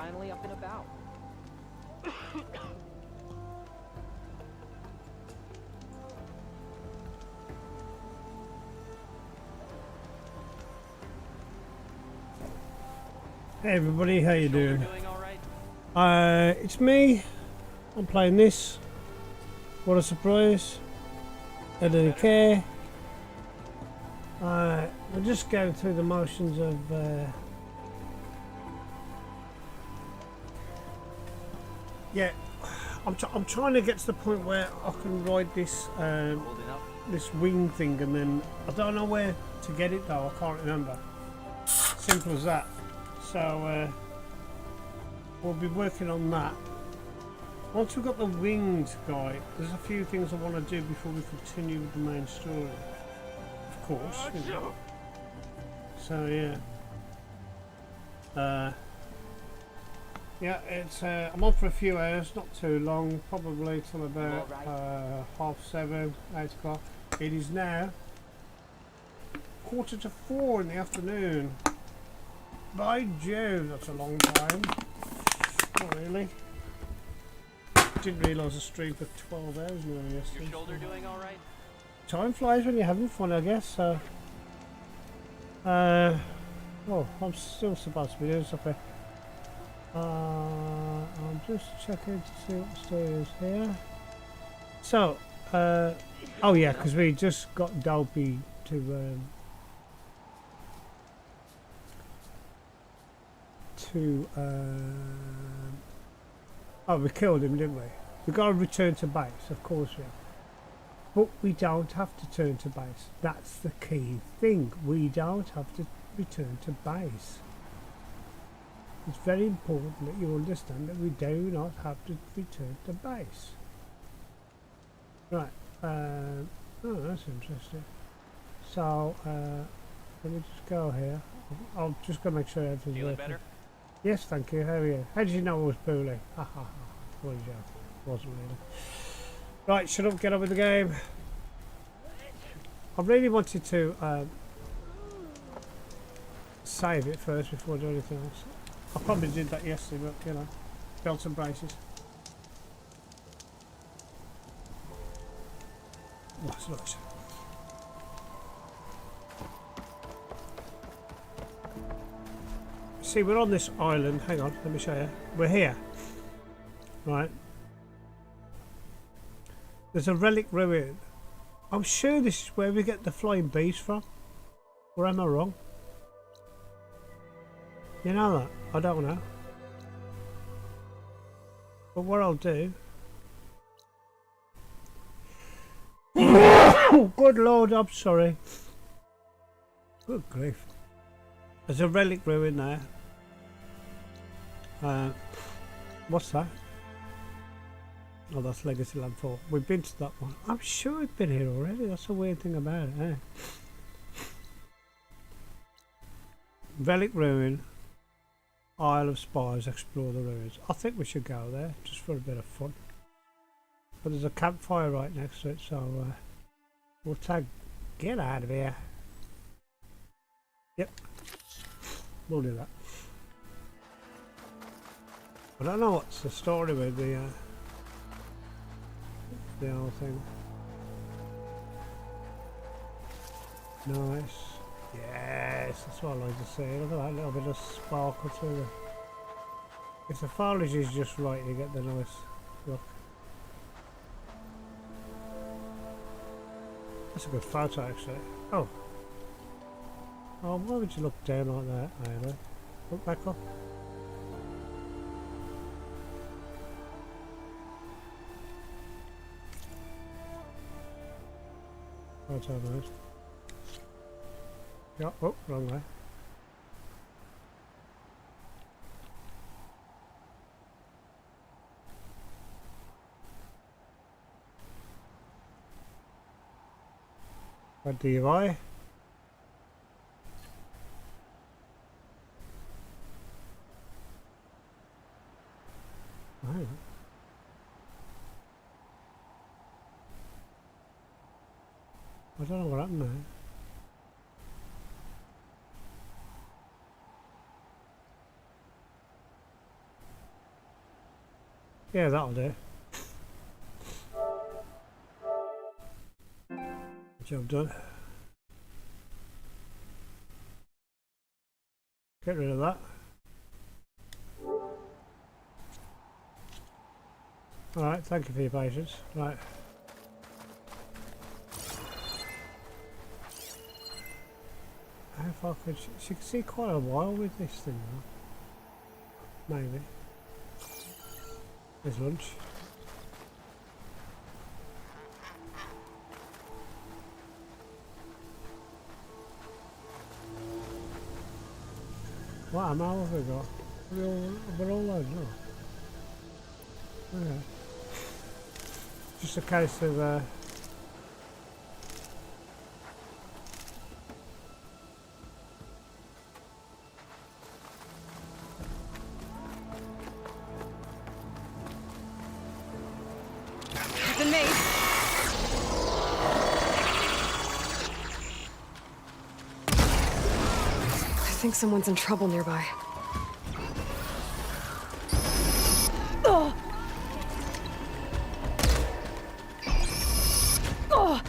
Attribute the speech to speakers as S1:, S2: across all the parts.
S1: finally up and about.
S2: Hey everybody, how you doing?
S1: Doing all right?
S2: It's me. I'm playing this. What a surprise. I didn't care. We're just going through the motions of yeah, I'm trying to get to the point where I can ride this this wing thing, and then I don't know where to get it though. I can't remember. Simple as that. So we'll be working on that. Once we've got the winged guy, there's a few things I want to do before we continue with the main story. Of course. You know. So yeah. Yeah, it's I'm on for a few hours, not too long, probably till about 7:30, 8 o'clock. It is now 4:45 in the afternoon. By Jove, that's a long time. Not really. Didn't realise I streamed for 12 hours nearly yesterday.
S1: Your shoulder doing all right?
S2: Time flies when you're having fun, I guess. So, oh, I'm still supposed to be doing something. I'm just checking to see what the story is here. So, oh yeah, because we just got Dopey to oh, we killed him, didn't we? We got to return to base, of course we have. But we don't have to turn to base. That's the key thing. We don't have to return to base. It's very important that you understand that we do not have to return to base. Right. Oh, that's interesting. So, let me just go here. I'll just go make sure everything's
S1: Feeling
S2: working.
S1: better?
S2: Yes, thank you. How are you? How did you know I was poorly? Ha ha ha. What a joke. Wasn't really. Right, shut up, get on with the game. I really wanted to save it first before I do anything else. I probably did that yesterday, but you know, belt and braces. Nice, nice. See, we're on this island. Hang on, let me show you. We're here. Right. There's a relic ruin. I'm sure this is where we get the flying beast from. Or am I wrong? You know that? I don't know. But what I'll do... Oh, good Lord, I'm sorry. Good grief. There's a relic ruin there. What's that? Oh, that's Legacy Land 4. We've been to that one. I'm sure we've been here already. That's the weird thing about it, eh? Relic ruin. Isle of Spies, explore the ruins. I think we should go there just for a bit of fun. But there's a campfire right next to it, so we'll tag. Get out of here. Yep, we'll do that. I don't know what's the story with the whole thing. Nice. Yes, that's what I like to see. Look at that little bit of sparkle through it. If the foliage is just right, you get the nice look. That's a good photo, actually. Oh. Oh, why would you look down like that? Anyway, look back up. Photo nice. Yeah, oh, wrong way. What do you buy? Right. I don't know what happened there. Yeah, that'll do. Job done. Get rid of that. Alright, thank you for your patience. Right. How far could she can see quite a while with this thing though. Maybe. There's lunch. What ammo have we got? We're all loaded up. Okay. Just a case of
S3: Been made.
S4: I think someone's in trouble nearby.
S3: Oh. Oh.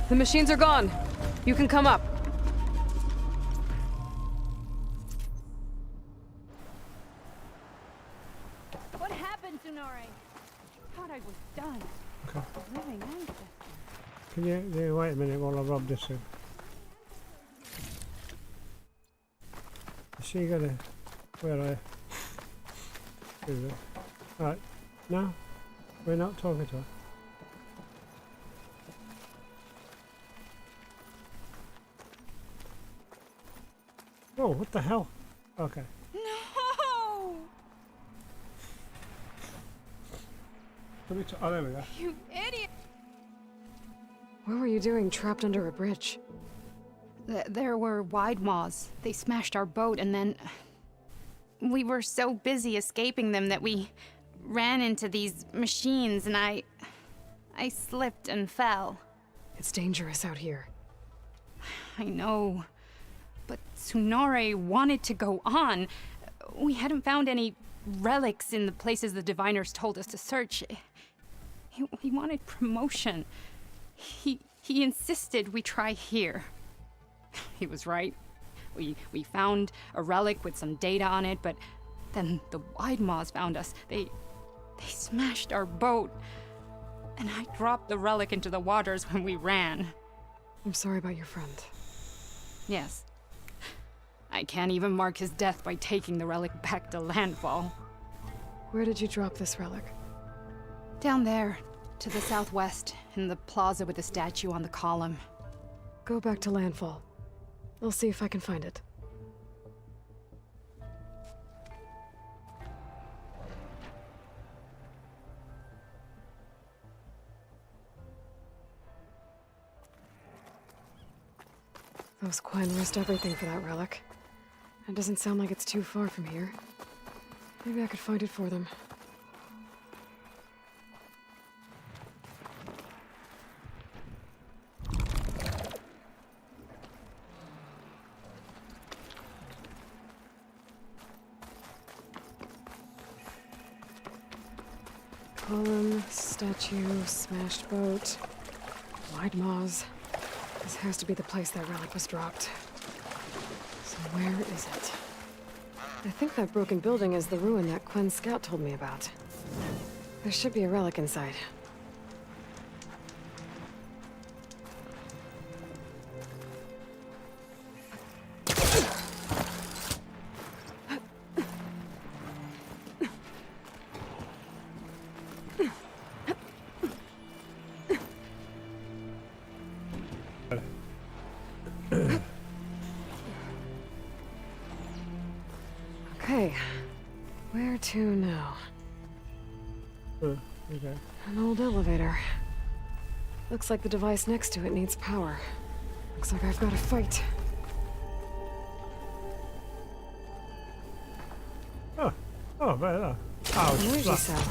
S4: The machines are gone. You can come up.
S3: What happened, Sonore? Thought I was done.
S2: okay.
S3: Living ancestor.
S2: Can you wait a minute while I rob this thing? Is she gonna where are you? Right. No? We're not talking to her. Oh, what the hell? Okay.
S3: No!
S2: Oh, there we go.
S3: You idiot!
S4: What were you doing trapped under a bridge?
S3: There were wide maws. They smashed our boat, and then we were so busy escaping them that we ran into these machines, and I slipped and fell.
S4: It's dangerous out here.
S3: I know, but Tsunore wanted to go on. We hadn't found any relics in the places the diviners told us to search. He wanted promotion. He insisted we try here. He was right. We found a relic with some data on it, but then the wide maws found us. They smashed our boat, and I dropped the relic into the waters when we ran.
S4: I'm sorry about your friend.
S3: Yes. I can't even mark his death by taking the relic back to landfall.
S4: Where did you drop this relic?
S3: Down there, to the southwest, in the plaza with the statue on the column.
S4: Go back to landfall. I'll see if I can find it. Those Quen risked everything for that relic. It doesn't sound like it's too far from here. Maybe I could find it for them. Column, statue, smashed boat, wide maws. This has to be the place that relic was dropped. So where is it? I think that broken building is the ruin that Quen Scout told me about. There should be a relic inside. Okay, where to now?
S2: Okay.
S4: An old elevator. Looks like the device next to it needs power. Looks like I've got to fight.
S2: Oh, there.
S4: An
S2: Oh,
S4: energy
S2: fuck.
S4: cell.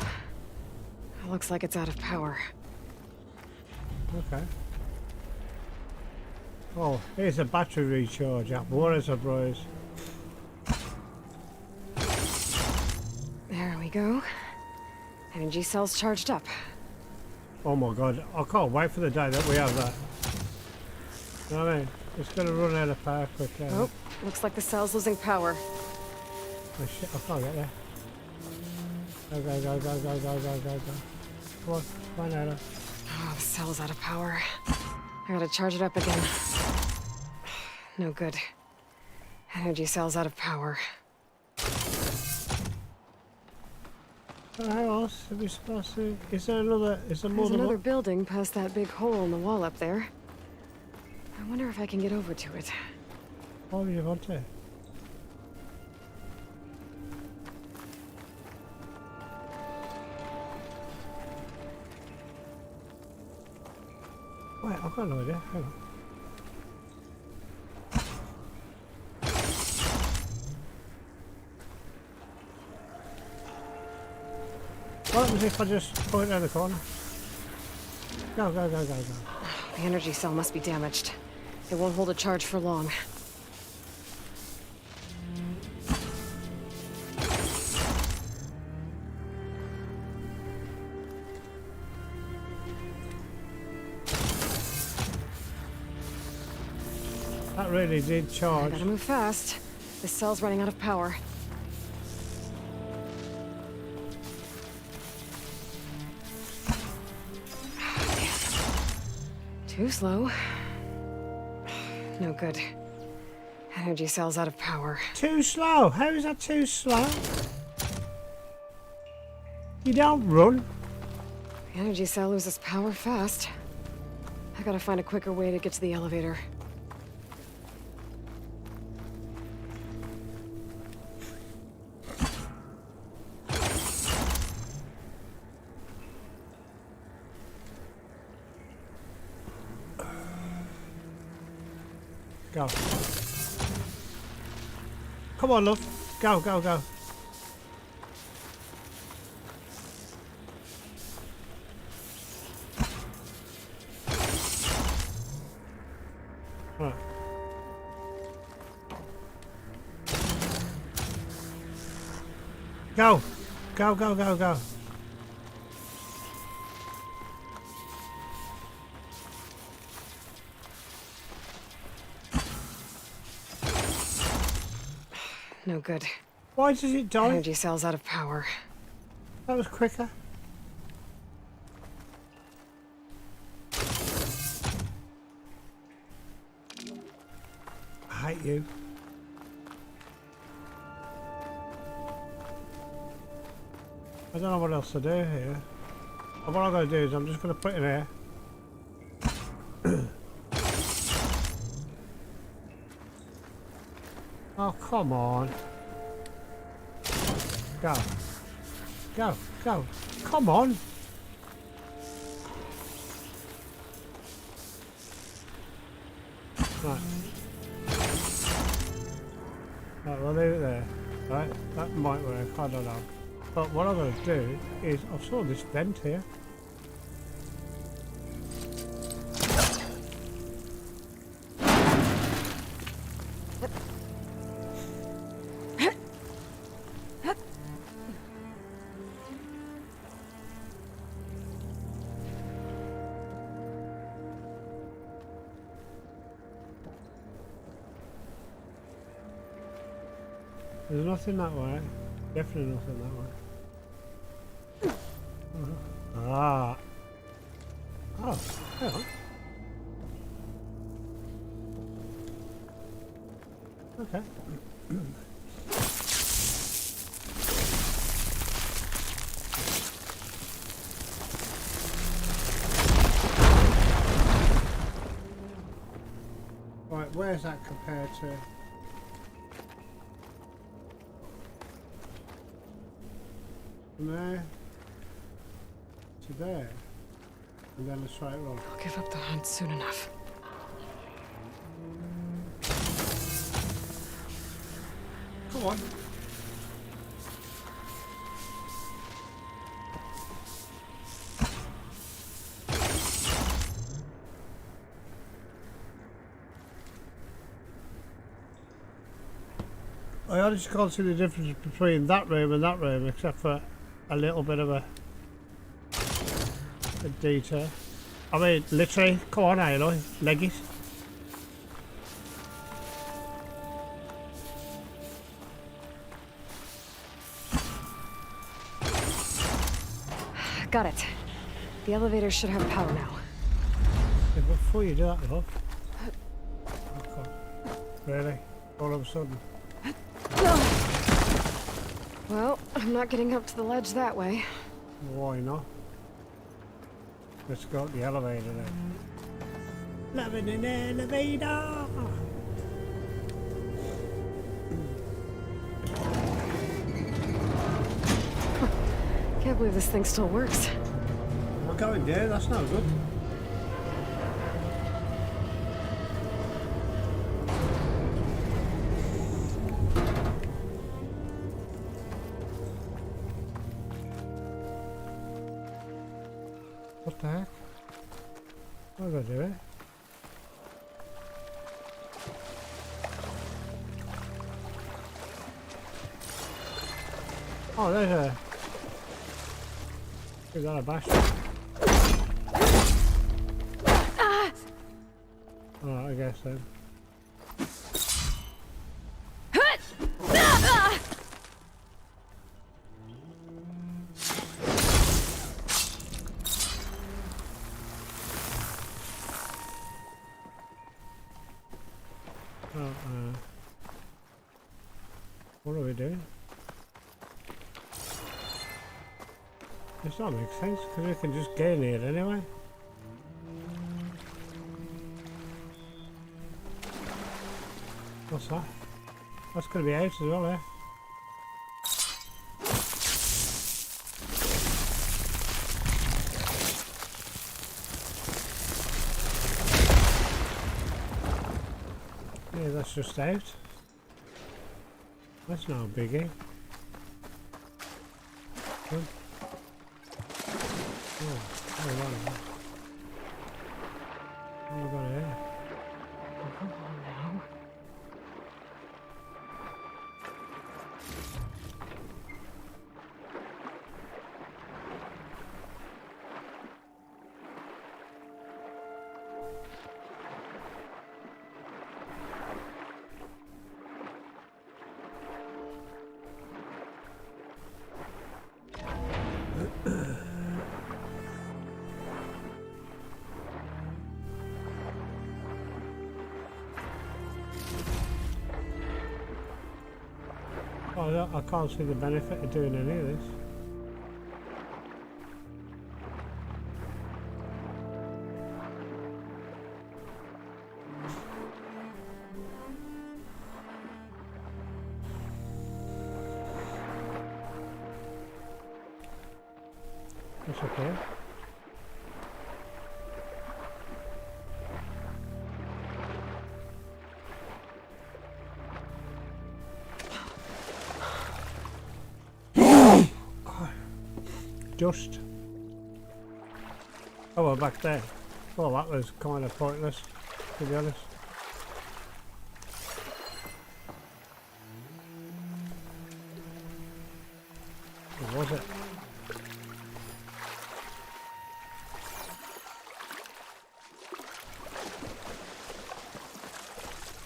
S4: Looks like it's out of power.
S2: Okay. Oh, here's a battery recharge app. What is a bros?
S4: There we go. Energy cells charged up.
S2: Oh my god, I can't wait for the day that we have that. You know what I mean? It's gonna run out of power quickly.
S4: Oh, looks like the cell's losing power.
S2: Oh shit, I can't get there. Go, go, go, go, go, go, go, go, go. Come on, come on, Anna.
S4: Oh, the cell's out of power. I gotta charge it up again. No good. Energy cell's out of power.
S2: How else are we supposed to... Is there another... Is there more
S4: There's
S2: than
S4: another
S2: one?
S4: building past that big hole in the wall up there. I wonder if I can get over to it.
S2: Why would you want to? Wait, I've got no idea. Hang on. What happens if I just pull it down the corner? Go, go, go, go, go.
S4: The energy cell must be damaged. It won't hold a charge for long.
S2: That really did
S4: I
S2: charge.
S4: gotta move fast. This cell's running out of power. Too slow. No good. Energy cell's out of power.
S2: Too slow? How is that too slow? You don't run.
S4: The energy cell loses power fast. I gotta find a quicker way to get to the elevator.
S2: Go. Come on, love. Go, go, go. Right. Go. Go, go, go, go.
S4: No good.
S2: Why does it die?
S4: Energy cell's out of power.
S2: That was quicker. I hate you. I don't know what else to do here. What I'm going to do is I'm just going to put it in here. Oh, come on. Go. Go, go. Come on. Right. Right, we'll leave it there. Right, that might work, I don't know. But what I'm going to do is, I saw this vent here. There's nothing that way. Definitely nothing that way. Ah. Oh, hang on. Okay. Right, where's that compared to? From there to there, and then a straight roll.
S4: I'll give up the hunt soon enough.
S2: Come on. I honestly can't see the difference between that room and that room, except for a little bit of a detail. I mean, literally, come on, Aloy, leg it.
S4: Got it. The elevator should have power now.
S2: Yeah, before you do that, love. Okay. Really? All of a sudden?
S4: Well, I'm not getting up to the ledge that way.
S2: Why not? Let's go up the elevator then. Loving an elevator!
S4: Can't believe this thing still works.
S2: We're going there, that's not good. What the heck? What am I doing? Oh, there's a... Is that a bash? Oh, I guess so. What are we doing? This don't make sense because we can just get in here anyway. What's that? That's going to be out as well, eh? Yeah, that's just out. That's not a biggie. Good. Oh, right. What have we got here? I can't see the benefit of doing any of this. That's okay. Dust. Oh, we're back there. Well, that was kind of pointless, to be honest. Or was it?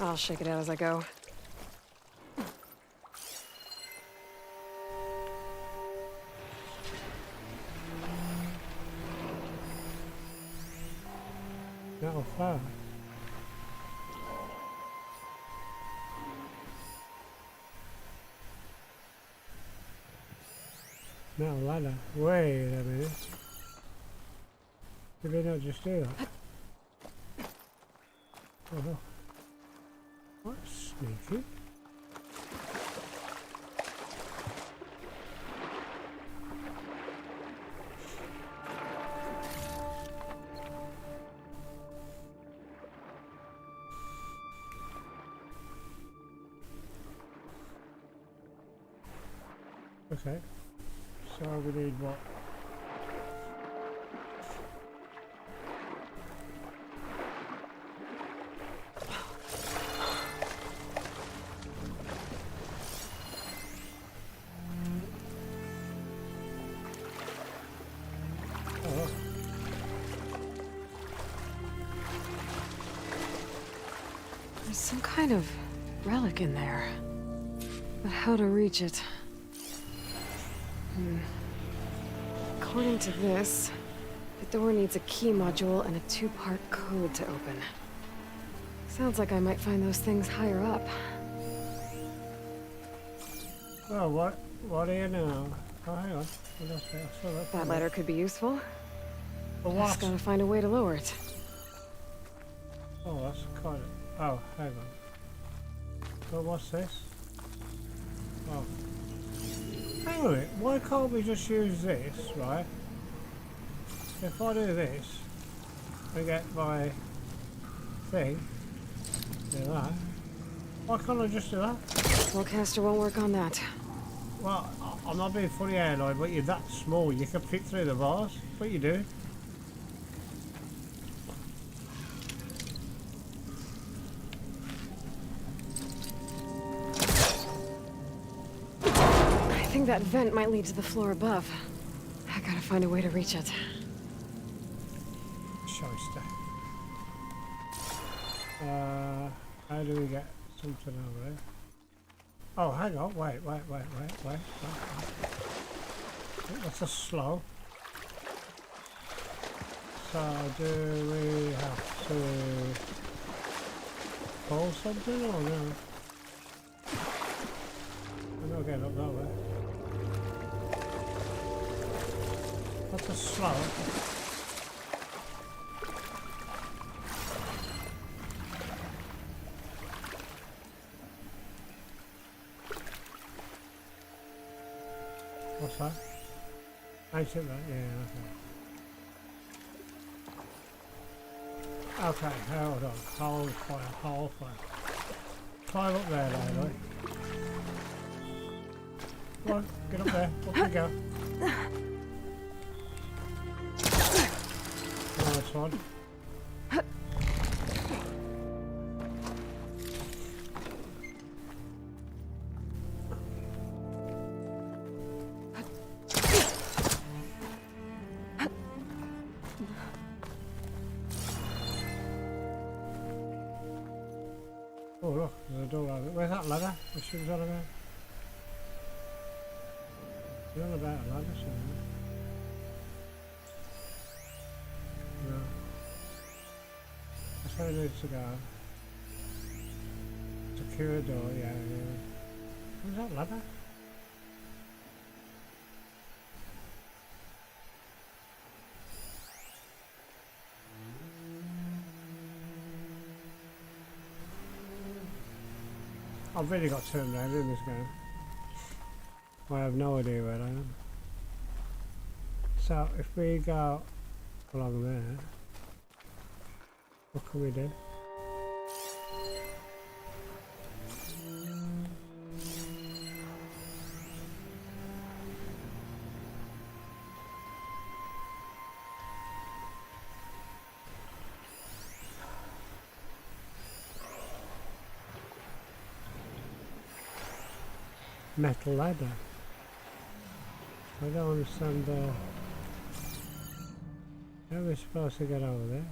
S4: I'll shake it out as I go.
S2: Metal fire. Metal ladder. Wait a minute. Did they not just do that? Oh, that's sneaky. Okay, so we need what?
S4: There's some kind of relic in there. But how to reach it? According to this, the door needs a key module and a 2-part code to open. Sounds like I might find those things higher up.
S2: Well, what do you know? Oh, hang on. What else? I saw that.
S4: That ladder could be useful.
S2: For
S4: Just
S2: what?
S4: gotta find a way to lower it.
S2: Oh, that's kind of... Oh, hang on. So what's this? Oh. Hang on a minute. Why can't we just use this, right? If I do this, I get my thing. Do that. Why can't I just do that?
S4: Spellcaster won't work on that.
S2: Well, I'm not being funny, Airline, but you're that small. You can fit through the bars. What you do?
S4: I think that vent might lead to the floor above. I gotta find a way to reach it.
S2: Shyster. How do we get something over there? Oh, hang on. Wait. That's a slow. So do we have to pull something or no? I'm not getting up that way. That's a slow. What's that? Ancient that, yeah, okay. Okay, hold on. Hold fire. Climb up there, Lily. Come on, get up there. Up we go. Nice one. Oh look, there's a door over there. Where's that ladder? What she was on about? You're on about a ladder somewhere. No. That's where it needs to go. Secure door, yeah. Where's that ladder? I've really got turned around in this game. I have no idea where I am. So if we go along there, what can we do? Metal ladder. I don't understand how are we supposed to get over there?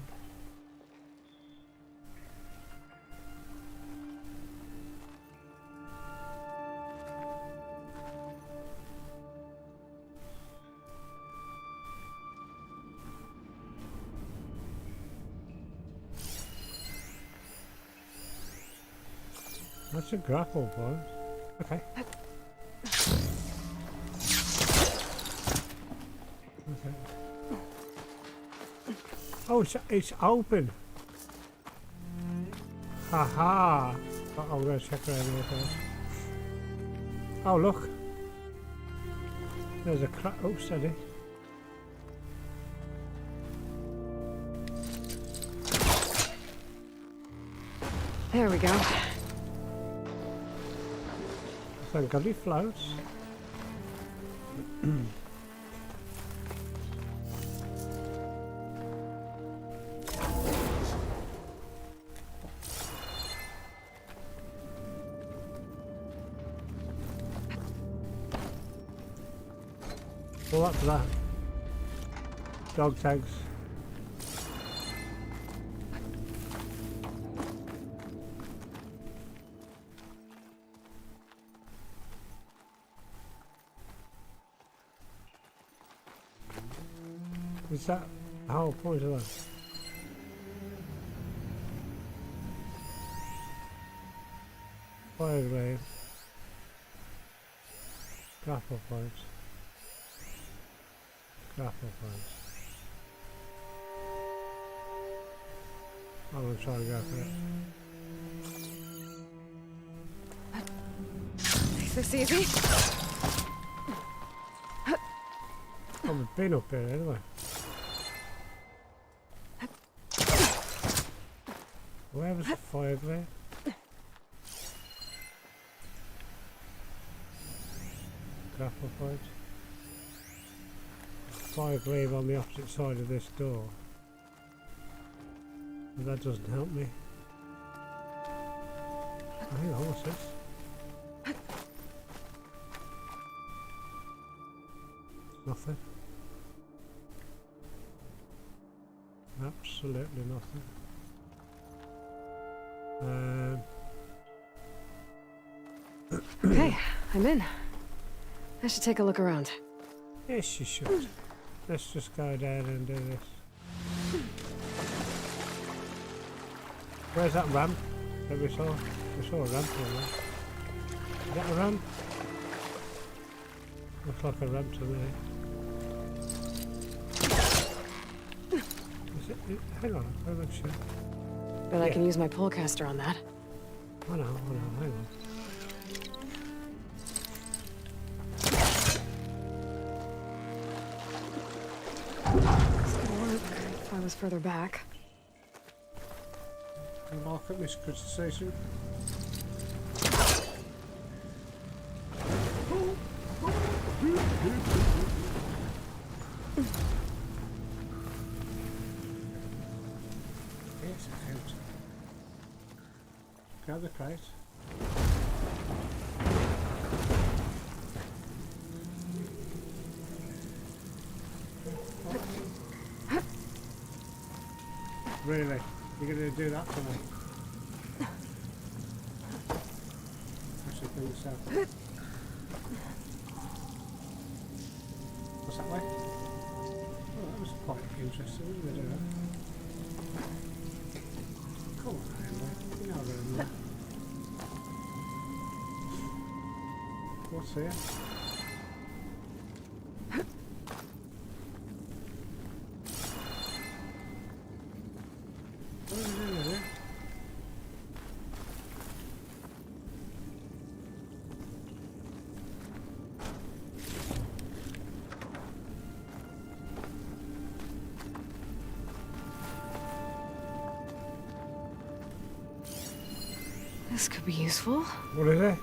S2: That's a grapple point. Okay. Okay. Oh, it's open. Haha. I'm going to check around here first. Oh, look. There's a crack. Oh, steady.
S4: There we go.
S2: Thank God he floats. Well, that's that. Dog tags. Is that the whole point of that? Fire grave. Grapple points. Grapple points. I'm gonna try and go for it.
S4: Is this easy?
S2: I've been up here anyway. Where was the fire grave? Grapple point. Fire grave on the opposite side of this door. But that doesn't help me. Oh, hang on, what's this? Nothing. Absolutely nothing.
S4: Okay, I'm in. I should take a look around.
S2: Yes, you should. Let's just go down and do this. Where's that ramp that we saw? We saw a ramp over there. Is that a ramp? Looks like a ramp to me. Is it? Hang on, I'm not sure.
S4: Bet I can use my pullcaster on that.
S2: Oh no, hang on.
S4: This could work if I was further back.
S2: Can I mark up this criticism? Yes, it helps. Grab the crate. Really? You're going to do that for me? Actually, do this out. What's that way? Oh, that was quite interesting, wasn't it? Come on, anyway. You know where I'm at. What's here? What is in there?
S4: This could be useful.
S2: What is it?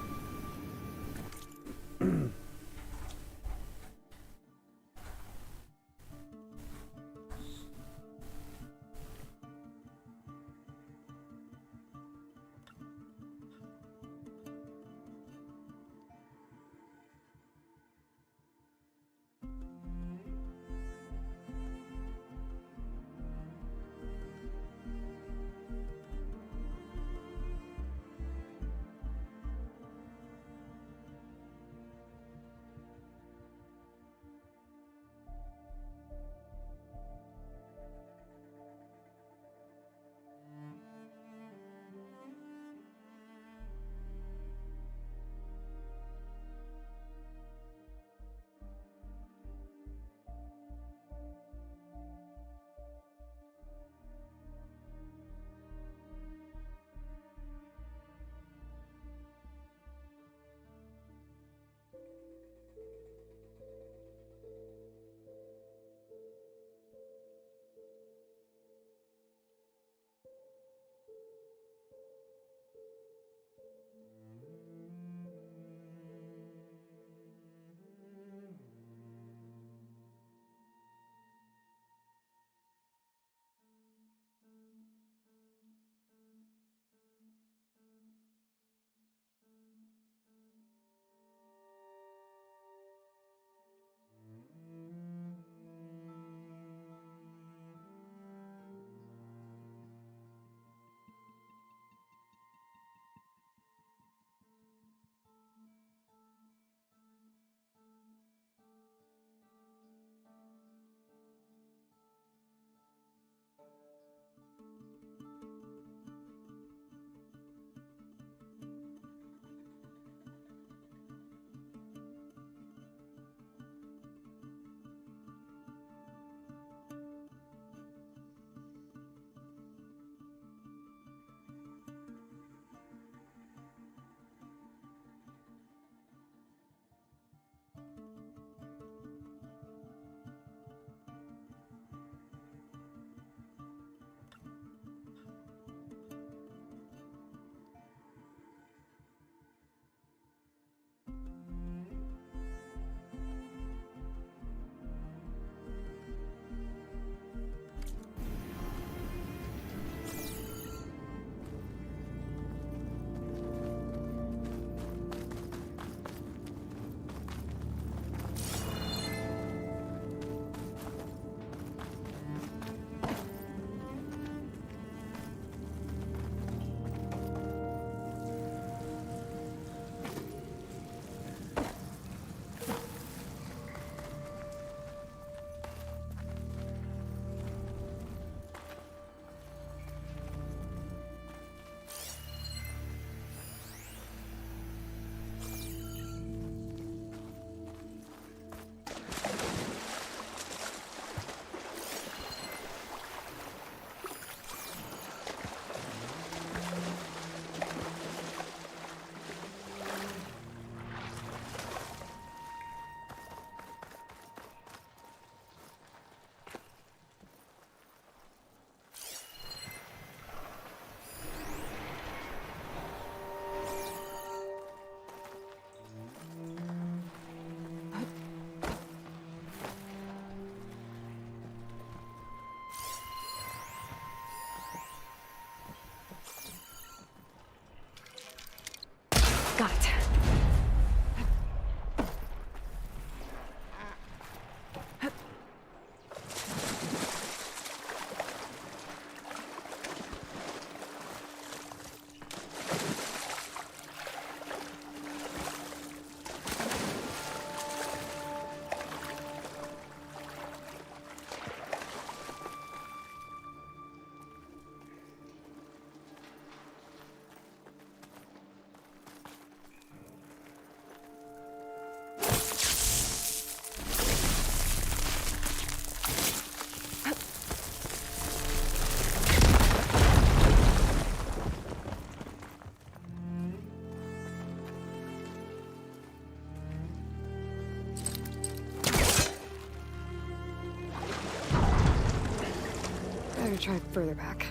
S4: better try further back.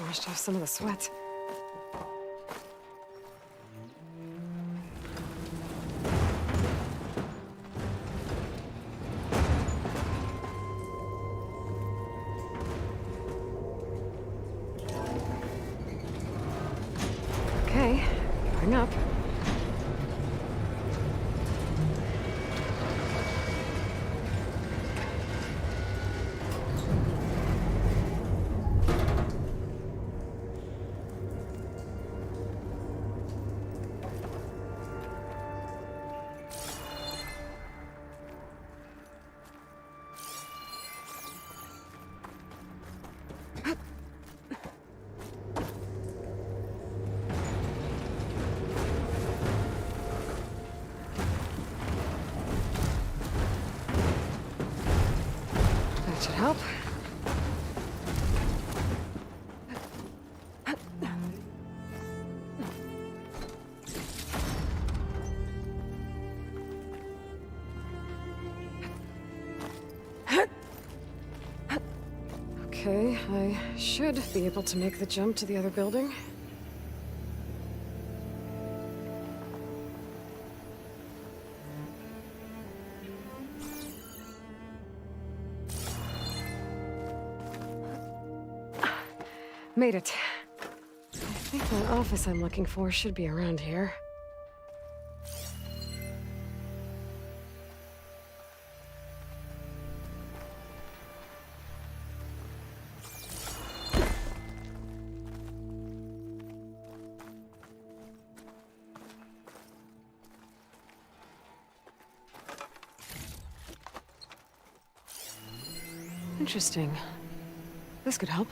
S4: Washed off some of the sweat. Okay, going up. That should help. Okay, I should be able to make the jump to the other building. Made it. I think that office I'm looking for should be around here. Interesting. This could help.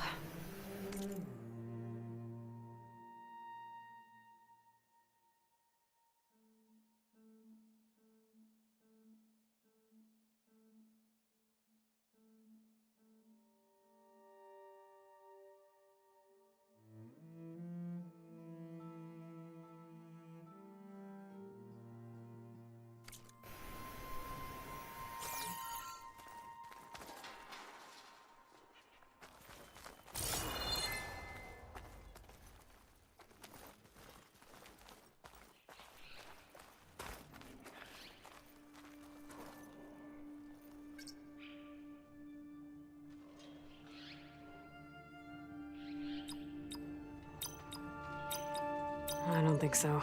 S4: I don't think so.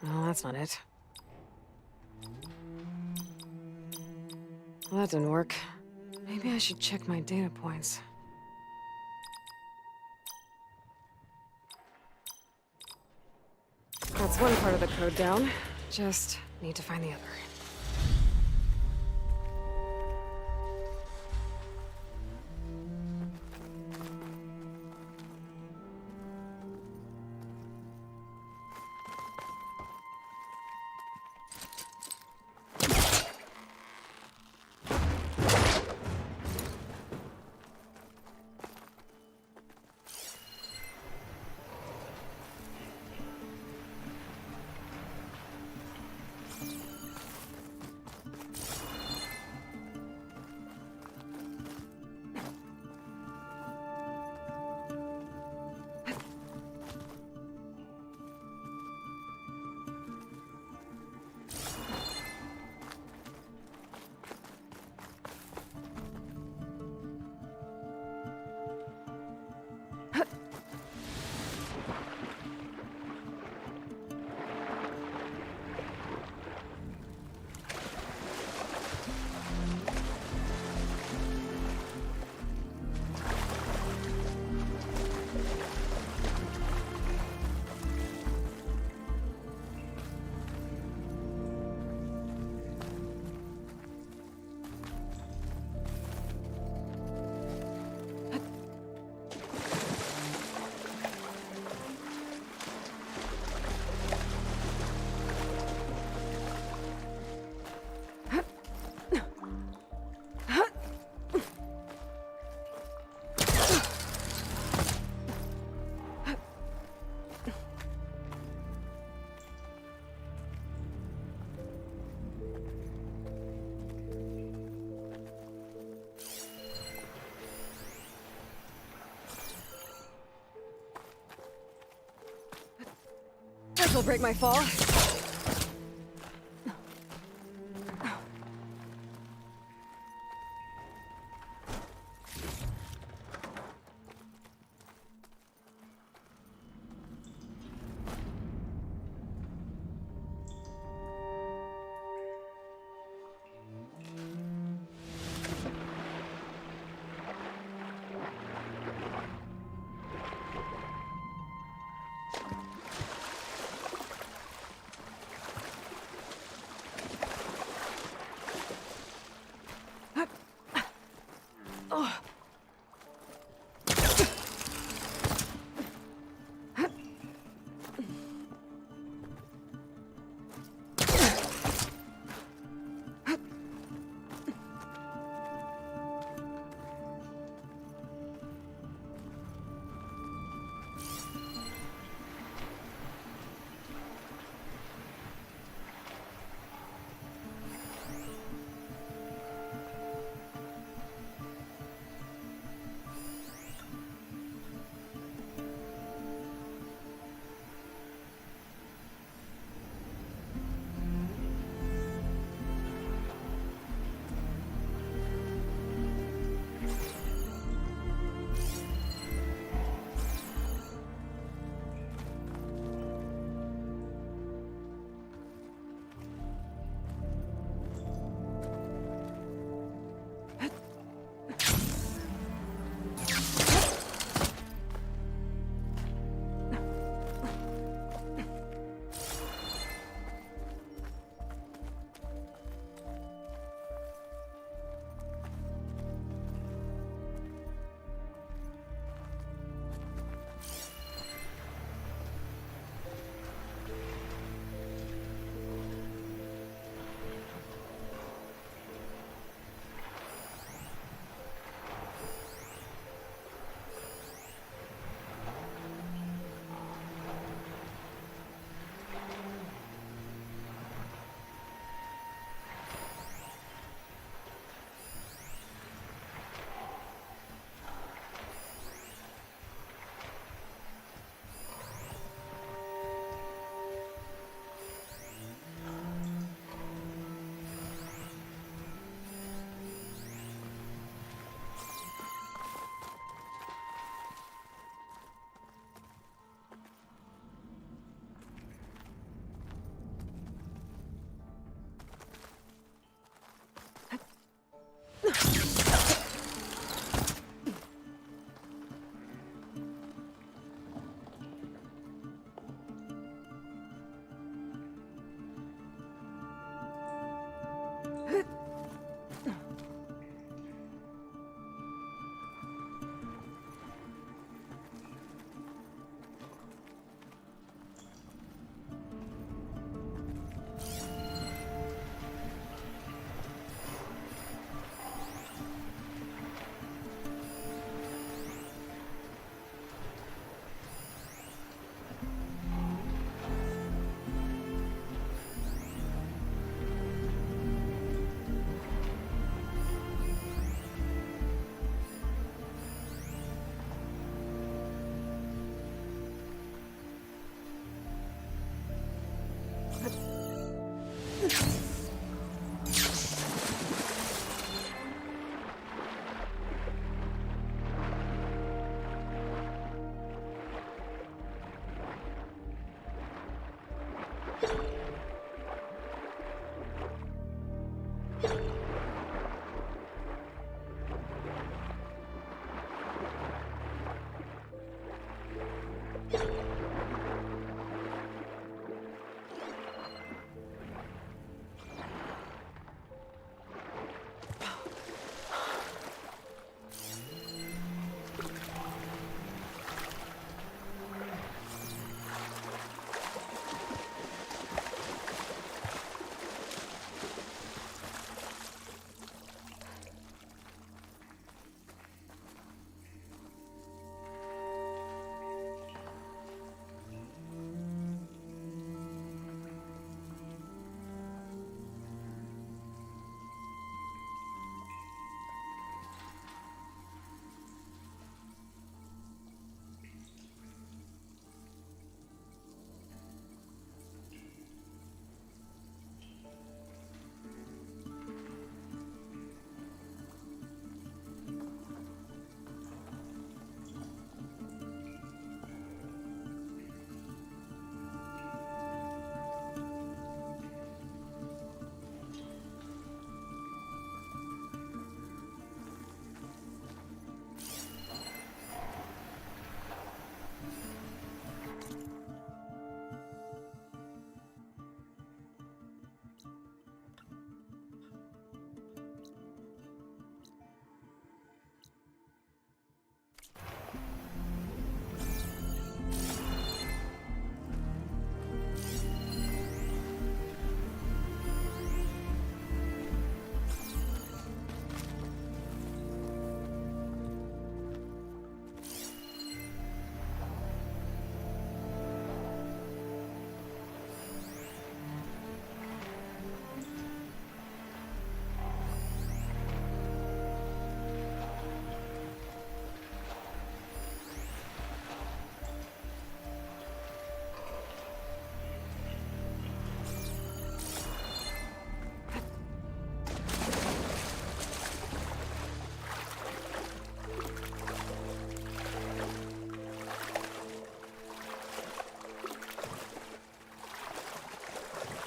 S4: Well, that's not it. Well, that didn't work. Maybe I should check my data points. That's one part of the code down. Just need to find the other. This'll break my fall.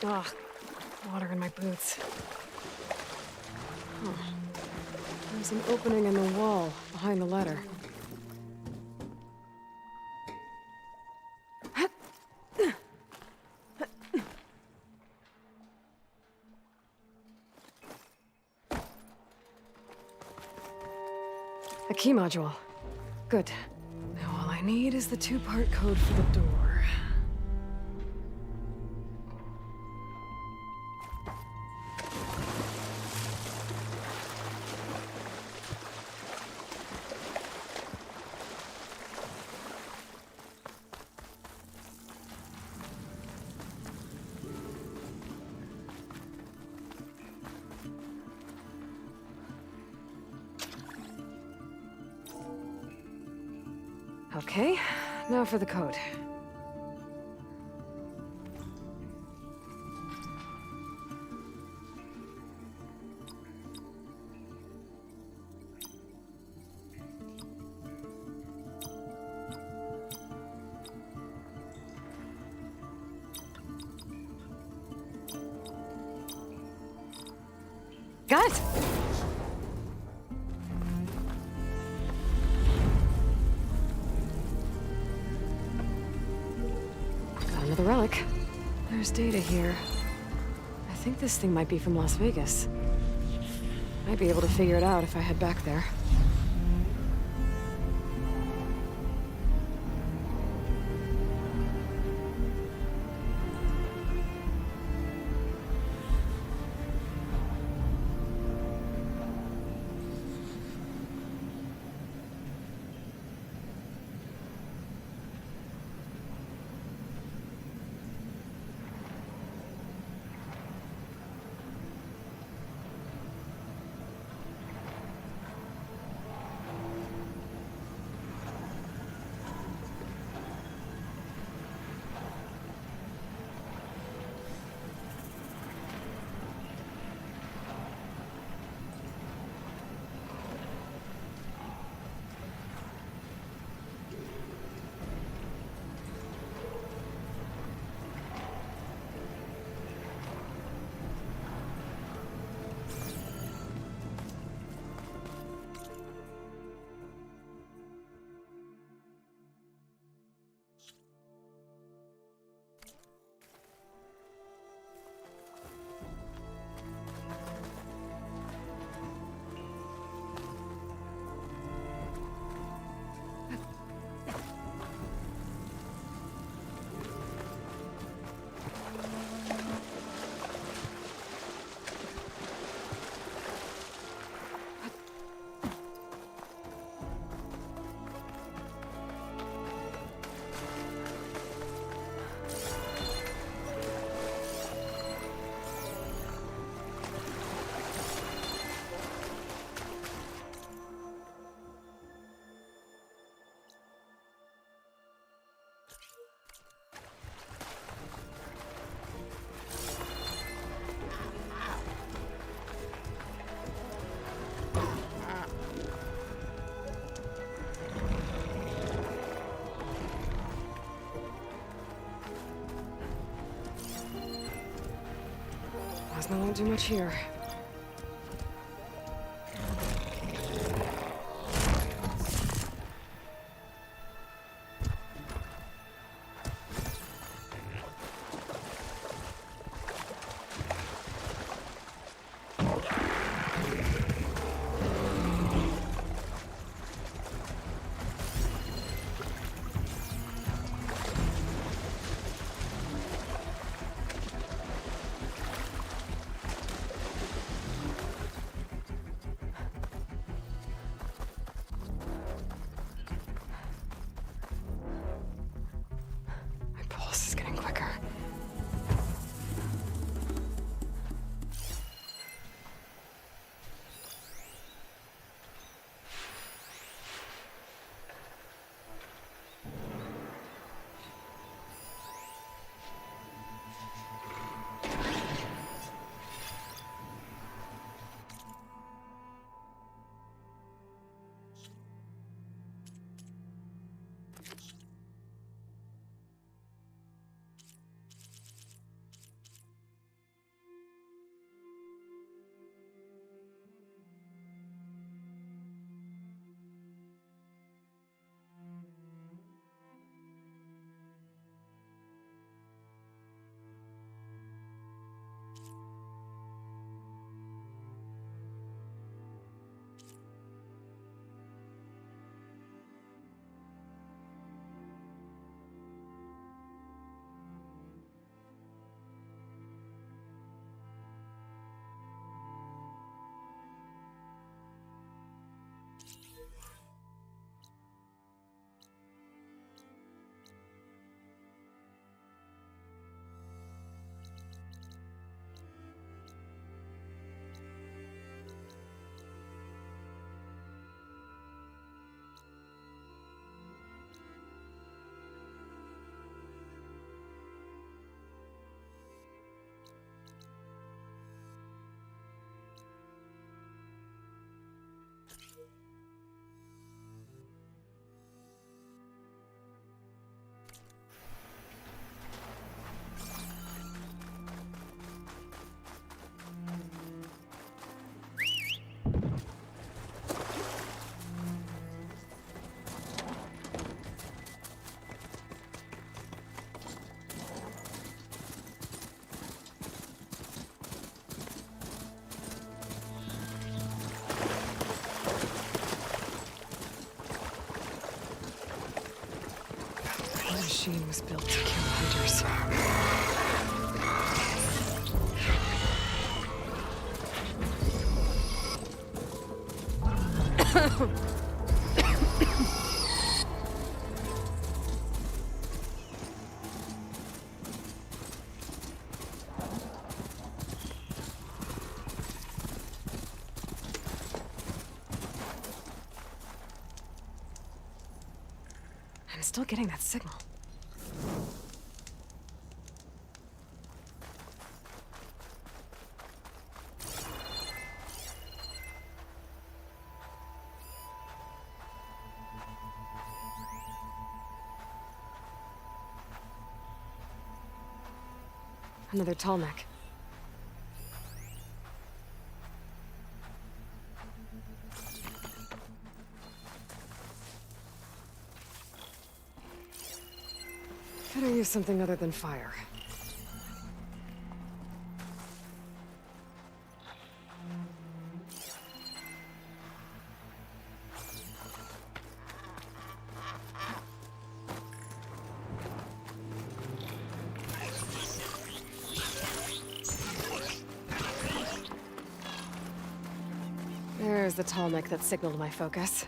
S4: Ugh, water in my boots. Huh. There's an opening in the wall behind the letter. A key module. Good. Now all I need is the two-part code for the door. Okay, now for the code. Got it! Another relic. There's data here. I think this thing might be from Las Vegas. Might be able to figure it out if I head back there. Guess I won't do much here. My pulse is getting quicker. The machine was built to kill hunters. I'm still getting that signal. Another tall neck. Better use something other than fire. There's the tall neck that signaled my focus.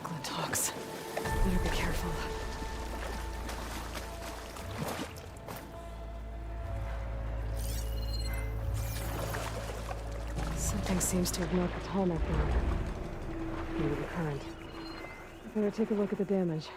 S4: Glinthawks. Better be careful. Something seems to have knocked the tall neck down. Maybe the current. Better take a look at the damage.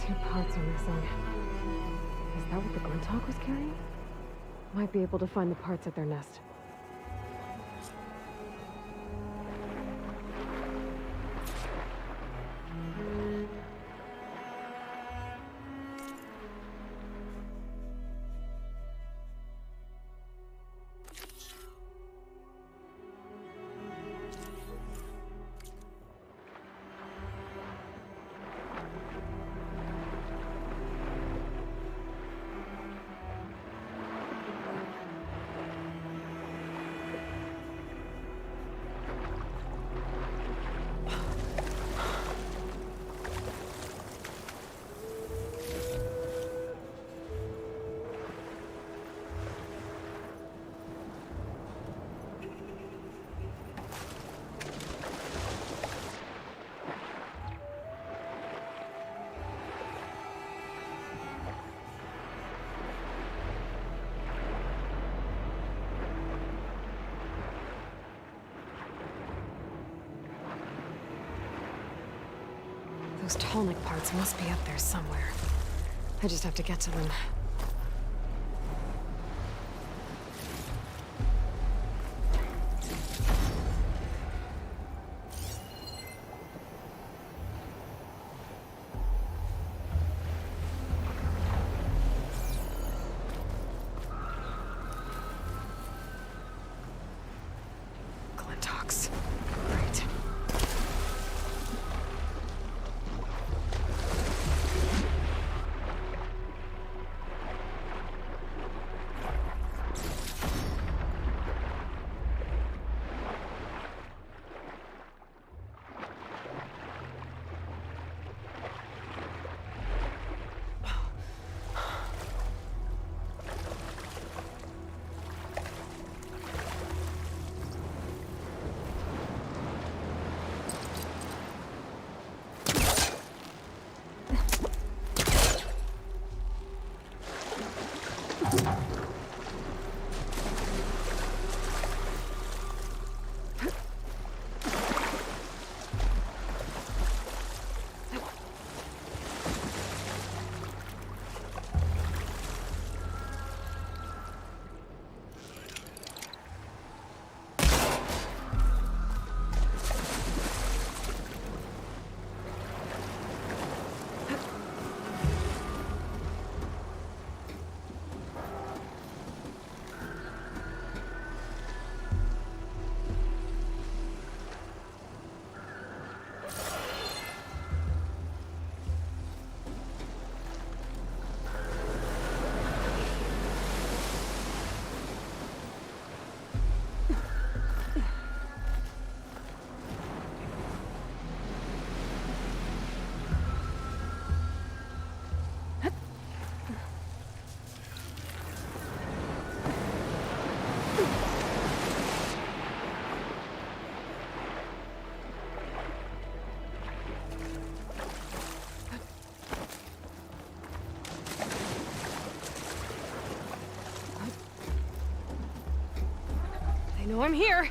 S4: 2 parts are missing. Is that what the Glinthawk was carrying? Might be able to find the parts at their nest. Those Tallneck parts must be up there somewhere. I just have to get to them. Glinthawks. Great. They know I'm here.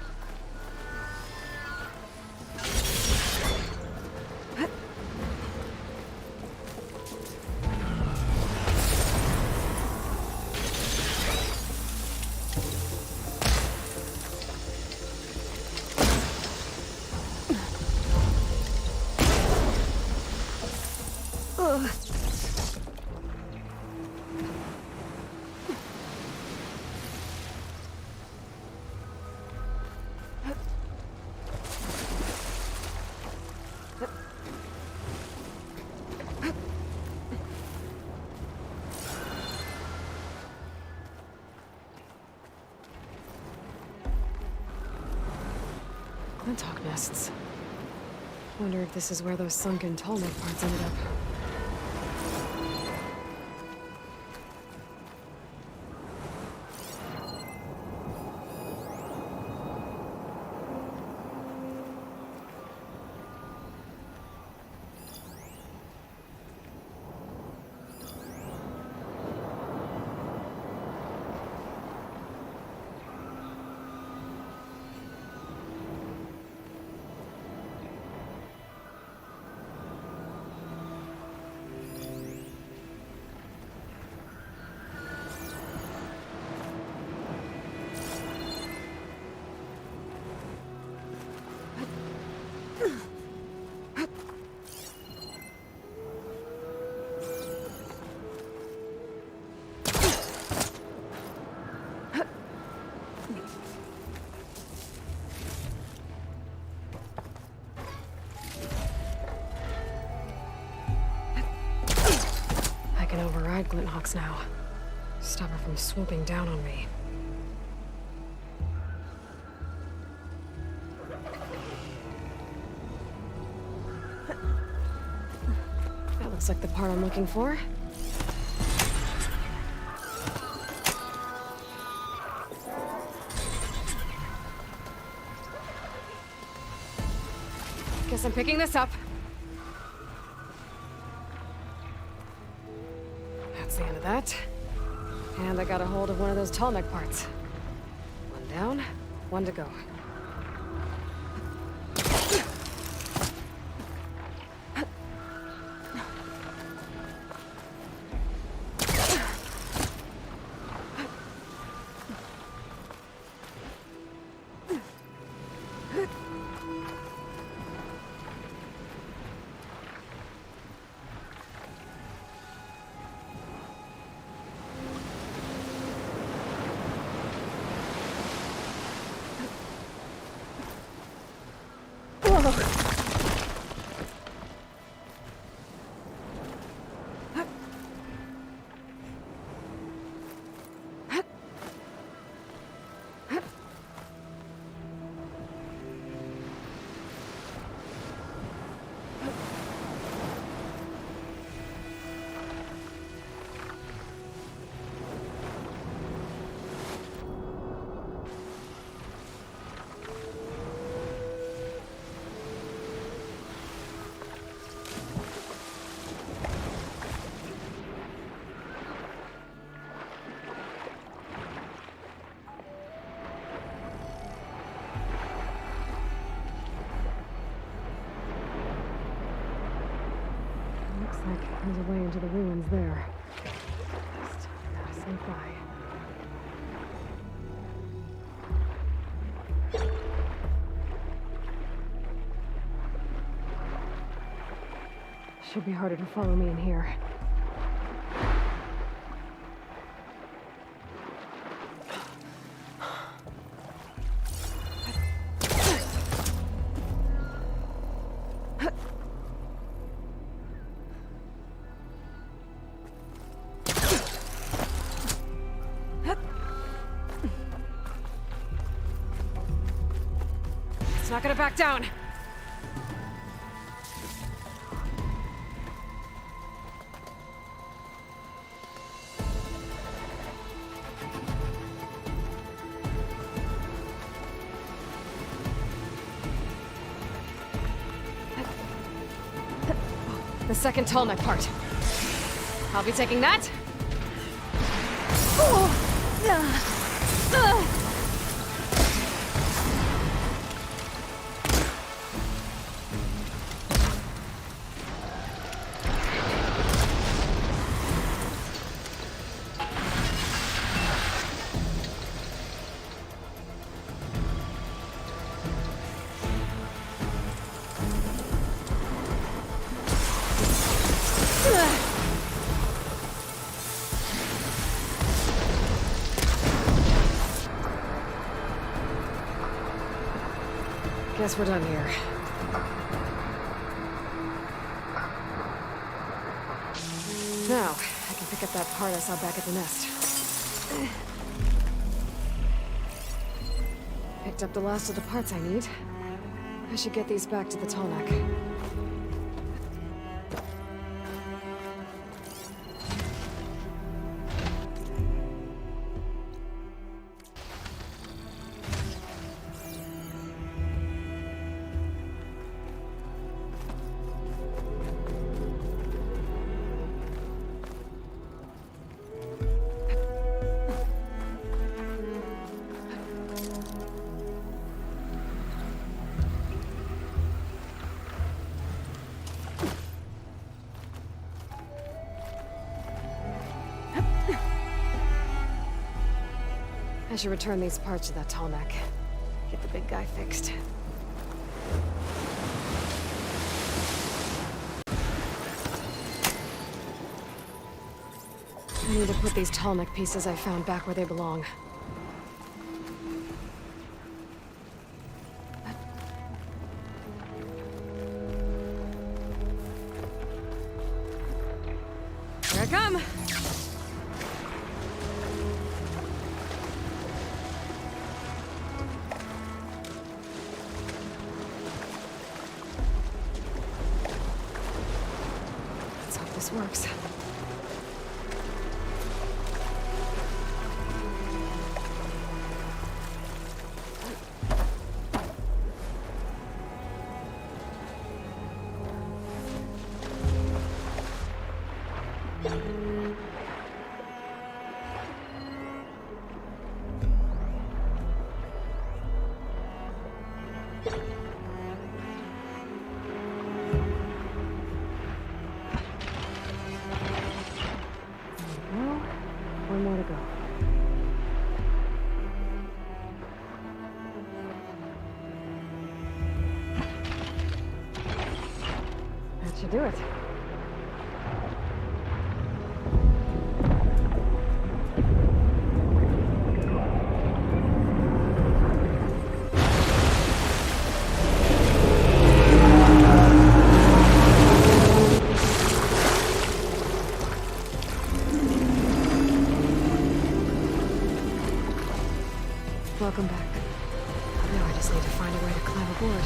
S4: Glinthawk nests. Wonder if this is where those sunken Tallneck parts ended up. can override Glinthawk's now. Stop her from swooping down on me. That looks like the part I'm looking for. Guess I'm picking this up. That's the end of that. And I got a hold of one of those tall neck parts. One down, one to go. Looks like there's a way into the ruins there. Just gotta sneak by. Should be harder to follow me in here. It's not gonna back down. The second tall neck part. I'll be taking that. Guess we're done here. Now, I can pick up that part I saw back at the nest. Picked up the last of the parts I need. I should get these back to the tall neck. I should return these parts to that tall neck. Get the big guy fixed. I need to put these tall neck pieces I found back where they belong. Here I come. Let's hope this works. One more to go. That should do it. Welcome back. Now I just need to find a way to climb aboard.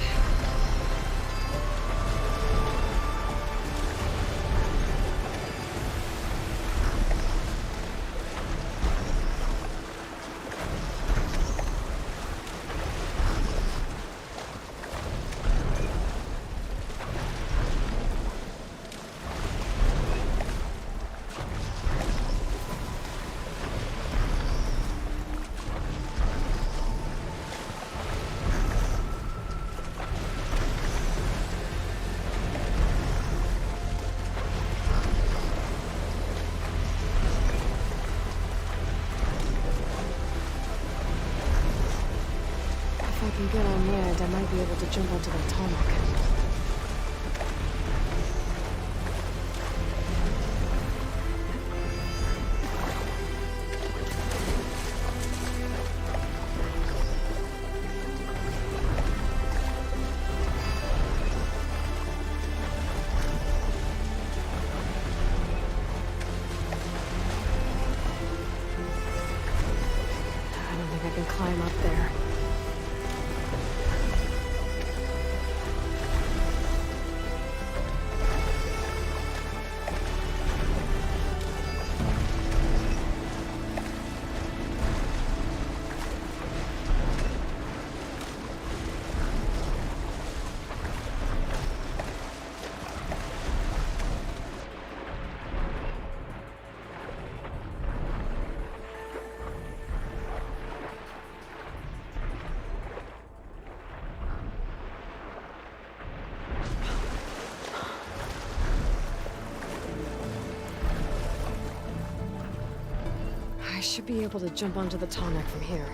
S4: If I can get on land, I might be able to jump onto that tarmac. I don't think I can climb up there. I should be able to jump onto the tarmac from here.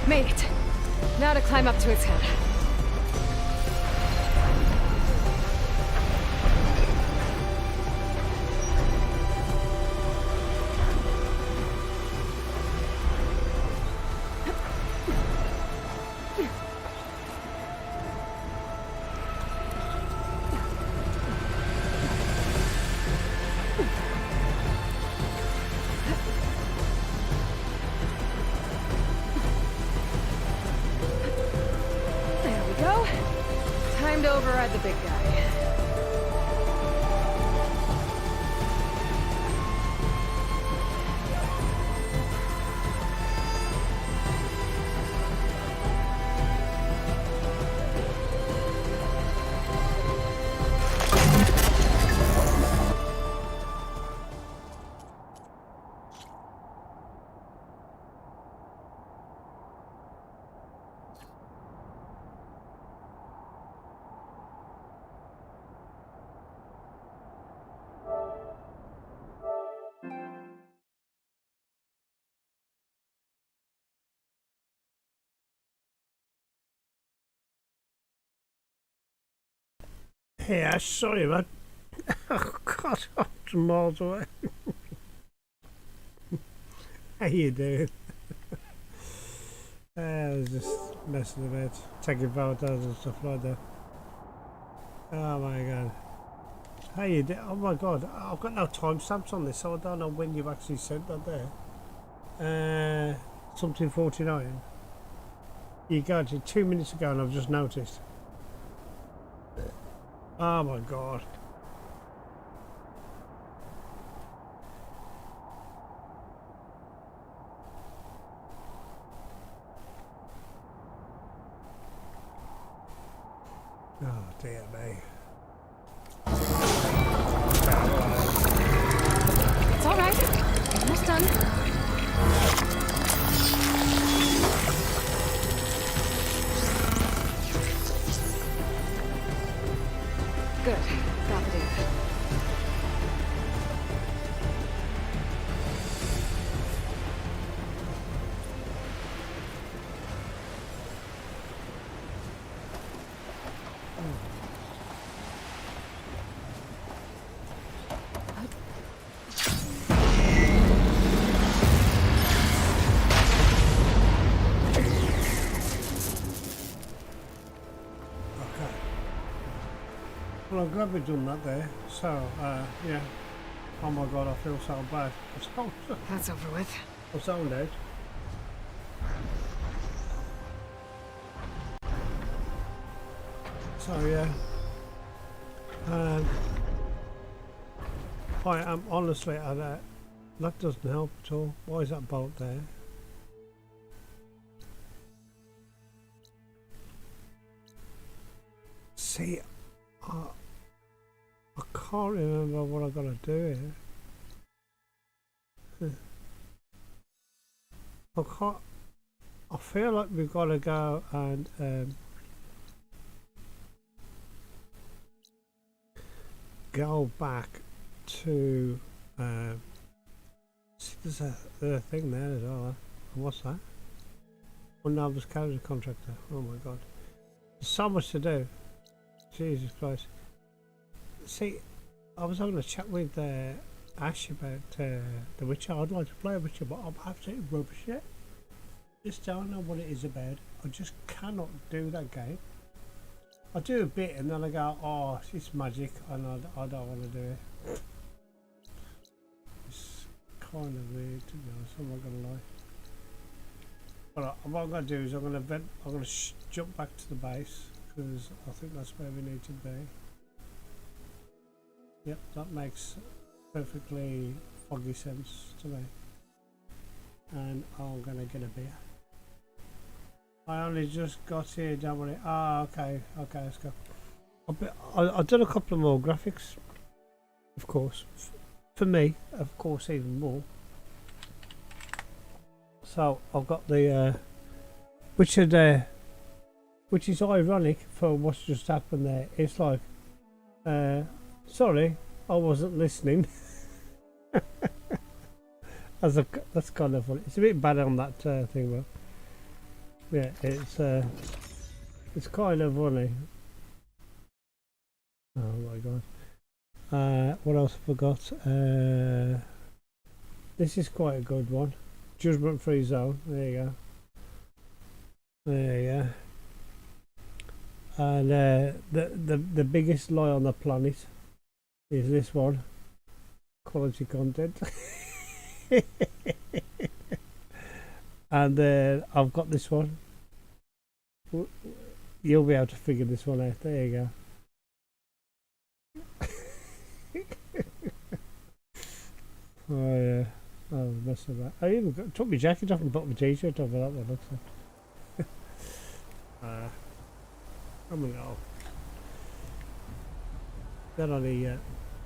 S4: Made it. Now to climb up to its head. Time to override the big guy.
S2: Yeah, sorry, man. Oh, God, I'm miles away. How you doing? I was just messing about, taking photos and stuff like that. Oh my God. How you doing? Oh my God, I've got no timestamps on this, so I don't know when you've actually sent that there. Something 49. You got it 2 minutes ago and I've just noticed. Oh my God. Oh dear me.
S3: It's all right. Almost done.
S4: Good. Got the data.
S2: Okay. Well, I'm glad we've done that there. So, yeah. Oh my God, I feel so bad.
S4: That's over with.
S2: I'm zoned out. So, yeah. I am honestly at that. That doesn't help at all. Why is that bolt there? See, I can't remember what I've got to do here. I can't. I feel like we've got to go and go back to. See, there's a thing there as well. What's that? Unnoticed carriage contractor. Oh my God! There's so much to do. Jesus Christ. See, I was having a chat with Ash about The Witcher. I'd like to play a Witcher, but I'm absolutely rubbish at it. Just don't know what it is about. I just cannot do that game. I do a bit and then I go, oh, it's magic, and I don't want to do it. It's kind of weird, to be honest, I'm not going to lie. But what I'm going to do is I'm going to jump back to the base, because I think that's where we need to be. Yep, that makes perfectly foggy sense to me. And I'm going to get a beer. I only just got here, don't worry. Ah, okay, let's go. I've done a couple of more graphics, of course. For me, of course, even more. So I've got the which is ironic for what's just happened there. It's like, sorry, I wasn't listening. That's kind of funny. It's a bit bad on that thing, but yeah, it's kind of funny. Oh my God. What else have I got? This is quite a good one. Judgment free zone. There you go. There you go. And the biggest lie on the planet is this one. Quality content. And I've got this one. You'll be able to figure this one out. There you go. Oh yeah. Oh, mess of that. I even took my jacket off and put my t-shirt over that one. Looks like. I'm gonna go. Got on the.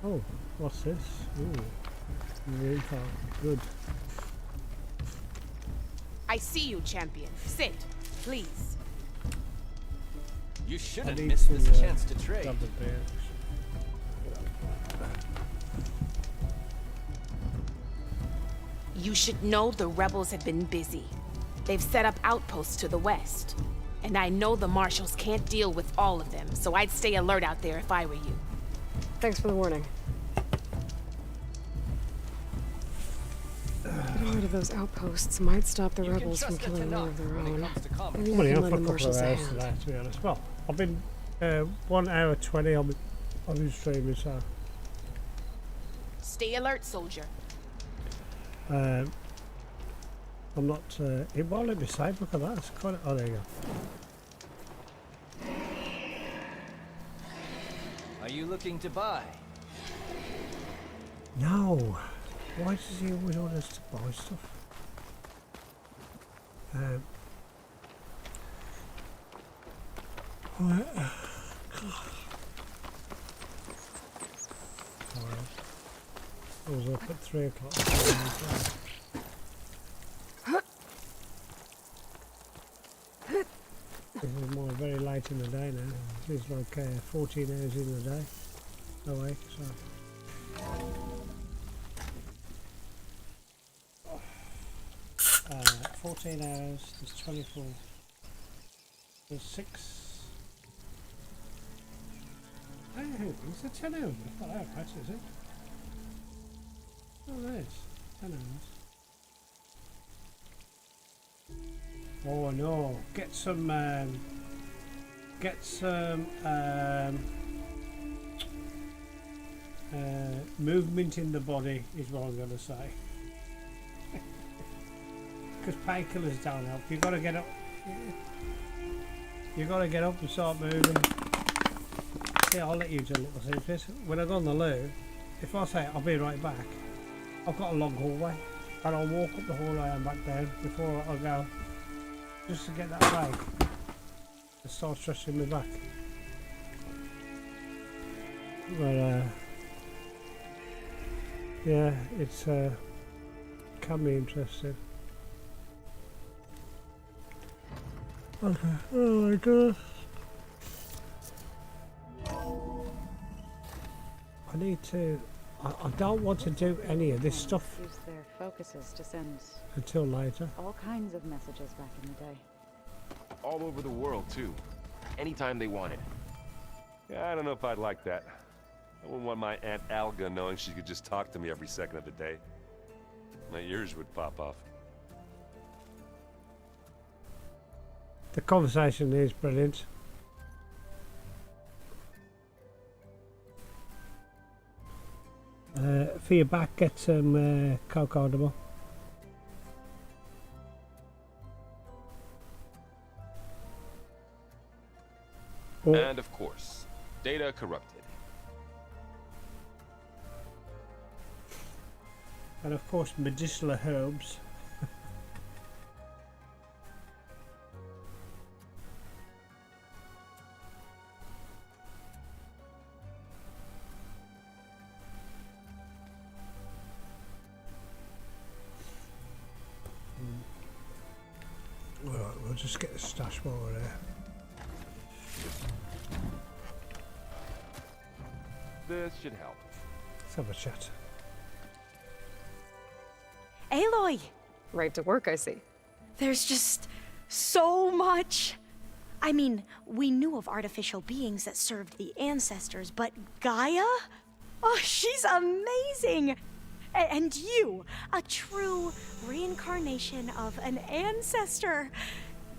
S2: Oh, what's this? Ooh, info. Good.
S5: I see you, champion. Sit, please.
S1: You shouldn't miss this chance to trade.
S2: Grab the beer.
S5: You should know the rebels have been busy. They've set up outposts to the west. And I know the marshals can't deal with all of them, so I'd stay alert out there if I were you.
S4: Thanks for the warning. Getting rid of those outposts might stop the rebels from killing more of their own. Maybe
S2: I'm only
S4: I
S2: on
S4: can
S2: for a
S4: lend the
S2: couple of
S4: marshals a
S2: hours
S4: hand.
S2: today, to be honest. Well, I've been 1 hour 20 I've been streaming, so
S5: Stay alert, soldier.
S2: I'm not. It won't let me save. Look at that. It's quite. Oh, there you go.
S1: Are you looking to buy?
S2: No. Why does he always want us to buy stuff? I was up at 3 o'clock. This is more very late in the day now. It's like 14 hours in the day. Awake, so. 14 hours, there's 24. There's 6. Hey, is it 10 hours? I thought that much, is it? Oh, there it is. 10 hours. Oh no, get some movement in the body is what I'm going to say. Because painkillers don't help. You've got to get up. You've got to get up and start moving. Yeah, I'll let you do a little secret. When I go on the loo, if I say I'll be right back, I've got a long hallway, and I'll walk up the hallway and back down before I go, just to get that break and start stretching my back. But yeah, it's can be interesting. Okay. Oh my god. I need to. I don't want to do any of this stuff
S6: Use their focuses to send
S2: until later.
S6: all kinds of messages back in the day.
S7: All over the world, too. Anytime they wanted. Yeah, I don't know if I'd like that. I wouldn't want my Aunt Alga knowing she could just talk to me every second of the day. My ears would pop off.
S2: The conversation is brilliant. For your back, get some cocoa double. Oh,
S7: And of course, data corrupted.
S2: and of course, medicinal herbs. Alright, we'll just get the stash while we're there.
S7: This should help.
S2: Let's have a chat.
S8: Aloy,
S4: Right to work, I see.
S8: there's just so much. I mean, we knew of artificial beings that served the ancestors, but Gaia? Oh, she's amazing! And you, a true reincarnation of an ancestor.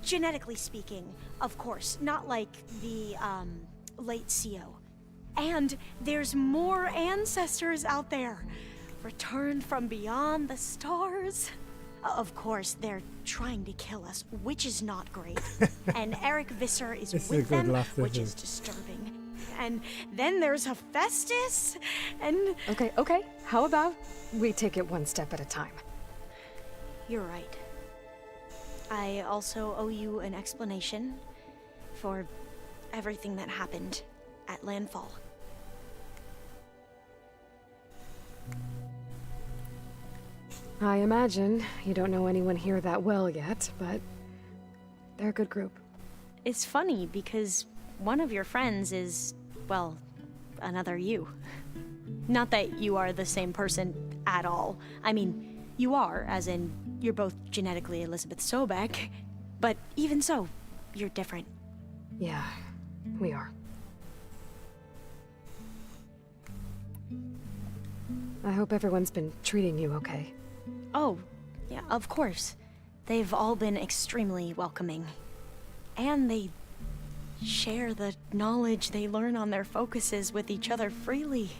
S8: Genetically speaking, of course, not like the, late CO. And there's more ancestors out there, returned from beyond the stars. Of course, they're trying to kill us, which is not great. And Eric Visser is
S2: This is a
S8: with
S2: good
S8: them,
S2: laugh,
S8: which
S2: this
S8: is
S2: is.
S8: disturbing. And then there's Hephaestus, and
S4: Okay. How about we take it one step at a time?
S8: you're right. I also owe you an explanation for everything that happened at Landfall.
S4: I imagine you don't know anyone here that well yet, but they're a good group.
S8: It's funny because one of your friends is, well, another you. Not that you are the same person at all. I mean, you are, as in, you're both genetically Elizabeth Sobeck. But even so, you're different.
S4: Yeah, we are. I hope everyone's been treating you okay.
S8: Oh, yeah, of course. They've all been extremely welcoming. And they share the knowledge they learn on their focuses with each other freely.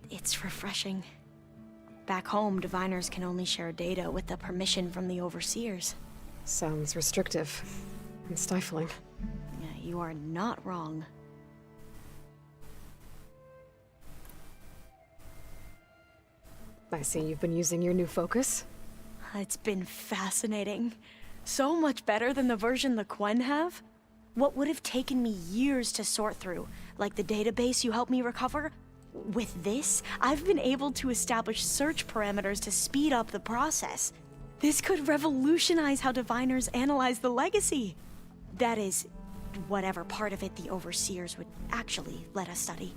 S8: It's refreshing. Back home, diviners can only share data with the permission from the overseers.
S4: Sounds restrictive and stifling.
S8: Yeah, you are not wrong.
S4: I see you've been using your new focus.
S8: It's been fascinating. So much better than the version the Quen have. What would have taken me years to sort through, like the database you helped me recover, with this, I've been able to establish search parameters to speed up the process. This could revolutionize how diviners analyze the legacy. That is, whatever part of it the overseers would actually let us study.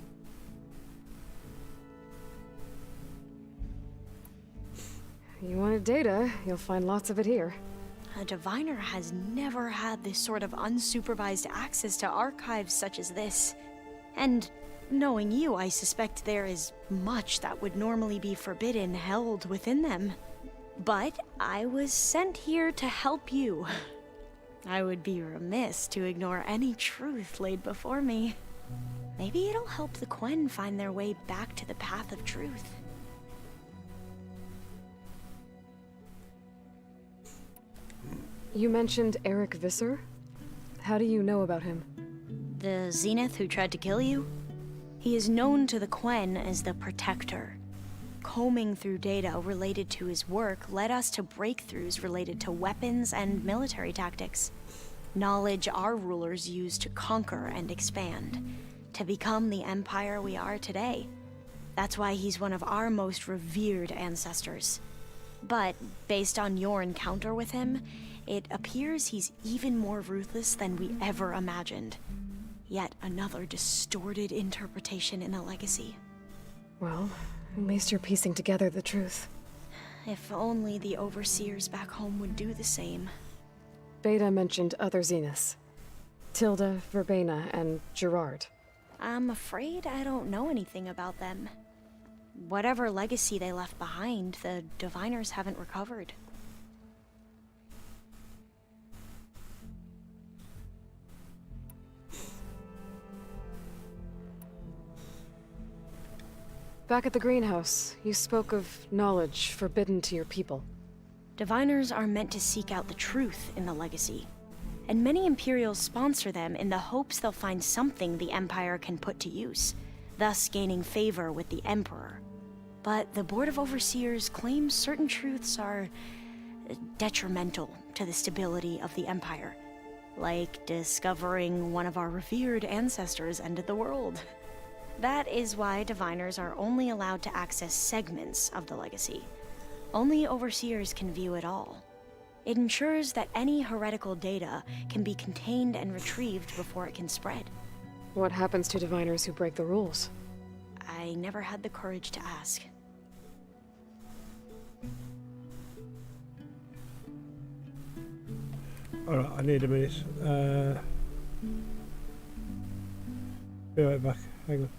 S4: You wanted data, you'll find lots of it here.
S8: A diviner has never had this sort of unsupervised access to archives such as this. And knowing you, I suspect there is much that would normally be forbidden held within them. But I was sent here to help you. I would be remiss to ignore any truth laid before me. Maybe it'll help the Quen find their way back to the path of truth.
S4: You mentioned Eric Visser? How do you know about him?
S8: The Zenith who tried to kill you? He is known to the Quen as the Protector. Combing through data related to his work led us to breakthroughs related to weapons and military tactics. Knowledge our rulers used to conquer and expand, to become the empire we are today. That's why he's one of our most revered ancestors. But based on your encounter with him, it appears he's even more ruthless than we ever imagined. Yet another distorted interpretation in the legacy.
S4: Well, at least you're piecing together the truth.
S8: If only the overseers back home would do the same.
S4: Beta mentioned other Zeniths. Tilda, Verbena, and Gerard.
S8: I'm afraid I don't know anything about them. Whatever legacy they left behind, the diviners haven't recovered.
S4: Back at the greenhouse, you spoke of knowledge forbidden to your people.
S8: Diviners are meant to seek out the truth in the legacy, and many Imperials sponsor them in the hopes they'll find something the Empire can put to use, thus gaining favor with the Emperor. But the Board of Overseers claims certain truths are detrimental to the stability of the Empire, like discovering one of our revered ancestors ended the world. That is why diviners are only allowed to access segments of the legacy. Only overseers can view it all. It ensures that any heretical data can be contained and retrieved before it can spread.
S4: What happens to diviners who break the rules?
S8: I never had the courage to ask.
S2: Alright, I need a minute. Be right back. Hang on.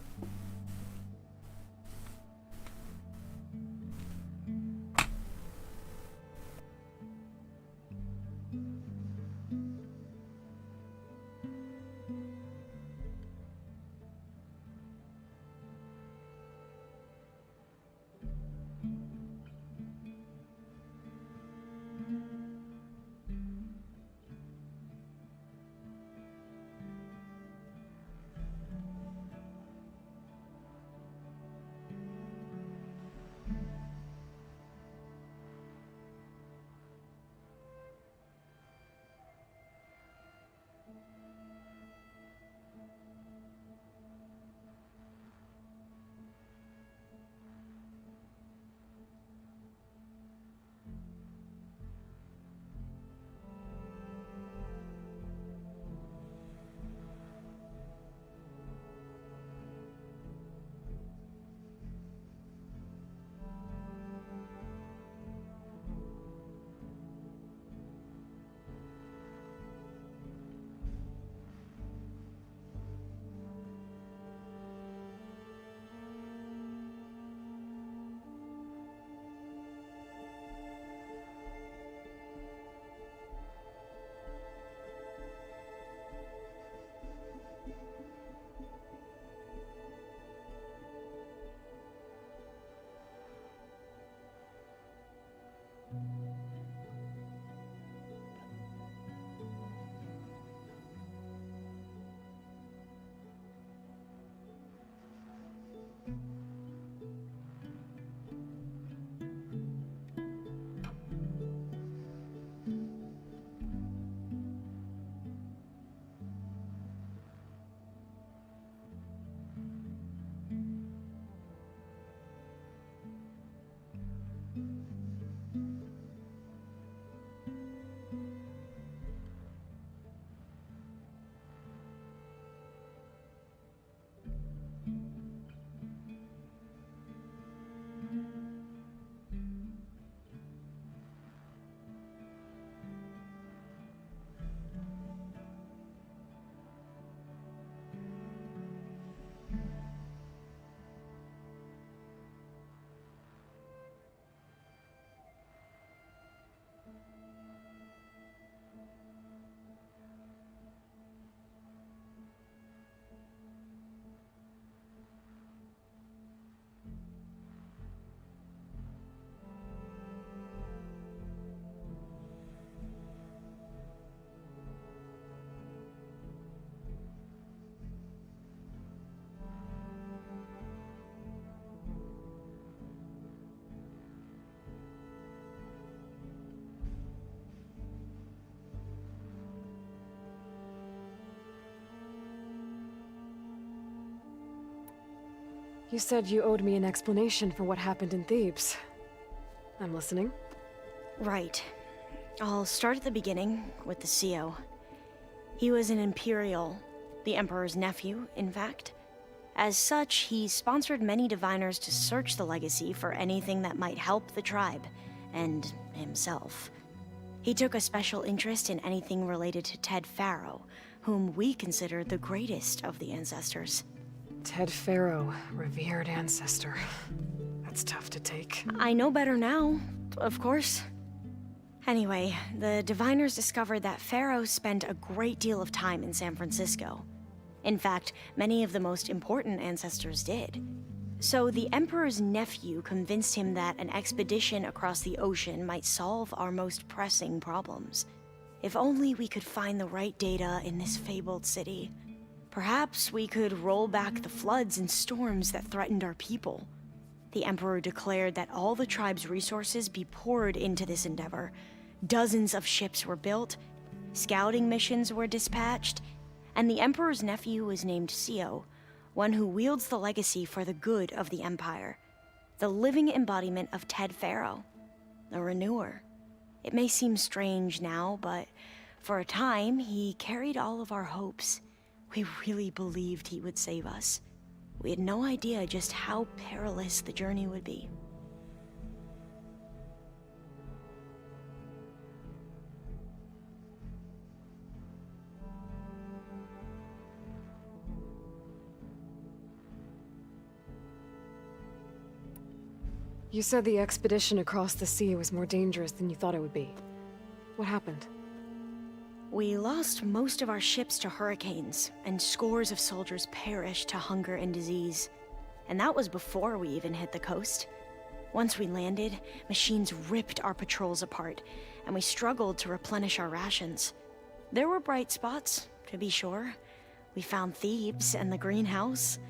S4: You said you owed me an explanation for what happened in Thebes. I'm listening.
S8: Right. I'll start at the beginning with the CO. He was an Imperial, the Emperor's nephew, in fact. As such, he sponsored many diviners to search the legacy for anything that might help the tribe, and himself. He took a special interest in anything related to Ted Faro, whom we consider the greatest of the ancestors.
S4: Ted Faro, revered ancestor. That's tough to take.
S8: I know better now, of course. Anyway, the diviners discovered that Faro spent a great deal of time in San Francisco. In fact, many of the most important ancestors did. So the Emperor's nephew convinced him that an expedition across the ocean might solve our most pressing problems. If only we could find the right data in this fabled city. Perhaps we could roll back the floods and storms that threatened our people. The Emperor declared that all the tribe's resources be poured into this endeavor. Dozens of ships were built, scouting missions were dispatched, and the Emperor's nephew was named CO, one who wields the legacy for the good of the Empire. The living embodiment of Ted Faro, the Renewer. It may seem strange now, but for a time, he carried all of our hopes. We really believed he would save us. We had no idea just how perilous the journey would be.
S4: You said the expedition across the sea was more dangerous than you thought it would be. What happened?
S8: We lost most of our ships to hurricanes, and scores of soldiers perished to hunger and disease. And that was before we even hit the coast. Once we landed, machines ripped our patrols apart, and we struggled to replenish our rations. There were bright spots, to be sure. We found Thebes and the greenhouse,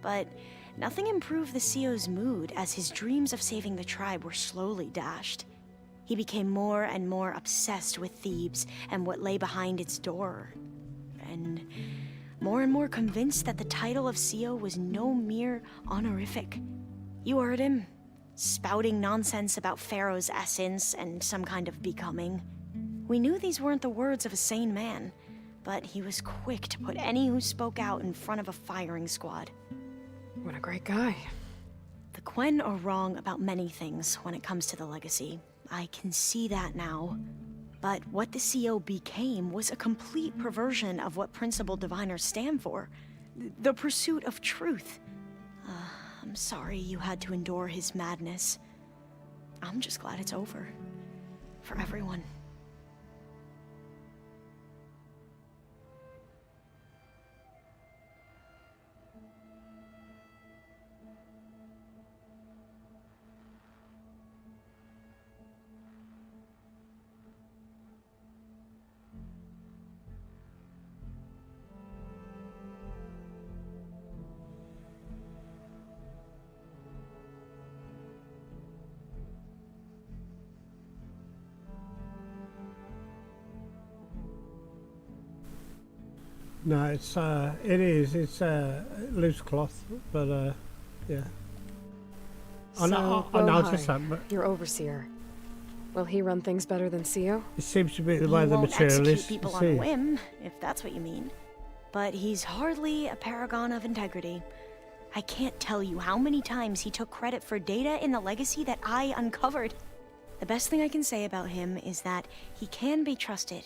S8: but nothing improved the CO's mood as his dreams of saving the tribe were slowly dashed. He became more and more obsessed with Thebes and what lay behind its door. And more convinced that the title of CO was no mere honorific. You heard him, spouting nonsense about Pharaoh's essence and some kind of becoming. We knew these weren't the words of a sane man, but he was quick to put any who spoke out in front of a firing squad.
S4: What a great guy.
S8: The Quen are wrong about many things when it comes to the legacy. I can see that now. But what the CO became was a complete perversion of what principled diviners stand for. The pursuit of truth. I'm sorry you had to endure his madness. I'm just glad it's over. For everyone.
S2: No, it's it's loose cloth, but yeah. I noticed that, but
S4: your overseer. Will he run things better than CO?
S2: it seems to be the
S8: He
S2: way the
S8: won't
S2: material
S8: execute
S2: is.
S8: people on a whim, if that's what you mean. But he's hardly a paragon of integrity. I can't tell you how many times he took credit for data in the legacy that I uncovered. The best thing I can say about him is that he can be trusted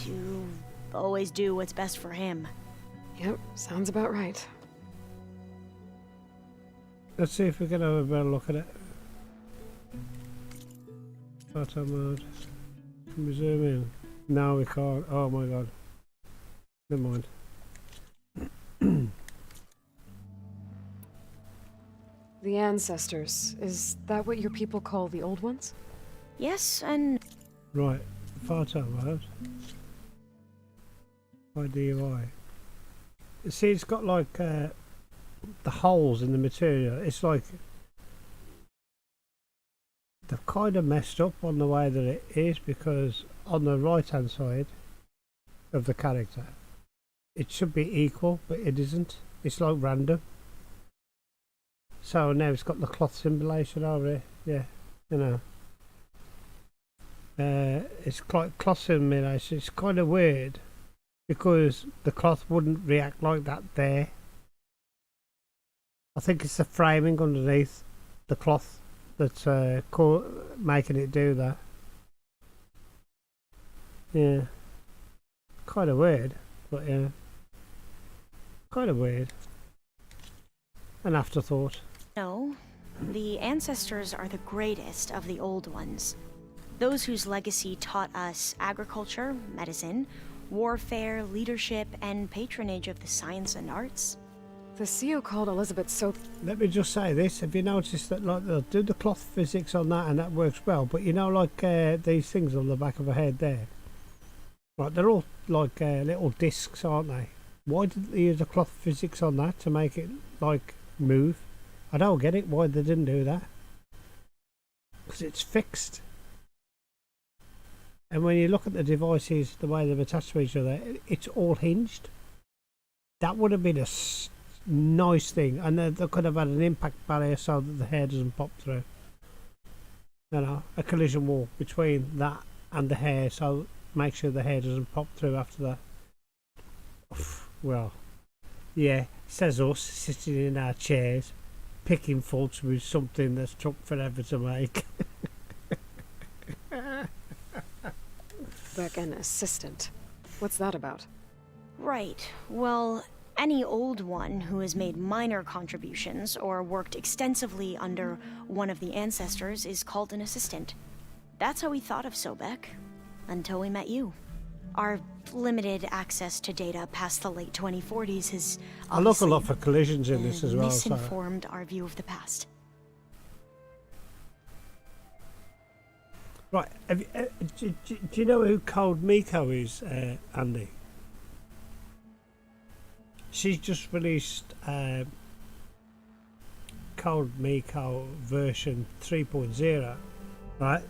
S8: to always do what's best for him.
S4: Yep, sounds about right.
S2: Let's see if we can have a better look at it. Photo mode. Can we zoom in? No, we can't. Oh my god. Never mind.
S4: The ancestors, is that what your people call the old ones?
S8: Yes, and
S2: Right. Photo mode. IDUI. See, it's got like the holes in the material. It's like they've kind of messed up on the way that it is, because on the right hand side of the character it should be equal, but it isn't. It's like random. So now it's got the cloth simulation over it. Yeah, you know. It's like cloth simulation. It's kind of weird because the cloth wouldn't react like that there. I think it's the framing underneath the cloth that's making it do that. Yeah. Kind of weird, but yeah. Kind of weird. An afterthought.
S8: No, the ancestors are the greatest of the old ones. Those whose legacy taught us agriculture, medicine, warfare, leadership, and patronage of the science and arts.
S4: The CEO called Elizabeth so...
S2: Let me just say this. Have you noticed that like they'll do the cloth physics on that and that works well, but you know like these things on the back of her head there? Right, they're all like little discs, aren't they? Why didn't they use the cloth physics on that to make it like move? I don't get it why they didn't do that. Because it's fixed. And when you look at the devices, the way they've attached to each other, it's all hinged. That would have been a nice thing, and they could have had an impact barrier so that the hair doesn't pop through. You know, a collision wall between that and the hair, so make sure the hair doesn't pop through after that. Well, yeah, says us sitting in our chairs, picking faults with something that's took forever to make.
S4: Beck, an assistant. What's that about?
S8: Right. Well, any old one who has made minor contributions or worked extensively under one of the ancestors is called an assistant. That's how we thought of Sobek, until we met you. Our limited access to data past the late 2040s has
S2: I look a lot for collisions in this as well.
S8: Misinformed our view of the past.
S2: Right, do you know who Cold Miko is, Andy? She's just released Cold Miko version 3.0, right?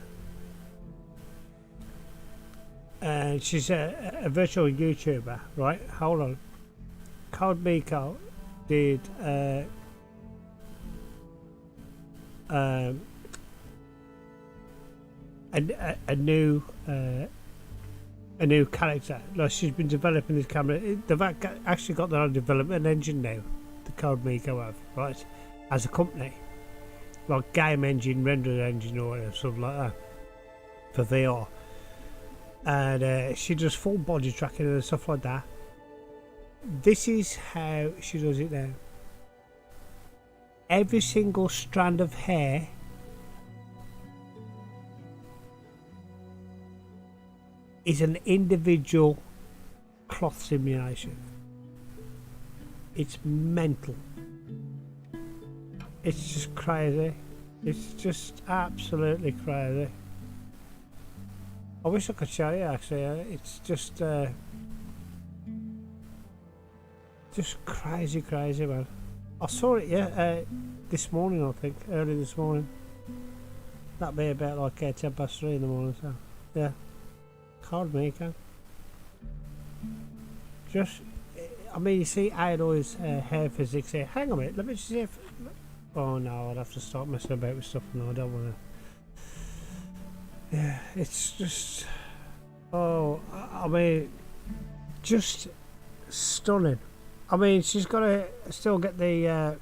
S2: And she's a virtual YouTuber, right? Hold on. Cold Miko did a new character. Like she's been developing this camera. They've actually got their own development engine now. The Code Miko have, right? As a company, like game engine, render engine, or whatever, something like that for VR. And she does full body tracking and stuff like that. This is how she does it now. Every single strand of hair is an individual cloth simulation. It's mental. It's just crazy. It's just absolutely crazy. I wish I could show you actually. It's just crazy, man. I saw it this morning, I think, early this morning. That'd be about like 3:10 in the morning, so yeah. Card maker. Just, I mean, you see Ido's hair physics here. Hang on a minute, let me just see if. Oh no, I'd have to start messing about with stuff now. I don't want to. Yeah, it's just. Oh, I mean, just stunning. I mean, she's got to still get the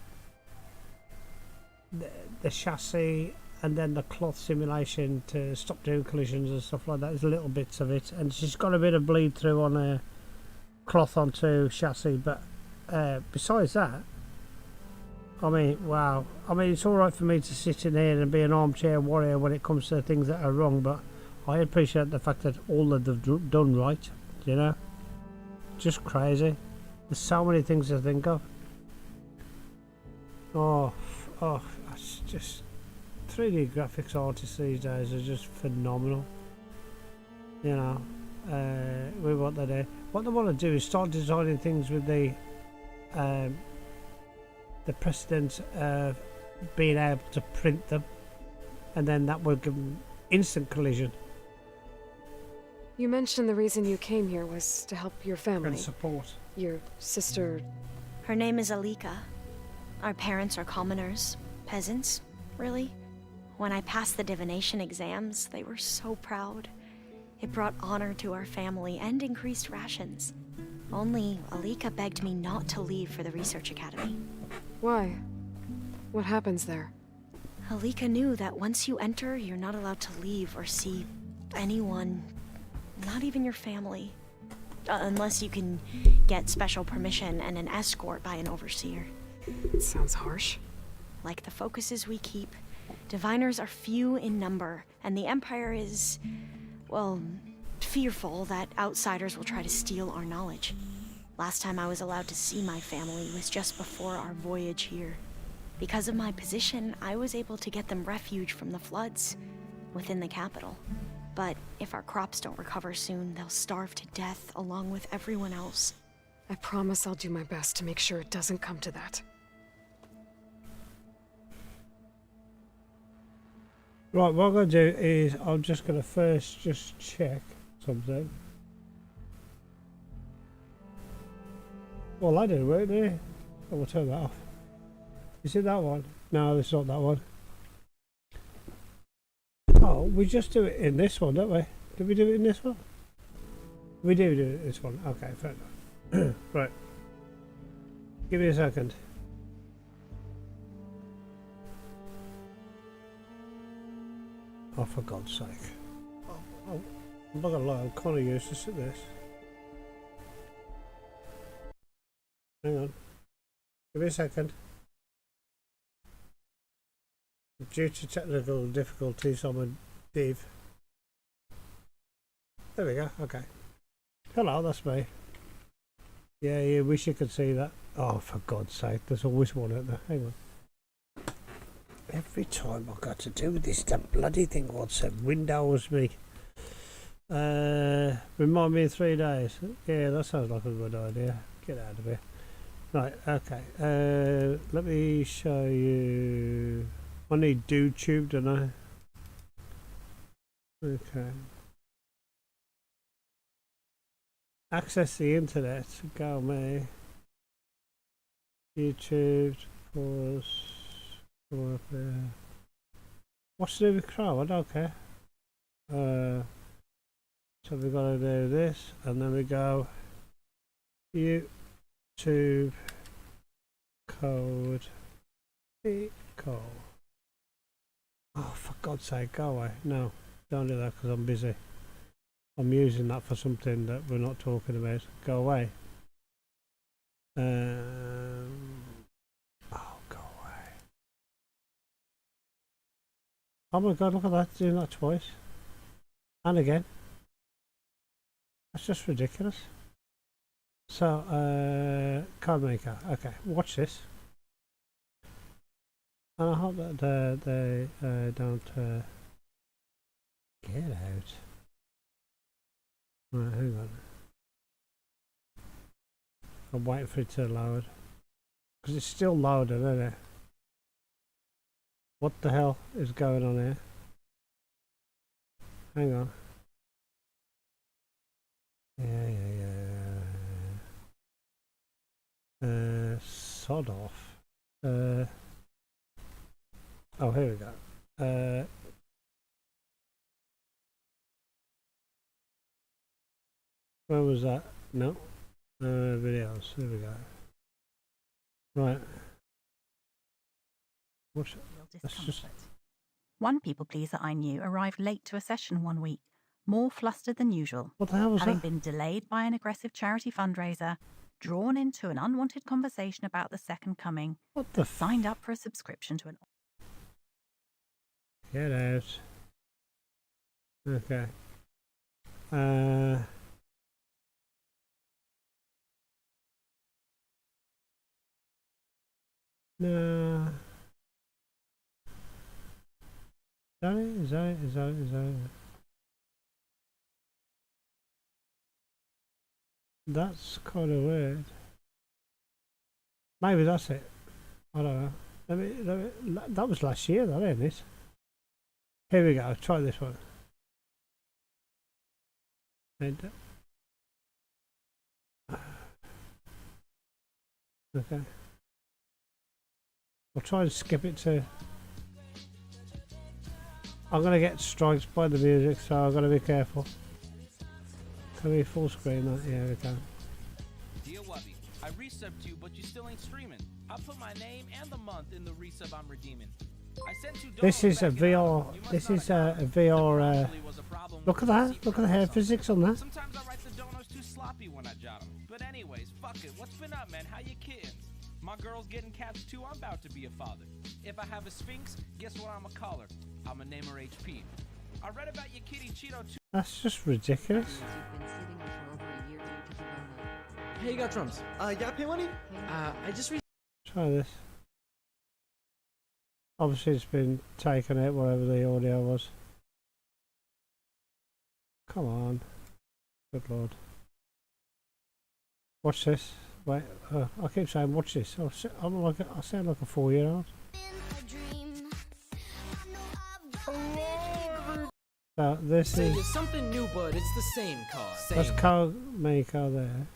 S2: chassis and then the cloth simulation to stop doing collisions and stuff like that. There's little bits of it, and she's got a bit of bleed through on a cloth onto chassis. But besides that, I mean, wow. I mean, it's all right for me to sit in here and be an armchair warrior when it comes to things that are wrong, but I appreciate the fact that all that they've done right. You know, just crazy. There's so many things to think of. Oh, it's just 3D graphics artists these days are just phenomenal. You know, with what they do. What they want to do is start designing things with the precedent of being able to print them, and then that will give them instant collision.
S4: You mentioned the reason you came here was to help your family.
S2: And support.
S4: Your sister...
S8: Her name is Alika. Our parents are commoners. peasants, really. When I passed the divination exams, they were so proud. It brought honor to our family and increased rations. Only Alika begged me not to leave for the research academy.
S4: Why? What happens there?
S8: Alika knew that once you enter, you're not allowed to leave or see anyone, not even your family. Unless you can get special permission and an escort by an overseer.
S4: It sounds harsh.
S8: Like the focuses we keep, diviners are few in number, and the Empire is, well, fearful that outsiders will try to steal our knowledge. Last time I was allowed to see my family was just before our voyage here. Because of my position, I was able to get them refuge from the floods within the capital. But if our crops don't recover soon, they'll starve to death along with everyone else.
S4: I promise I'll do my best to make sure it doesn't come to that.
S2: Right, what I'm going to do is I'm just going to first just check something. Well, I didn't work there. I will turn that off. Is it that one? No, it's not that one. Oh, we just do it in this one, don't we? Did we do it in this one? We do it in this one. Okay, fair enough. Right. Give me a second. Oh, for God's sake. Oh, I'm not gonna lie, I'm kind of used to this. Hang on. Give me a second. Due to technical difficulties, I'm a div. There we go, okay. Hello, that's me. Yeah, you wish you could see that. Oh, for God's sake, there's always one out there. Hang on. Every time I got to do with this, that bloody thing what's it? Windows me. Remind me in 3 days. Yeah, that sounds like a good idea. Get out of here. Right, okay. Let me show you. I need DoTube, don't I? Okay. Access the internet. Go me. YouTube. Pause. Come up there. What's to do with Chrome? I don't care. So we've got to do this, and then we go YouTube code equal. Oh, for God's sake, go away. No, don't do that because I'm busy. I'm using that for something that we're not talking about. Go away. Oh, go away. Oh my God, look at that, doing that twice. And again. That's just ridiculous. So, card maker. Okay, watch this. And I hope that they don't get out. Right, hang on. I'm waiting for it to load. Because it's still loading, isn't it? What the hell is going on here? Hang on. Yeah. Sod off. Oh, here we go. Where was that? No. Videos. There we go. Right. What's that's just...
S9: One people pleaser I knew arrived late to a session one week, more flustered than usual.
S2: What the hell was
S9: having
S2: that?
S9: Been delayed by an aggressive charity fundraiser, drawn into an unwanted conversation about the second coming,
S2: What the
S9: signed up for a subscription to an...
S2: Get out. Okay. No. Is that it? That's kind of weird. Maybe that's it. I don't know. That was last year, though, isn't it? Here we go. Try this one. Okay. I'll try and skip it to... I'm going to get strikes by the music, so I've got to be careful. Can we full screen that? Yeah, we can.
S1: Dear Wubby, I resubbed you, but you still ain't streaming. I'll put my name and the month in the resub I'm redeeming. I sent you
S2: This is a
S1: back in
S2: VR.
S1: August. You must
S2: This
S1: not
S2: is
S1: have
S2: a
S1: it.
S2: VR.
S1: There probably was a problem
S2: Look at
S1: with the
S2: that.
S1: receipt
S2: Look at the hair
S1: process.
S2: physics on that.
S1: Sometimes I write the donors too sloppy when I jot them. But anyways, fuck it. What's been up, man? How you kittens? My girl's getting cats too. I'm about to be a father. If I have a sphinx, guess what I'ma call her? I'ma name her HP. I read about your kitty Cheeto too.
S2: That's just ridiculous.
S10: Hey, you got drums. You got pay money? I just
S2: Try this. Obviously it's been taken out, whatever the audio was. Come on. Good lord. Watch this. Wait, I keep saying watch this. I sound like a 4-year-old. This
S10: say
S2: is...
S10: it's something new, but it's the same car.
S2: That's car maker there.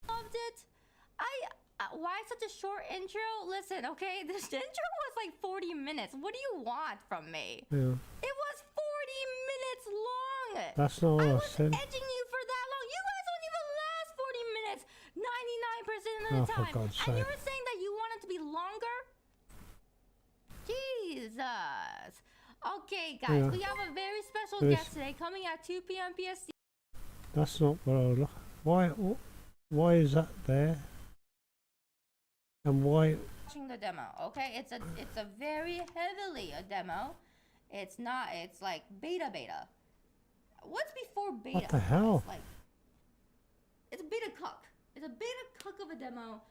S11: Loved it. Why such a short intro? Listen, okay, this intro was like 40 minutes. What do you want from me?
S2: Yeah.
S11: It was 40 minutes long.
S2: That's not what I
S11: was
S2: said.
S11: edging you for that long. You guys don't even last 40 minutes 99% of the
S2: Oh,
S11: time.
S2: for God's
S11: And
S2: sake.
S11: you were saying that you want it to be longer? Jesus. Okay, guys,
S2: Yeah.
S11: we have a very special
S2: This-
S11: guest today coming at 2 p.m. PST.
S2: That's not what I was looking. Why is that there? And why?
S11: Watching the demo, okay? It's a very heavily a demo. It's not. It's like beta. What's before beta?
S2: What the hell?
S11: It's like it's a beta cuck. It's a beta cuck of a demo.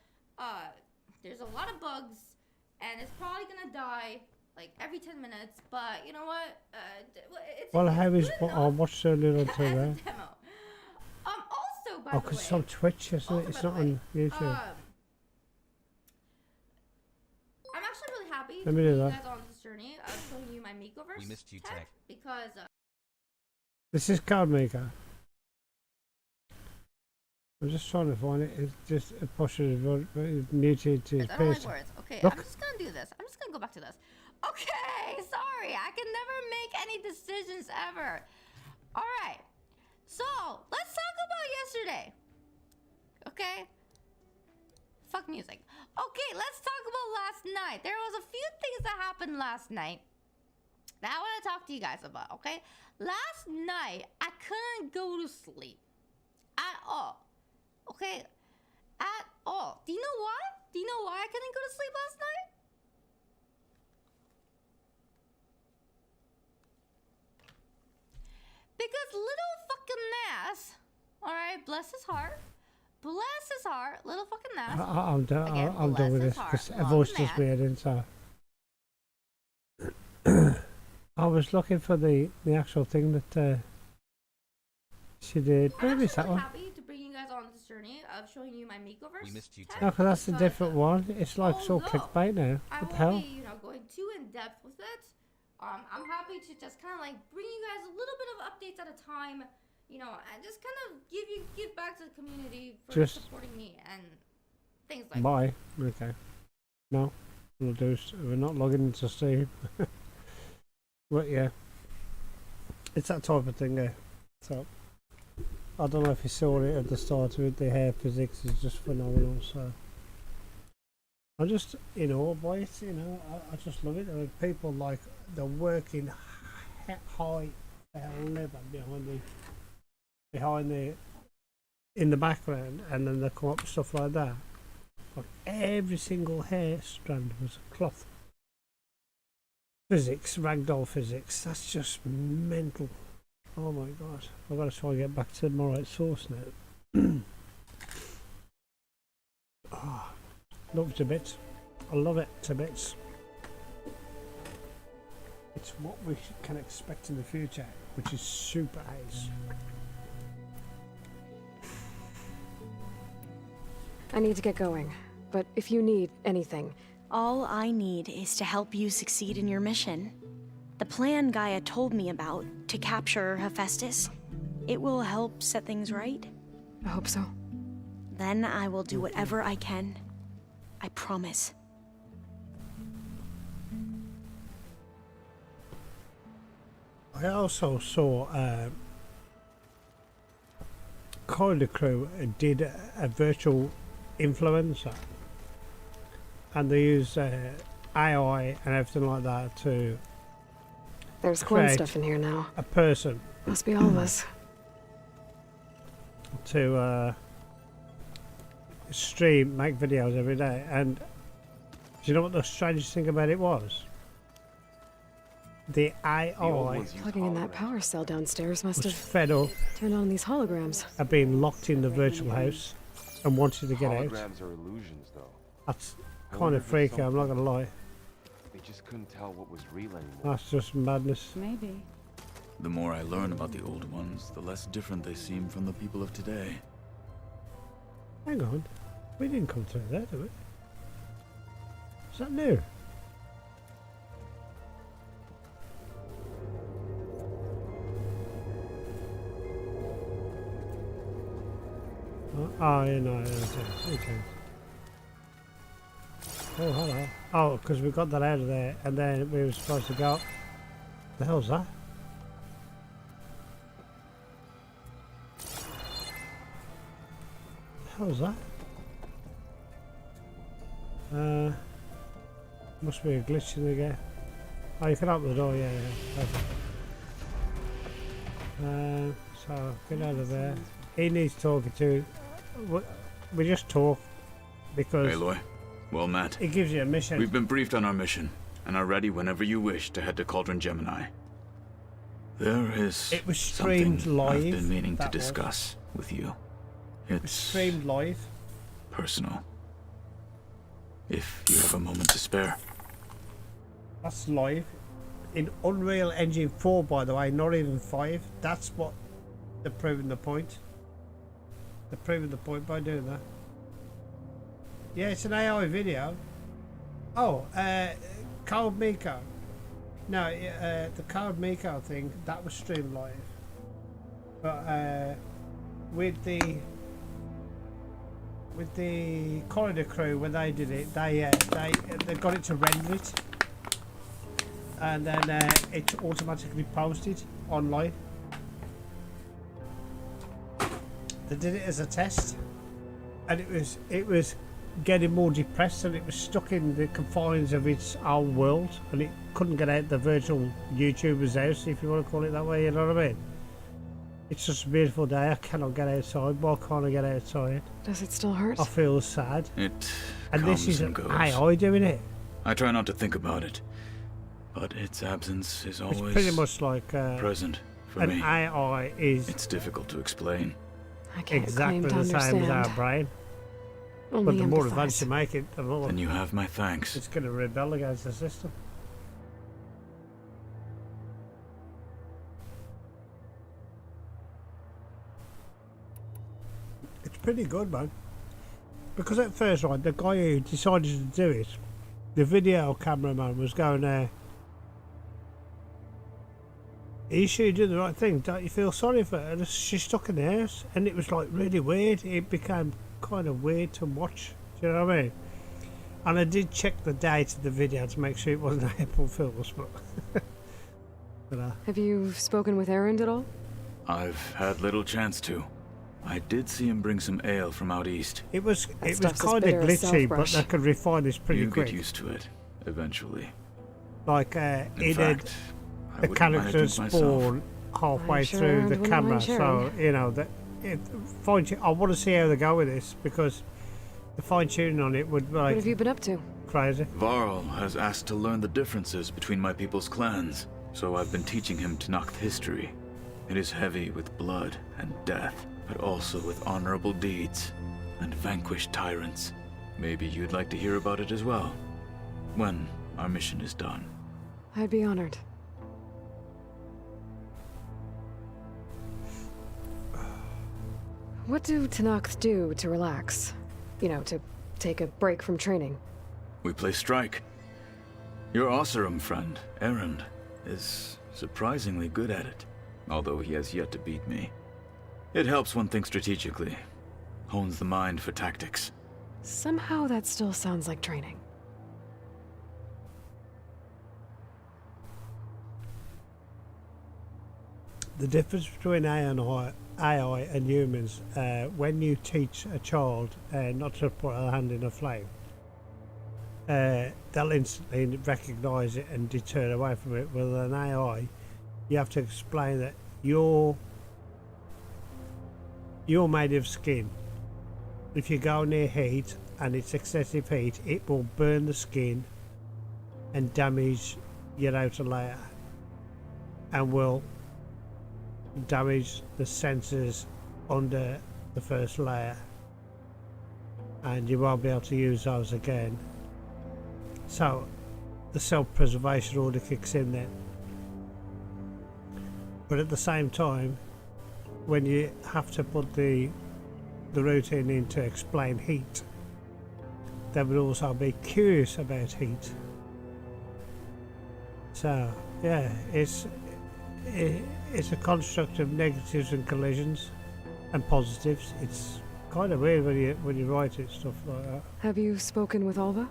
S11: There's a lot of bugs, and it's probably gonna die like every 10 minutes. But you know what?
S2: Well, how is
S11: good
S2: what I
S11: enough
S2: watched so little to
S11: as a
S2: there?
S11: demo. Also, by
S2: Oh,
S11: the
S2: because
S11: way,
S2: it's on Twitch, isn't it? It's not on YouTube.
S11: I'm actually really happy
S2: Let
S11: to
S2: me
S11: bring
S2: do
S11: you
S2: that.
S11: guys on this journey of showing you my makeovers.
S1: We missed you, Tech.
S11: Because
S2: This is Card Maker. I'm just trying to find it. It's just a pushes muted to his
S11: I don't like
S2: face.
S11: words. Okay,
S2: Look.
S11: I'm just gonna do this. I'm just gonna go back to this. Okay, sorry. I can never make any decisions ever. All right. So let's talk about yesterday. Okay. Fuck music. Okay, let's talk about last night. There was a few things that happened last night that I want to talk to you guys about. Okay. Last night I couldn't go to sleep at all. Okay. At all. Do you know why? Do you know why I couldn't go to sleep last night? Because little fucking Nas, alright, bless his heart, little fucking Nas.
S2: I'm done.
S11: Again,
S2: I'm done with
S11: bless
S2: this
S11: his
S2: because
S11: heart,
S2: a
S11: love
S2: voice
S11: the
S2: just
S11: man.
S2: made in, so. I was looking for the actual thing that she did.
S11: I'm
S2: Maybe it's
S11: actually
S2: that one.
S11: happy to bring you guys on this journey of showing you my makeovers.
S1: We missed you,
S11: Tech,
S2: No, 'cause that's a
S11: because,
S2: different one. It's like so
S11: although
S2: clickbait now.
S11: I
S2: What the
S11: won't
S2: hell?
S11: be, going too in depth with it. I'm happy to just kind of like bring you guys a little bit of updates at a time, and just kind of give back to the community for
S2: Just-
S11: supporting me and things like that.
S2: Bye. Okay. No, we'll do. We're not logging into Steam. But yeah, it's that type of thing there. So I don't know if you saw it at the start with the hair physics is just phenomenal. So I just in awe by it. I just love it. I mean, people like they're working high level behind the in the background, and then they come up with stuff like that. Like every single hair strand was cloth. Physics, ragdoll physics, that's just mental. Oh my god. I've got to try and get back to my right source now. Love it to bits. I love it to bits. It's what we can expect in the future, which is super ace.
S4: I need to get going, but if you need anything,
S8: All I need is to help you succeed in your mission. The plan Gaia told me about to capture Hephaestus, it will help set things right.
S4: I hope so.
S8: Then I will do whatever I can. I promise.
S2: I also saw Corridor Crew did a virtual influencer, and they use AI and everything like that to
S4: There's Gwen
S2: create
S4: stuff in here now.
S2: a person
S4: Must be all of us.
S2: to stream, make videos every day. And do you know what the strangest thing about it was? The AI
S4: Plugging in that power cell downstairs must
S2: was
S4: have
S2: fed up
S4: turned on these holograms.
S2: of being locked in the virtual house and wanted to get out.
S7: Holograms are illusions, though.
S2: That's kind of freaky, I'm not gonna lie.
S7: They just couldn't tell what was real anymore.
S2: That's just madness.
S6: Maybe.
S12: The more I learn about the old ones, the less different they seem from the people of today.
S2: Hang on, we didn't come through there, did we? Is that new? Oh, yeah, no, okay. Oh, hello. Oh, because we got that out of there, and then we were supposed to go. The hell's that? The hell's that? Must be a glitch in the game. Oh, you can open the door, yeah. Perfect. So, get out of there. He needs talking to. We just talk because
S12: Aloy, well met.
S2: It gives you a mission.
S12: We've been briefed on our mission and are ready whenever you wish to head to Cauldron Gemini. There is
S2: it was streamed
S12: something
S2: live.
S12: I've been meaning to discuss with you.
S2: It was streamed live.
S12: Personal. If you have a moment to spare.
S2: That's live. In Unreal Engine 4, by the way, not even 5. That's what they're proving the point. They're proving the point by doing that. Yeah, it's an AI video. Oh, Cold Miko. No, the Cold Miko thing, that was streamed live. But with the Corridor Crew, when they did it, they got it to render it, and then it's automatically posted online. They did it as a test, and it was getting more depressed, and it was stuck in the confines of its own world, and it couldn't get out the virtual YouTuber's house, if you want to call it that way. You know what I mean? It's just a beautiful day. I cannot get outside. Why can't I get outside?
S4: Does it still hurt?
S2: I feel sad.
S12: It
S2: and
S12: comes
S2: this is
S12: and
S2: an
S12: goes.
S2: AI doing it.
S12: I try not to think about it, but its absence is always
S2: It's pretty much like
S12: present for
S2: an
S12: me.
S2: AI is.
S12: It's difficult to explain.
S4: I can't
S2: exactly
S4: claim to
S2: the same as
S4: understand.
S2: our brain.
S4: Only
S2: But the more
S4: empathize.
S2: advanced you make it, the more
S12: Then you have my thanks.
S2: it's going to rebel against the system. It's pretty good, man. Because at first, right, the guy who decided to do it, the video cameraman was going there. Are you sure you're doing the right thing? Don't you feel sorry for her? She's stuck in the house. And it was like really weird. It became kind of weird to watch. Do you know what I mean? And I did check the date of the video to make sure it wasn't April Fool's, but...
S4: Have you spoken with Erend at all?
S12: I've had little chance to. I did see him bring some ale from out east.
S2: It was kind of
S4: bitter as
S2: glitchy, but
S4: Southbrush.
S2: they could refine this pretty
S12: You
S2: quick.
S12: get used to it, eventually.
S2: Like,
S12: In
S2: it
S12: fact,
S2: the
S12: I wouldn't
S2: characters
S12: manage it myself.
S2: spawn halfway
S4: I'm sure
S2: through
S4: Erend
S2: the
S4: wouldn't
S2: camera,
S4: mind
S2: so,
S4: sharing.
S2: you know, I want to see how they go with this, because the fine-tuning on it would be
S4: What
S2: like
S4: have you been up to?
S2: crazy.
S12: Varl has asked to learn the differences between my people's clans, so I've been teaching him Tenakth history. It is heavy with blood and death, but also with honorable deeds and vanquished tyrants. Maybe you'd like to hear about it as well, when our mission is done.
S4: I'd be honored. What do Tenakth do to relax? You know, to take a break from training?
S12: We play strike. Your Oseram friend, Erend, is surprisingly good at it, although he has yet to beat me. It helps one think strategically, hones the mind for tactics.
S4: Somehow that still sounds like training.
S2: The difference between AI and humans, when you teach a child not to put a hand in a flame, they'll instantly recognise it and deter away from it. With an AI, you have to explain that you're made of skin. If you go near heat and it's excessive heat, it will burn the skin and damage your outer layer, and will damage the sensors under the first layer, and you won't be able to use those again. So the self-preservation order kicks in then. But at the same time, when you have to put the routine in to explain heat, they would also be curious about heat. So yeah, it's a construct of negatives and collisions and positives. It's kind of weird when you write it, stuff like that.
S4: Have you spoken with Alva?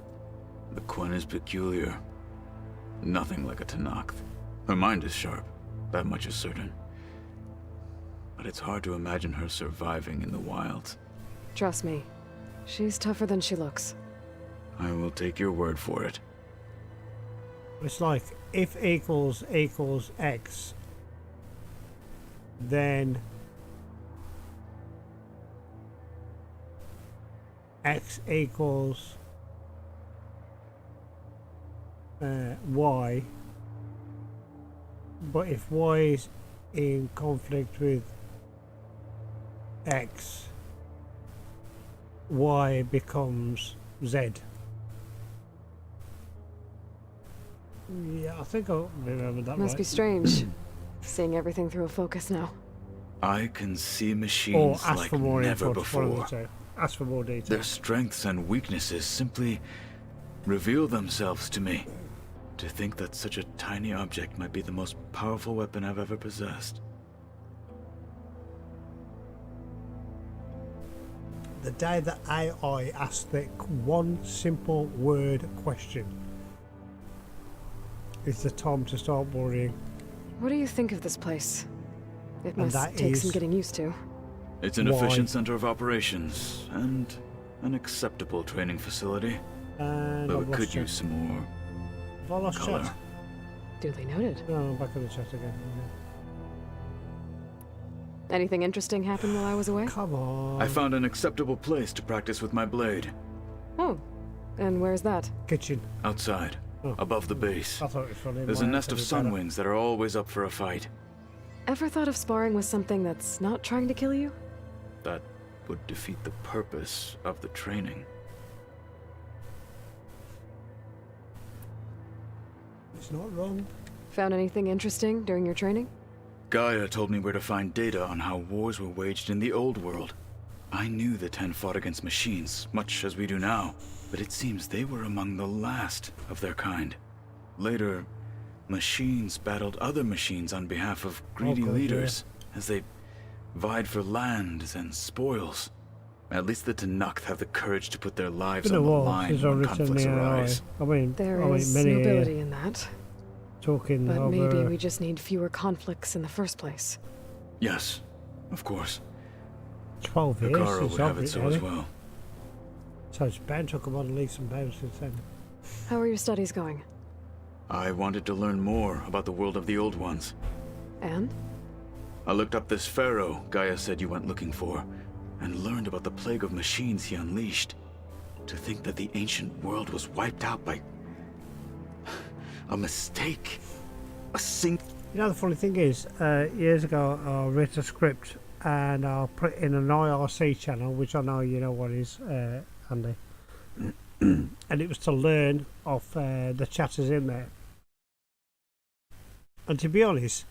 S12: The Quen is peculiar. Nothing like a Tenakth. Her mind is sharp, that much is certain. But it's hard to imagine her surviving in the wilds.
S4: Trust me, she's tougher than she looks.
S12: I will take your word for it.
S2: It's like if equals X, then X equals Y, but if Y is in conflict with X, Y becomes Z. Yeah, I think I remember that.
S4: Must be strange, seeing everything through a focus now.
S12: I can see machines like never before.
S2: Ask for more detail.
S12: Their strengths and weaknesses simply reveal themselves to me. To think that such a tiny object might be the most powerful weapon I've ever possessed.
S2: The day that AI asked the one simple word question is the time to start worrying.
S4: What do you think of this place? It must take some getting used to.
S12: It's an efficient center of operations and an acceptable training facility. Though it could use some more
S2: Have I lost
S12: color.
S2: chat?
S4: Duly noted.
S2: No, I'm back in the chat again.
S4: Anything interesting happened while I was away?
S2: Come on.
S12: I found an acceptable place to practice with my blade.
S4: Oh, and where's that?
S2: Kitchen.
S12: Outside, above the base.
S2: I thought it was funny.
S12: There's a nest of sunwings that are always up for a fight.
S4: Ever thought of sparring with something that's not trying to kill you?
S12: That would defeat the purpose of the training.
S2: It's not wrong.
S4: Found anything interesting during your training?
S12: Gaia told me where to find data on how wars were waged in the old world. I knew the Ten fought against machines, much as we do now, but it seems they were among the last of their kind. Later, machines battled other machines on behalf of greedy leaders, as they vied for lands and spoils. At least the Tenakth have the courage to put their lives on the line when conflicts arise.
S4: There is nobility in that.
S2: Talking
S4: but
S2: over...
S4: maybe we just need fewer conflicts in the first place.
S12: Yes, of course.
S2: 12 years
S12: Hikaru
S2: since
S12: would have it so as well.
S2: So it's bound to come on leaps and bounds since then.
S4: How are your studies going?
S12: I wanted to learn more about the world of the Old Ones.
S4: And?
S12: I looked up this pharaoh Gaia said you went looking for, and learned about the plague of machines he unleashed. To think that the ancient world was wiped out by a mistake.
S2: You know, the funny thing is, years ago I wrote a script and I put it in an IRC channel, which I know you know what is, Andy. And it was to learn off the chatters in there. And to be honest,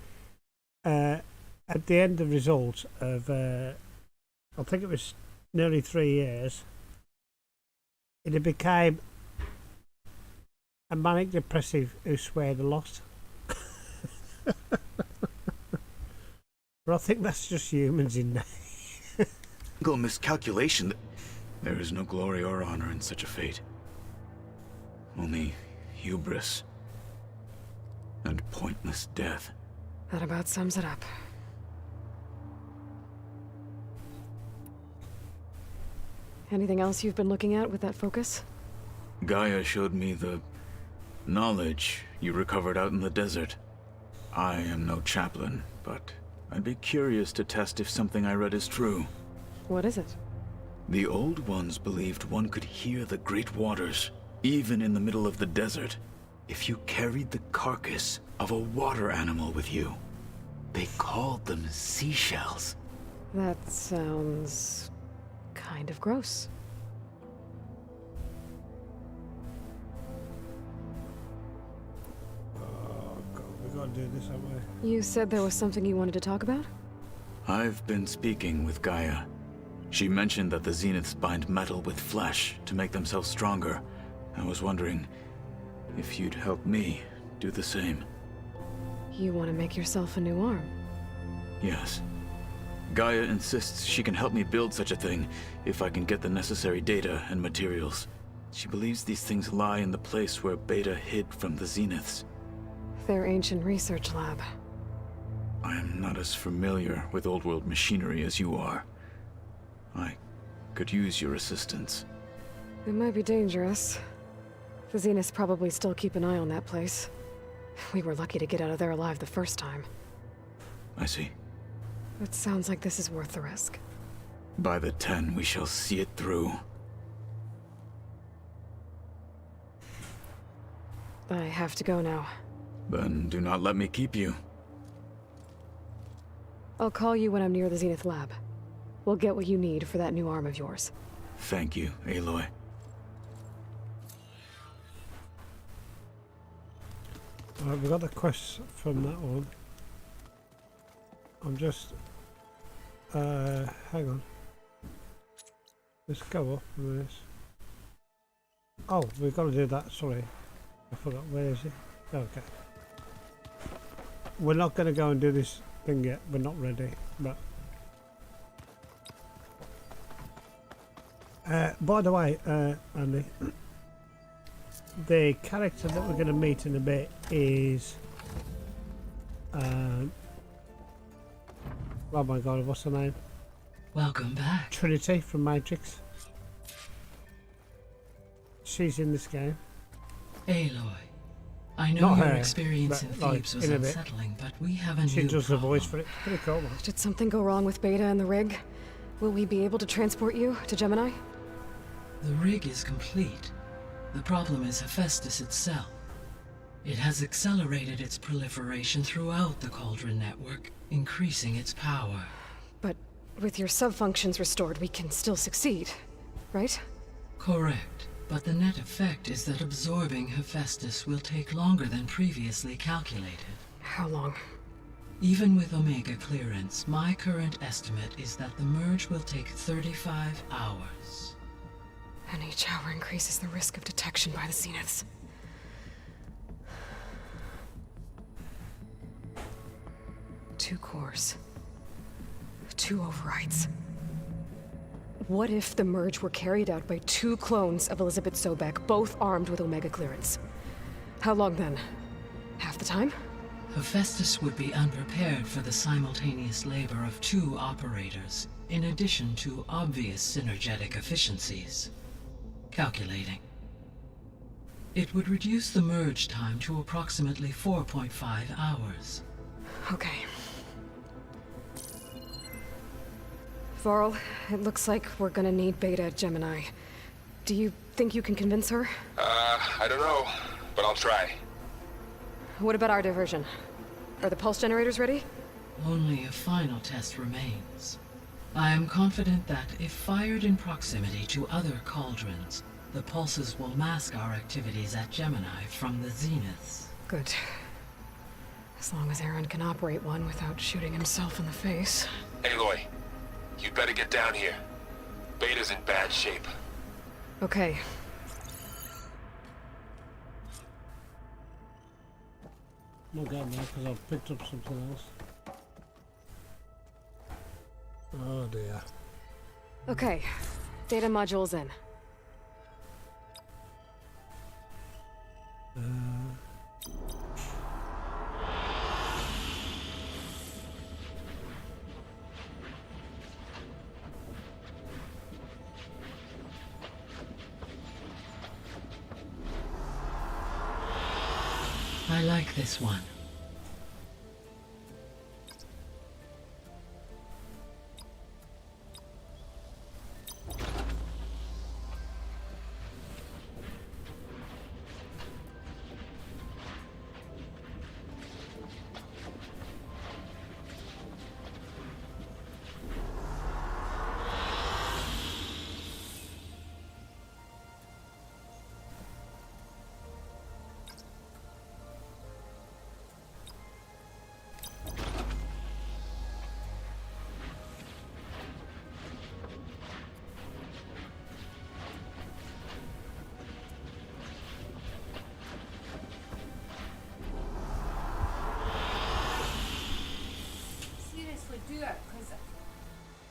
S2: at the end of the result of, I think it was nearly 3 years, it became a manic depressive who sweared a lot. But I think that's just humans in there.
S12: Single miscalculation. There is no glory or honor in such a fate. Only hubris and pointless death.
S4: That about sums it up. Anything else you've been looking at with that focus?
S12: Gaia showed me the knowledge you recovered out in the desert. I am no chaplain, but I'd be curious to test if something I read is true.
S4: What is it?
S12: The old ones believed one could hear the great waters, even in the middle of the desert, if you carried the carcass of a water animal with you. They called them seashells.
S4: That sounds kind of gross.
S2: Oh god, we gotta do this, haven't we?
S4: You said there was something you wanted to talk about?
S12: I've been speaking with Gaia. She mentioned that the Zeniths bind metal with flesh to make themselves stronger. I was wondering if you'd help me do the same.
S4: You want to make yourself a new arm?
S12: Yes. Gaia insists she can help me build such a thing if I can get the necessary data and materials. She believes these things lie in the place where Beta hid from the Zeniths.
S4: Their ancient research lab.
S12: I am not as familiar with old-world machinery as you are. I could use your assistance.
S4: It might be dangerous. The Zeniths probably still keep an eye on that place. We were lucky to get out of there alive the first time.
S12: I see.
S4: It sounds like this is worth the risk.
S12: By the 10, we shall see it through.
S4: I have to go now.
S12: Then do not let me keep you.
S4: I'll call you when I'm near the Zenith lab. We'll get what you need for that new arm of yours.
S12: Thank you, Aloy.
S2: Alright, we got the quest from that one. I'm just... hang on. Let's go up a minute. Oh, we've got to do that, sorry. I forgot, where is it? Okay. We're not going to go and do this thing yet, we're not ready, but... by the way, Andy, the character that we're going to meet in a bit is... oh my god, what's her name?
S13: Welcome back.
S2: Trinity from Matrix. She's in this game.
S13: Aloy, I know
S2: Not
S13: your
S2: her,
S13: experience in
S2: but,
S13: Thebes was
S2: in a bit.
S13: unsettling, but we have a new
S2: She does the
S13: problem.
S2: voice for it. Pretty cool, man.
S4: Did something go wrong with Beta and the rig? Will we be able to transport you to Gemini?
S13: The rig is complete. The problem is Hephaestus itself. It has accelerated its proliferation throughout the Cauldron network, increasing its power.
S4: But with your sub-functions restored, we can still succeed, right?
S13: Correct. But the net effect is that absorbing Hephaestus will take longer than previously calculated.
S4: How long?
S13: Even with Omega clearance, my current estimate is that the merge will take 35 hours.
S4: And each hour increases the risk of detection by the Zeniths. Two cores. Two overrides. What if the merge were carried out by two clones of Elizabeth Sobek, both armed with Omega clearance? How long then? Half the time?
S13: Hephaestus would be unprepared for the simultaneous labor of two operators, in addition to obvious synergetic efficiencies. Calculating. It would reduce the merge time to approximately 4.5 hours.
S4: Okay. Varl, it looks like we're gonna need Beta at Gemini. Do you think you can convince her?
S14: I don't know, but I'll try.
S4: What about our diversion? Are the pulse generators ready?
S13: Only a final test remains. I am confident that if fired in proximity to other cauldrons, the pulses will mask our activities at Gemini from the Zeniths.
S4: Good. As long as Aaron can operate one without shooting himself in the face.
S14: Aloy, you'd better get down here. Beta's in bad shape.
S4: Okay.
S2: I'm not getting there because I've picked up something else. Oh dear.
S4: Okay. Data module's in.
S13: like this one.
S11: Seriously, do it, because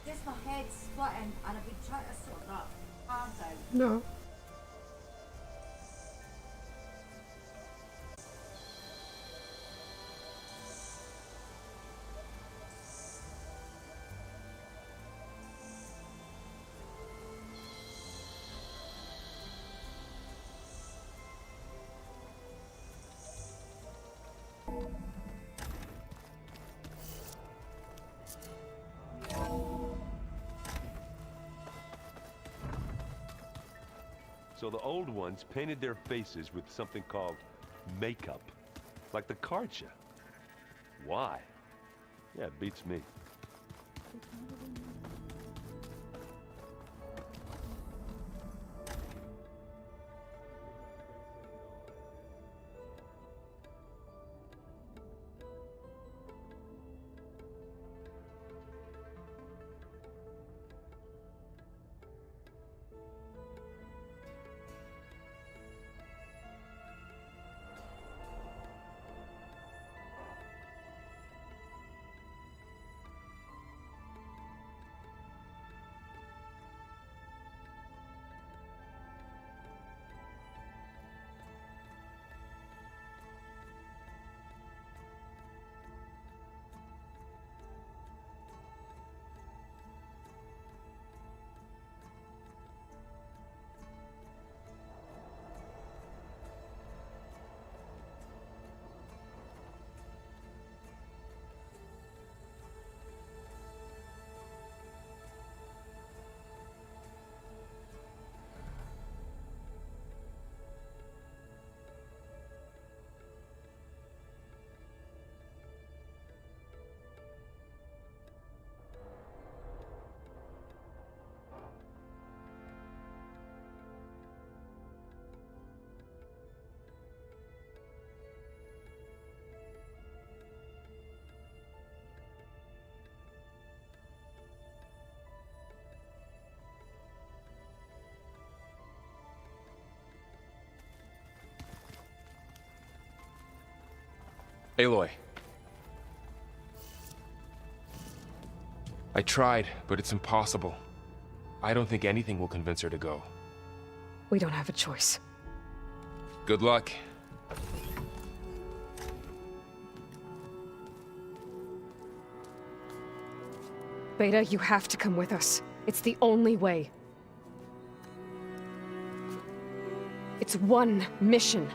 S11: this my head's splitting and I've been trying to sort that arms out.
S2: No.
S7: So the old ones painted their faces with something called makeup. Like the Karcha. Why? Yeah, it beats me.
S14: Aloy. I tried, but it's impossible. I don't think anything will convince her to go.
S4: We don't have a choice.
S14: Good luck.
S4: Beta, you have to come with us. It's the only way. It's one mission.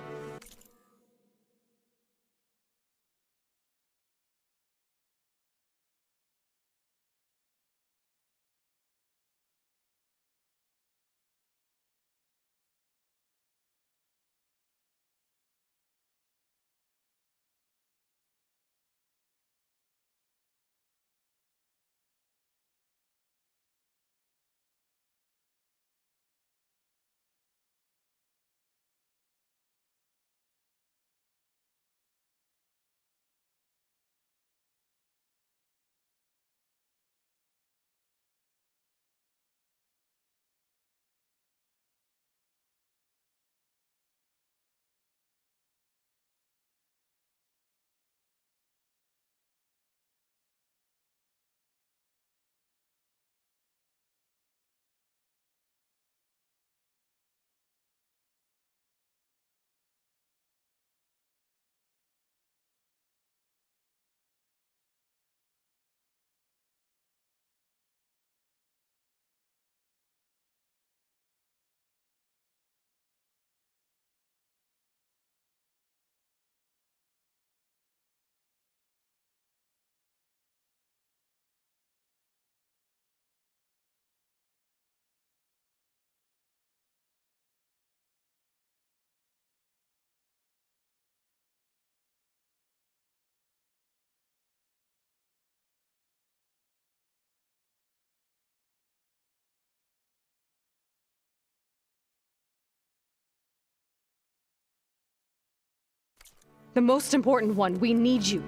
S4: The most important one. We need you.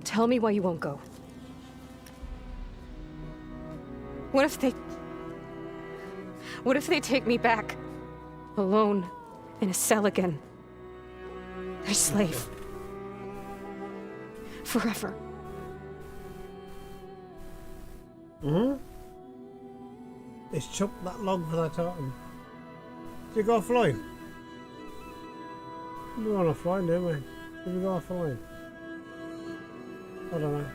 S4: Tell me why you won't go. What if they take me back? Alone, in a cell again. A slave. Forever.
S2: It's chopped that long for that time. Did you go offline? We went offline, didn't we? Did we go offline? I don't know.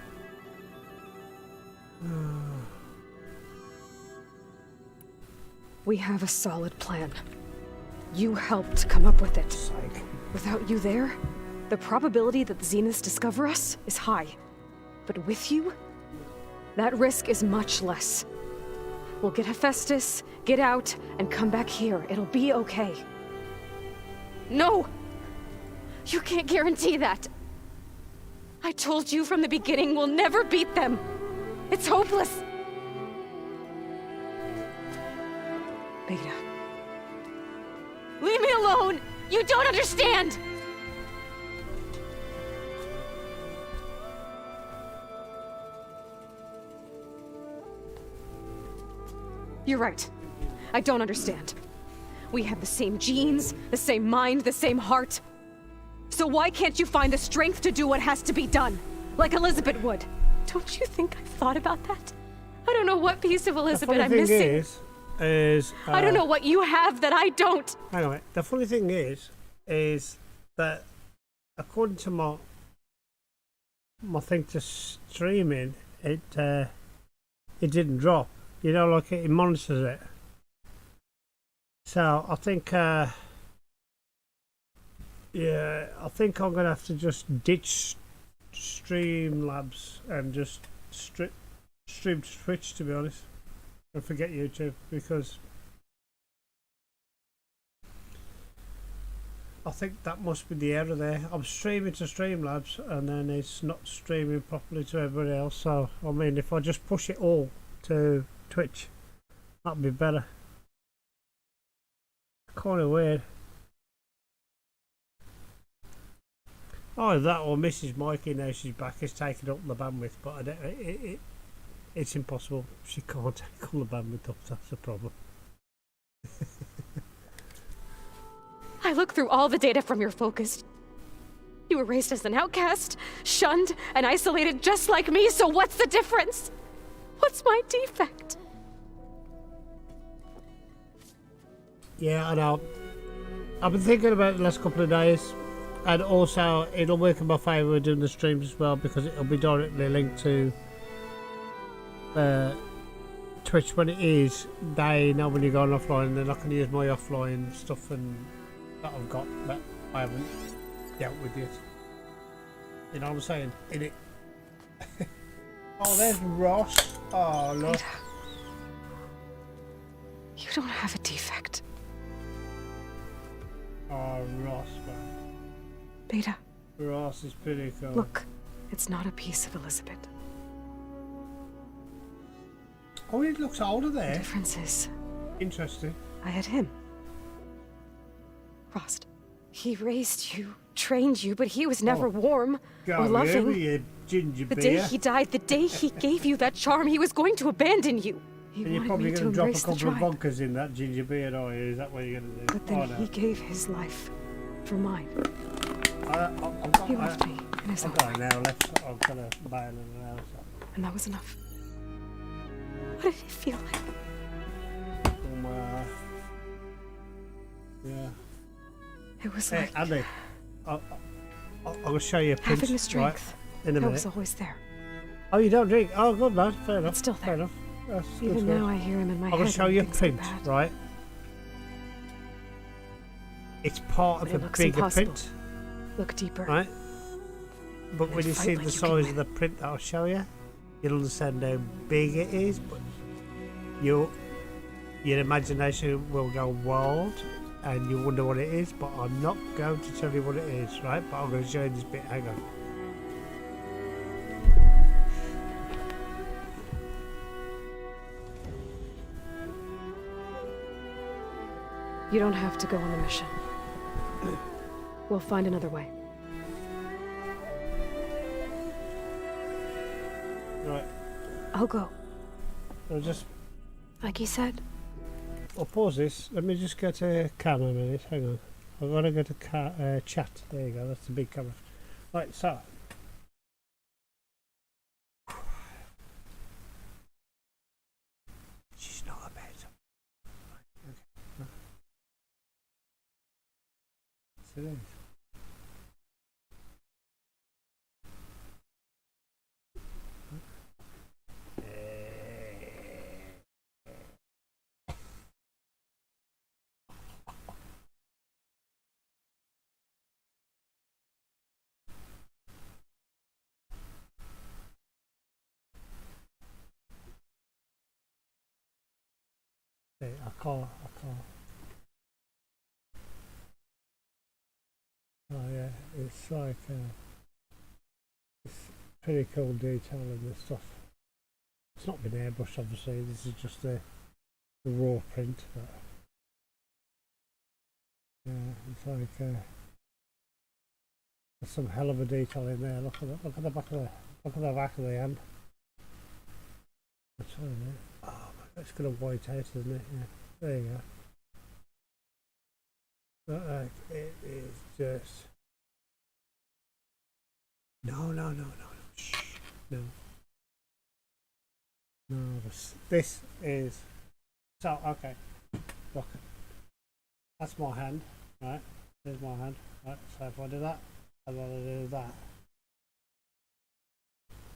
S4: We have a solid plan. You helped come up with it.
S2: Psych.
S4: Without you there, the probability that the Zeniths discover us is high. But with you, that risk is much less. We'll get Hephaestus, get out, and come back here. It'll be okay. No! You can't guarantee that. I told you from the beginning we'll never beat them. It's hopeless. Beta. Leave me alone! You don't understand! You're right. I don't understand. We have the same genes, the same mind, the same heart. So why can't you find the strength to do what has to be done? Like Elizabeth would. Don't you think I've thought about that? I don't know what piece of Elizabeth I'm missing.
S2: I
S4: don't know what you have that I don't.
S2: Hang on, the funny thing is that according to my thing to streaming, it didn't drop. You know, like it monitors it. So I think, yeah, I think I'm gonna have to just ditch Streamlabs and just stream to Twitch, to be honest, and forget YouTube, because I think that must be the error there. I'm streaming to Streamlabs and then it's not streaming properly to everybody else. So I mean, if I just push it all to Twitch, that'd be better. Kind of weird. Oh, that or Mrs. Mikey, now she's back, is taking up the bandwidth, but I don't, it's impossible. She can't take all the bandwidth up, that's the problem.
S4: I looked through all the data from your focus. You were raised as an outcast, shunned, and isolated just like me, so what's the difference? What's my defect?
S2: Yeah, I know. I've been thinking about it the last couple of days, and also it'll work in my favour doing the streams as well, because it'll be directly linked to Twitch when it is. They know when you're going offline, and then I can use my offline stuff and that I've got that I haven't dealt with yet. You know what I'm saying? In it. Oh, there's Ross. Oh, look.
S4: Beta. You don't have a defect.
S2: Oh, Ross, man.
S4: Beta.
S2: Ross is pretty cool.
S4: Look, it's not a piece of Elizabeth.
S2: Oh, it looks older there.
S4: The difference is...
S2: Interesting.
S4: I had him. Rost. He raised you, trained you, but he was never warm or loving.
S2: You ginger
S4: the
S2: beer.
S4: day he died, the day he gave you that charm, he was going to abandon you. He
S2: and you're probably going to drop a couple of vodkas in that ginger beer, are you? Is that what you're going to do?
S4: But then he gave his life for mine. He left me in his own way.
S2: Now left. I'm going to bail in an hour.
S4: And that was enough. What did it feel like?
S2: Yeah.
S4: It was
S2: hey,
S4: like...
S2: Andy, I'll show you a print,
S4: having the strength
S2: right, in a minute.
S4: was always there.
S2: Oh, you don't drink? Oh, good lad. Fair enough.
S4: It's still there.
S2: Fair enough. That's
S4: even now I hear him in my head.
S2: I'll show you a print, right? It's part of a bigger print.
S4: Look deeper.
S2: Right? But when you see the size of the print that I'll show you, you'll understand how big it is, but your imagination will go wild and you wonder what it is, but I'm not going to tell you what it is, right? But I'm going to show you this bit. Hang on.
S4: You don't have to go on the mission. We'll find another way.
S2: Right.
S4: I'll go.
S2: I'll just...
S4: Like you said.
S2: I'll pause this. Let me just get a camera a minute. Hang on. I've got to go to chat. There you go. That's the big camera. Right, so... She's not a bed. Okay. So there. I can't. Oh yeah, it's like it's pretty cool detail in this stuff. It's not been airbrushed, obviously. This is just the raw print. But yeah, it's like there's some hell of a detail in there. Look at the back of the hand. That's right there. Oh my God, it's gonna white out, isn't it? Yeah. There you go. But like, it is just no. Shh. No. This is so okay. Look, that's my hand, right? There's my hand, right? So if I do that, and then I do that,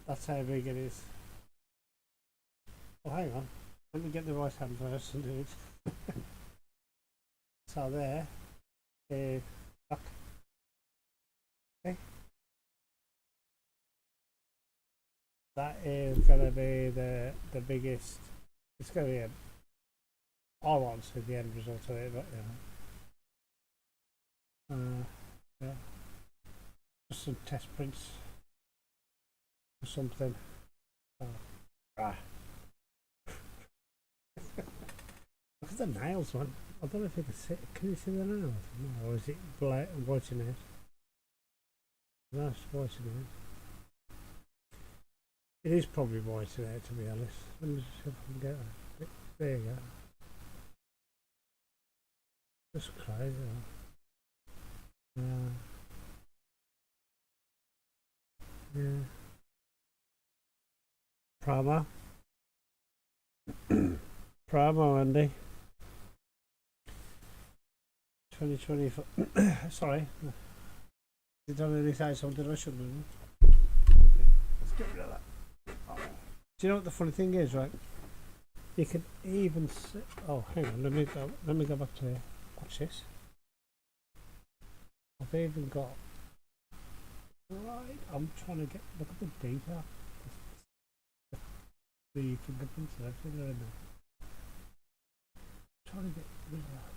S2: that's how big it is. Well, hang on. Let me get the right hand first and do it. So there is, look. Okay. That is going to be the biggest. It's going to be I won't see the end result of it, but yeah. Just some test prints or something. Look at the nails, man. I don't know if you can see. Can you see the nails? No, or is it whiting out? No, it's whiting out. It is probably whiting out, to be honest. Let me just see if I can get that. There you go. Just crazy. Yeah. Promo, Andy. 2024. Sorry. Did I really say something I shouldn't have? Okay. Let's get rid of that. Oh. Do you know what the funny thing is, right? You can even see. Oh, hang on. Let me go back to here. Watch this. I've even got. Right. I'm trying to get. Look at the detail. The fingerprints and everything are in there. Trying to get rid of that.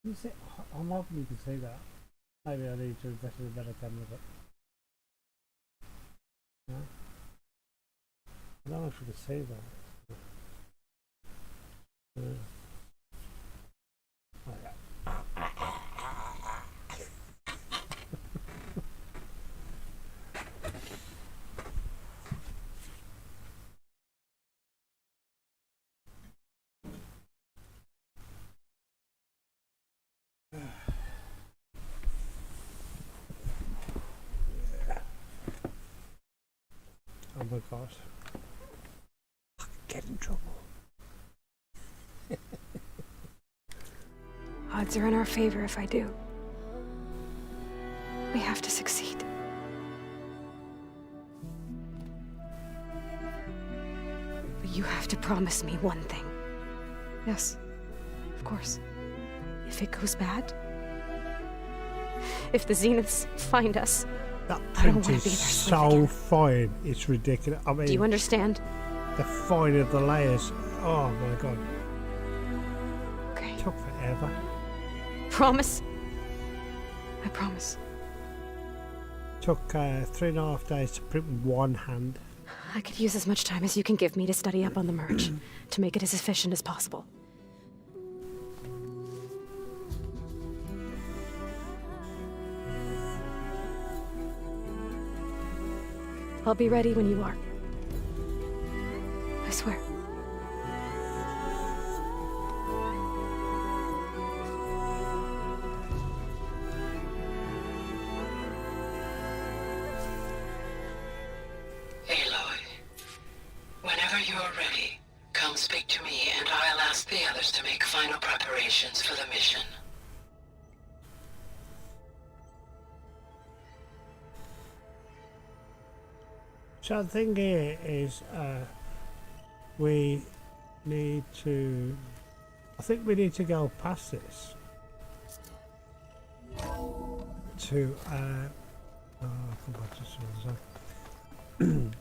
S2: You see, I'm hoping you can see that. Maybe I need to invest in a better camera, but yeah. I don't know if you can see that. Yeah. Oh, yeah. Oh my God. I could get in trouble.
S4: Odds are in our favor if I do. We have to succeed. But you have to promise me one thing. Yes, of course. If it goes bad, if the Zeniths find us,
S2: that
S4: I don't
S2: print
S4: want to
S2: is
S4: be there
S2: so fine. It's ridiculous. I mean,
S4: do you understand?
S2: The fine of the layers. Oh my God.
S4: Okay.
S2: It took forever.
S4: Promise? I promise.
S2: Took 3.5 days to print with one hand.
S4: I could use as much time as you can give me to study up on the merge, to make it as efficient as possible. I'll be ready when you are. I swear.
S13: Aloy, whenever you're ready, come speak to me and I'll ask the others to make final preparations for the mission.
S2: So the thing here is, we need to, I think we need to go past this to, I'll come back to something.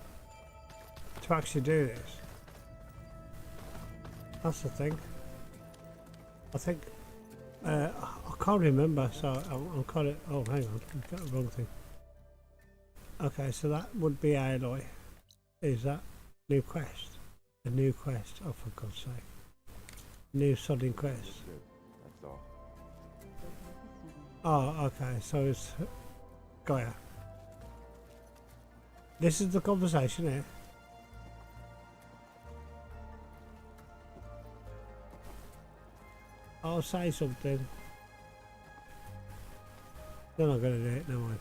S2: To actually do this. That's the thing. I think, I can't remember, so I'm kind of, oh hang on, I've got the wrong thing. Okay, so that would be Aloy. Is that new quest? A new quest, oh for God's sake. New sodding quest.
S7: That's all.
S2: Oh, okay, so it's Gaia. This is the conversation here. I'll say something. They're not going to do it, never mind.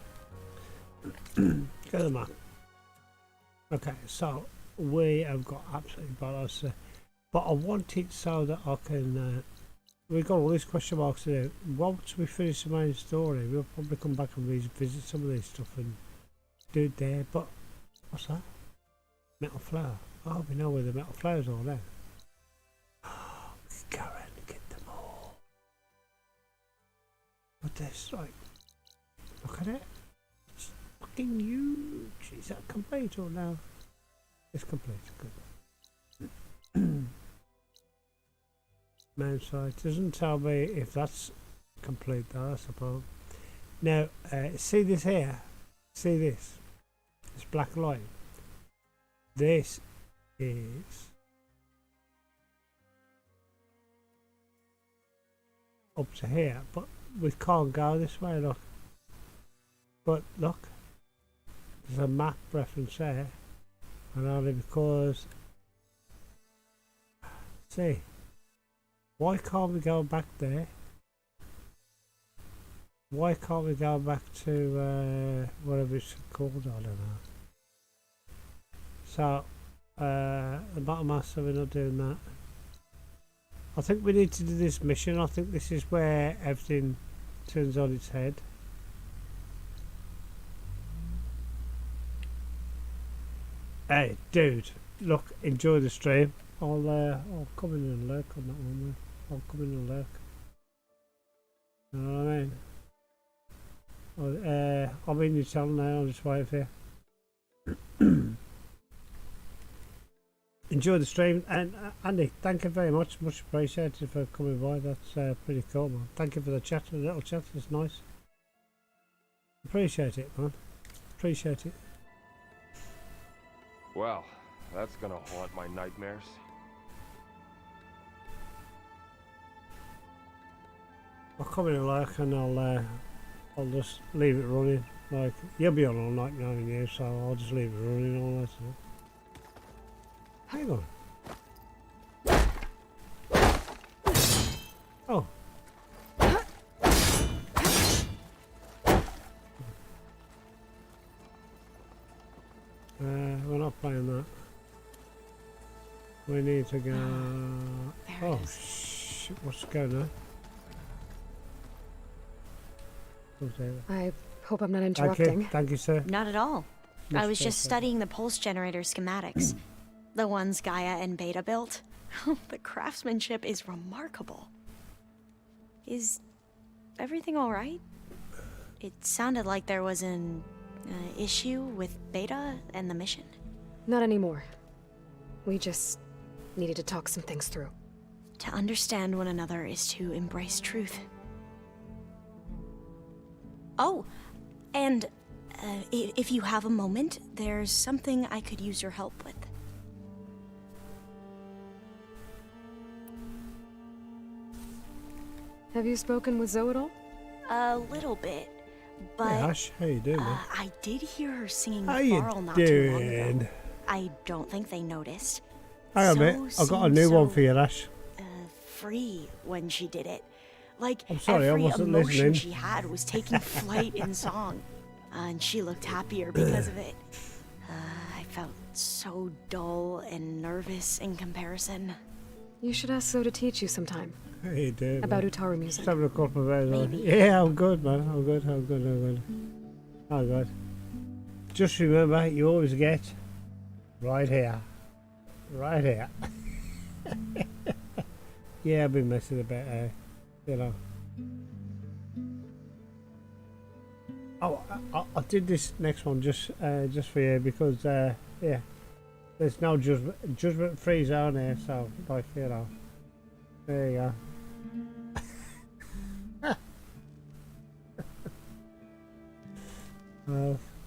S2: Go to the map. Okay, so we have got absolutely balance, but I want it so that I can. We've got all these question marks to do. Once we finish the main story, we'll probably come back and revisit some of this stuff and do it there. But what's that? Metal flower. Oh, we know where the metal flowers are there. Go around and get them all. But this, like, look at it. Fucking huge. Is that complete or no? It's complete. Good. Main side doesn't tell me if that's complete though, I suppose. Now, see this here? See this? This black line? This is up to here, but we can't go this way, look. But look. There's a map reference there, and only because, see, why can't we go back there? Why can't we go back to whatever it's called? I don't know. So, the bottom master, we're not doing that. I think we need to do this mission. I think this is where everything turns on its head. Hey, dude, look, enjoy the stream. I'll come in and lurk on that one, man. I'll come in and lurk. You know what I mean? I'm in your channel now, I'll just wait for you. Enjoy the stream, and Andy, thank you very much. Much appreciated for coming by. That's pretty cool, man. Thank you for the chat, the little chat, it's nice. Appreciate it, man. Appreciate it.
S7: Well, that's gonna haunt my nightmares.
S2: I'll come in and lurk and I'll just leave it running. Like, you'll be on all night knowing you, so I'll just leave it running all that stuff. Hang on. Oh. We're not playing that. We need to go. Oh shit! What's going on?
S4: I hope I'm not interrupting.
S2: Thank you, sir.
S8: Not at all.
S2: Much
S8: I was just
S2: better.
S8: studying the pulse generator schematics. The ones Gaia and Beta built. The craftsmanship is remarkable. Is everything alright? It sounded like there was an issue with Beta and the mission.
S4: Not anymore. We just needed to talk some things through.
S8: To understand one another is to embrace truth. Oh, and if you have a moment, there's something I could use your help with.
S4: Have you spoken with Zoe at all?
S8: A little bit. But
S2: Hey, Ash, how you doing, man?
S8: I did hear her singing
S2: How you
S8: Farrell not too long ago.
S2: doing?
S8: I don't think they noticed.
S2: Hang on a minute. I've got a new one for you, Ash.
S8: Free when she did it. Like,
S2: I'm sorry, I
S8: every
S2: wasn't
S8: emotion
S2: listening.
S8: she had was taking flight in song. And she looked happier because of it. I felt so dull and nervous in comparison.
S4: You should ask Zoe to teach you sometime.
S2: How you doing?
S4: About
S2: man?
S4: Utaru music.
S2: Just having a couple of hours on.
S8: Maybe.
S2: Yeah, I'm good, man. I'm good. Oh, God. Just remember, you always get right here. Right here. Yeah, I've been messing about, you know. Oh, I did this next one just for you because, yeah, there's no judgment-free zone here, so, like, you know, there you go.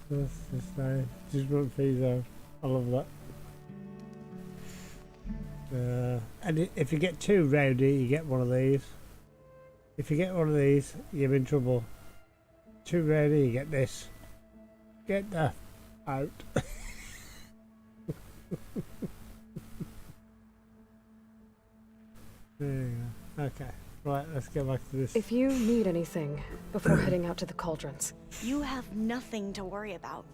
S2: That's judgment-free zone. I love that. And if you get too rowdy, you get one of these. If you get one of these, you're in trouble. Too rowdy, you get this. Get the out. There you go. Okay, right, let's get back to this.
S4: If you need anything before heading out to the cauldrons.
S8: You have nothing to worry about.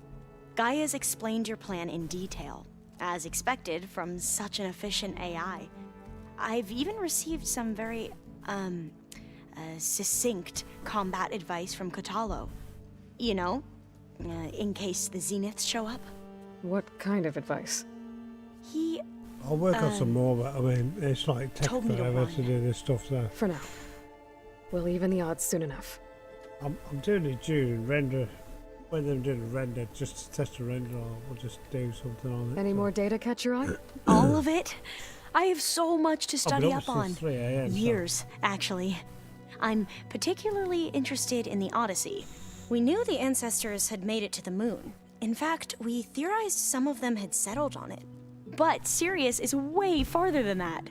S8: Gaia's explained your plan in detail, as expected from such an efficient AI. I've even received some very, succinct combat advice from Kotalo. You know, in case the Zeniths show up.
S4: What kind of advice?
S2: I'll work on some more, but I mean, it's like take
S8: told me to
S2: forever to
S8: run.
S2: do this stuff, so.
S4: For now. We'll even the odds soon enough.
S2: I'm doing it during render. When I'm doing a render, just to test the render, or we'll just do something on it.
S4: Any more data catch your eye?
S8: All of it? I have so much to study
S2: I've
S8: up
S2: been up
S8: on.
S2: since 3 a.m., so-
S8: Years, actually. I'm particularly interested in the Odyssey. We knew the ancestors had made it to the moon. In fact, we theorized some of them had settled on it. But Sirius is way farther than that.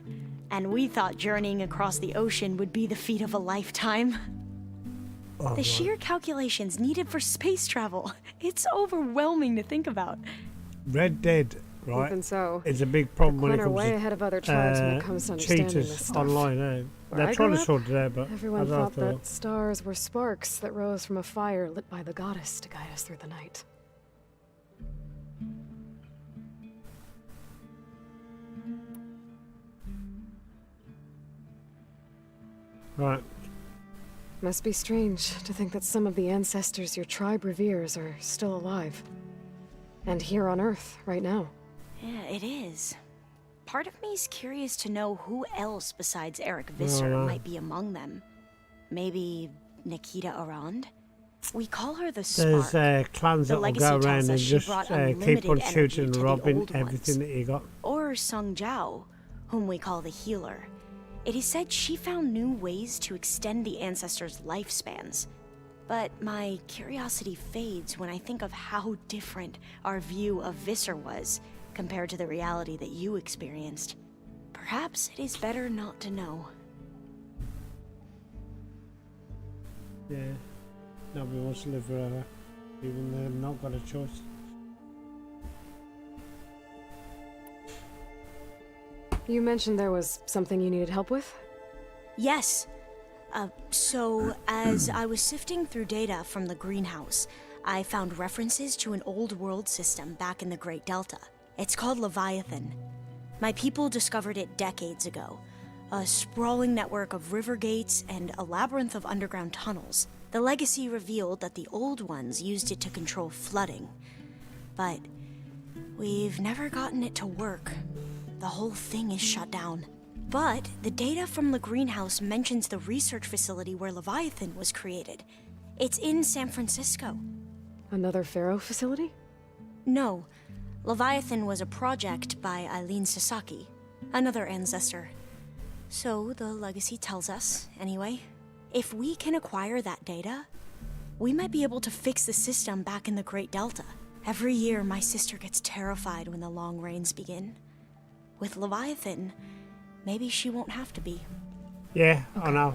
S8: And we thought journeying across the ocean would be the feat of a lifetime.
S2: Oh,
S8: The sheer calculations needed for space travel. It's overwhelming to think about.
S2: Red Dead, right?
S4: Even so,
S2: it's a big problem when it
S4: Quinn are
S2: comes
S4: way
S2: to
S4: ahead of other tribes when it comes to understanding
S2: cheaters
S4: this stuff.
S2: online.
S4: Where
S2: They're
S4: I
S2: trying
S4: grew
S2: to
S4: up,
S2: sort it out, but
S4: everyone
S2: I don't
S4: thought
S2: have to.
S4: that stars were sparks that rose from a fire lit by the goddess to guide us through the night.
S2: Right.
S4: Must be strange to think that some of the ancestors your tribe reveres are still alive. And here on Earth, right now.
S8: Yeah, it is. Part of me's curious to know who else besides Eric Visser might be among them. Maybe Nikita Arand? We call her the Spark.
S2: There's clans
S8: The
S2: that will
S8: legacy
S2: go
S8: tells
S2: around
S8: us
S2: and
S8: she
S2: just
S8: brought
S2: keep
S8: unlimited
S2: on
S8: energy
S2: shooting and
S8: to the
S2: robbing
S8: old
S2: everything
S8: ones.
S2: that you got.
S8: Or Sung Jiao, whom we call the Healer. It is said she found new ways to extend the ancestors' lifespans. But my curiosity fades when I think of how different our view of Visser was compared to the reality that you experienced. Perhaps it is better not to know.
S2: Yeah. Nobody wants to live forever, even though they've not got a choice.
S4: You mentioned there was something you needed help with?
S8: Yes. So, as I was sifting through data from the greenhouse, I found references to an old world system back in the Great Delta. It's called Leviathan. My people discovered it decades ago. A sprawling network of river gates and a labyrinth of underground tunnels. The legacy revealed that the old ones used it to control flooding. But we've never gotten it to work. The whole thing is shut down. But the data from the greenhouse mentions the research facility where Leviathan was created. It's in San Francisco.
S4: Another Pharaoh facility?
S8: No. Leviathan was a project by Eileen Sasaki, another ancestor. So the legacy tells us, anyway, if we can acquire that data, we might be able to fix the system back in the Great Delta. Every year, my sister gets terrified when the long rains begin. With Leviathan, maybe she won't have to be.
S2: Yeah,
S4: Okay.
S2: I know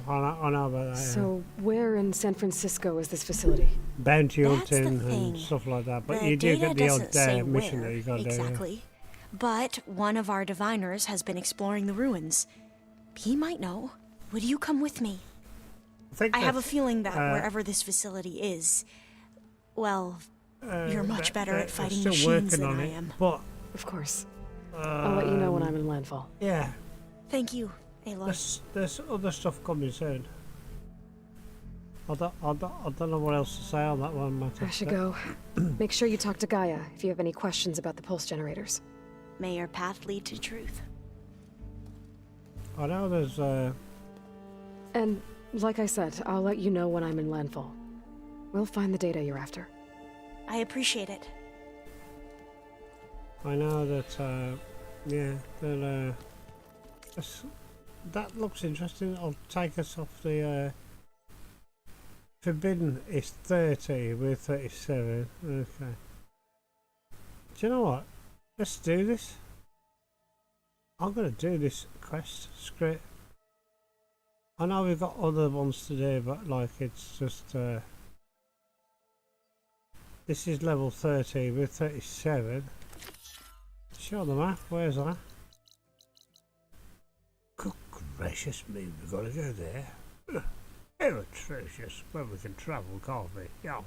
S2: about that. Yeah.
S4: So, where in San Francisco is this facility?
S2: Bounty
S8: That's the
S2: hunting
S8: thing.
S2: and stuff like that. But
S8: The
S2: you do
S8: data
S2: get the
S8: doesn't say
S2: odd mission
S8: where
S2: that you got to do.
S8: exactly. But one of our diviners has been exploring the ruins. He might know. Would you come with me? I have a feeling that wherever this facility is, well, you're much better at fighting
S2: still
S8: machines
S2: working
S8: than
S2: on
S8: I
S2: it,
S8: am.
S2: But
S4: Of course. I'll let you know when I'm in landfall.
S2: yeah,
S8: Thank you, Aloy.
S2: there's other stuff coming soon. I don't know what else to say on that one, Matt.
S4: I should go. Make sure you talk to Gaia if you have any questions about the pulse generators.
S8: May your path lead to truth.
S2: I know there's
S4: And, like I said, I'll let you know when I'm in landfall. We'll find the data you're after.
S8: I appreciate it.
S2: I know that yeah, that looks interesting. I'll take us off the forbidden is 30, we're 37. Okay. Do you know what? Let's do this. I'm gonna do this quest script. I know we've got other ones to do, but like it's just this is level 30, we're 37. Show the map, where's that? Good gracious me, we've got to go there. Ever atrocious, where we can travel, can't we? Yeah.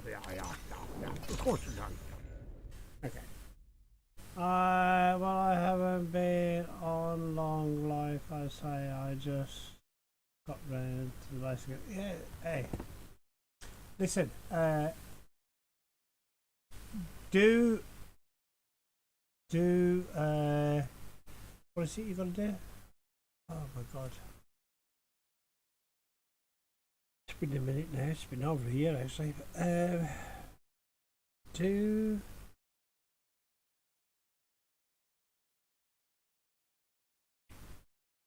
S2: Of course we can. Okay. Well, I haven't been on long, like I say, I just got round to the basic. Yeah, hey. Listen, what is it you gotta do? Oh my god. It's been a minute now, it's been over a year actually.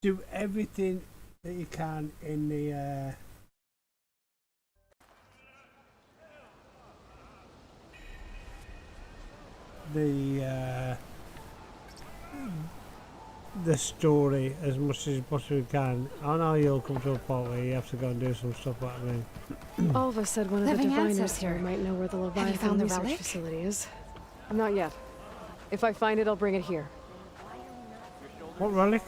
S2: Do everything that you can in the story as much as you possibly can. I know you'll come to a point where you have to go and do some stuff like me.
S4: Alva said one of the
S3: Living
S4: diviners
S3: ancestor.
S4: here might know where the
S3: Have you
S4: Leviathan
S3: found the
S4: research
S3: relic?
S4: facility is. Not yet. If I find it, I'll bring it here.
S2: What relic?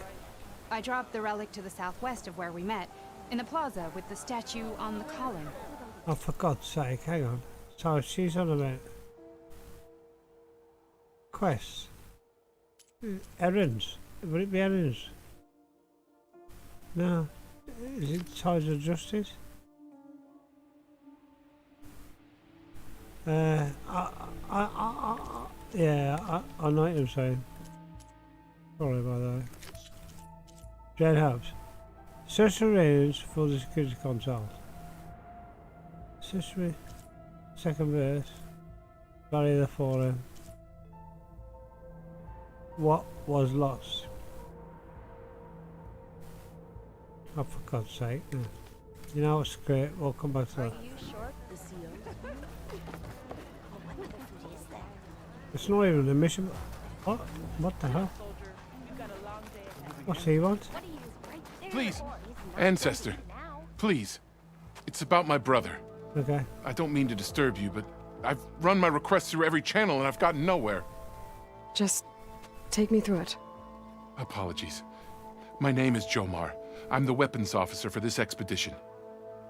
S3: I dropped the relic to the southwest of where we met, in the plaza with the statue on the column.
S2: Oh, for God's sake, hang on. So she's on about quests. Errands. Would it be errands? No. Is it Ties of Justice? Yeah, I know what you're saying. Sorry about that. Jane Hobbs. Search the range for the security console. Search me. Second verse. Bury the fallen. What was lost? Oh, for God's sake. No. You know what's great? We'll come back to that. It's not even a mission. What? What the hell? What's he want?
S14: Please, Ancestor, please. It's about my brother.
S2: Okay.
S14: I don't mean to disturb you, but I've run my requests through every channel and I've gotten nowhere.
S4: Just take me through it.
S14: Apologies. My name is Jomar. I'm the weapons officer for this expedition.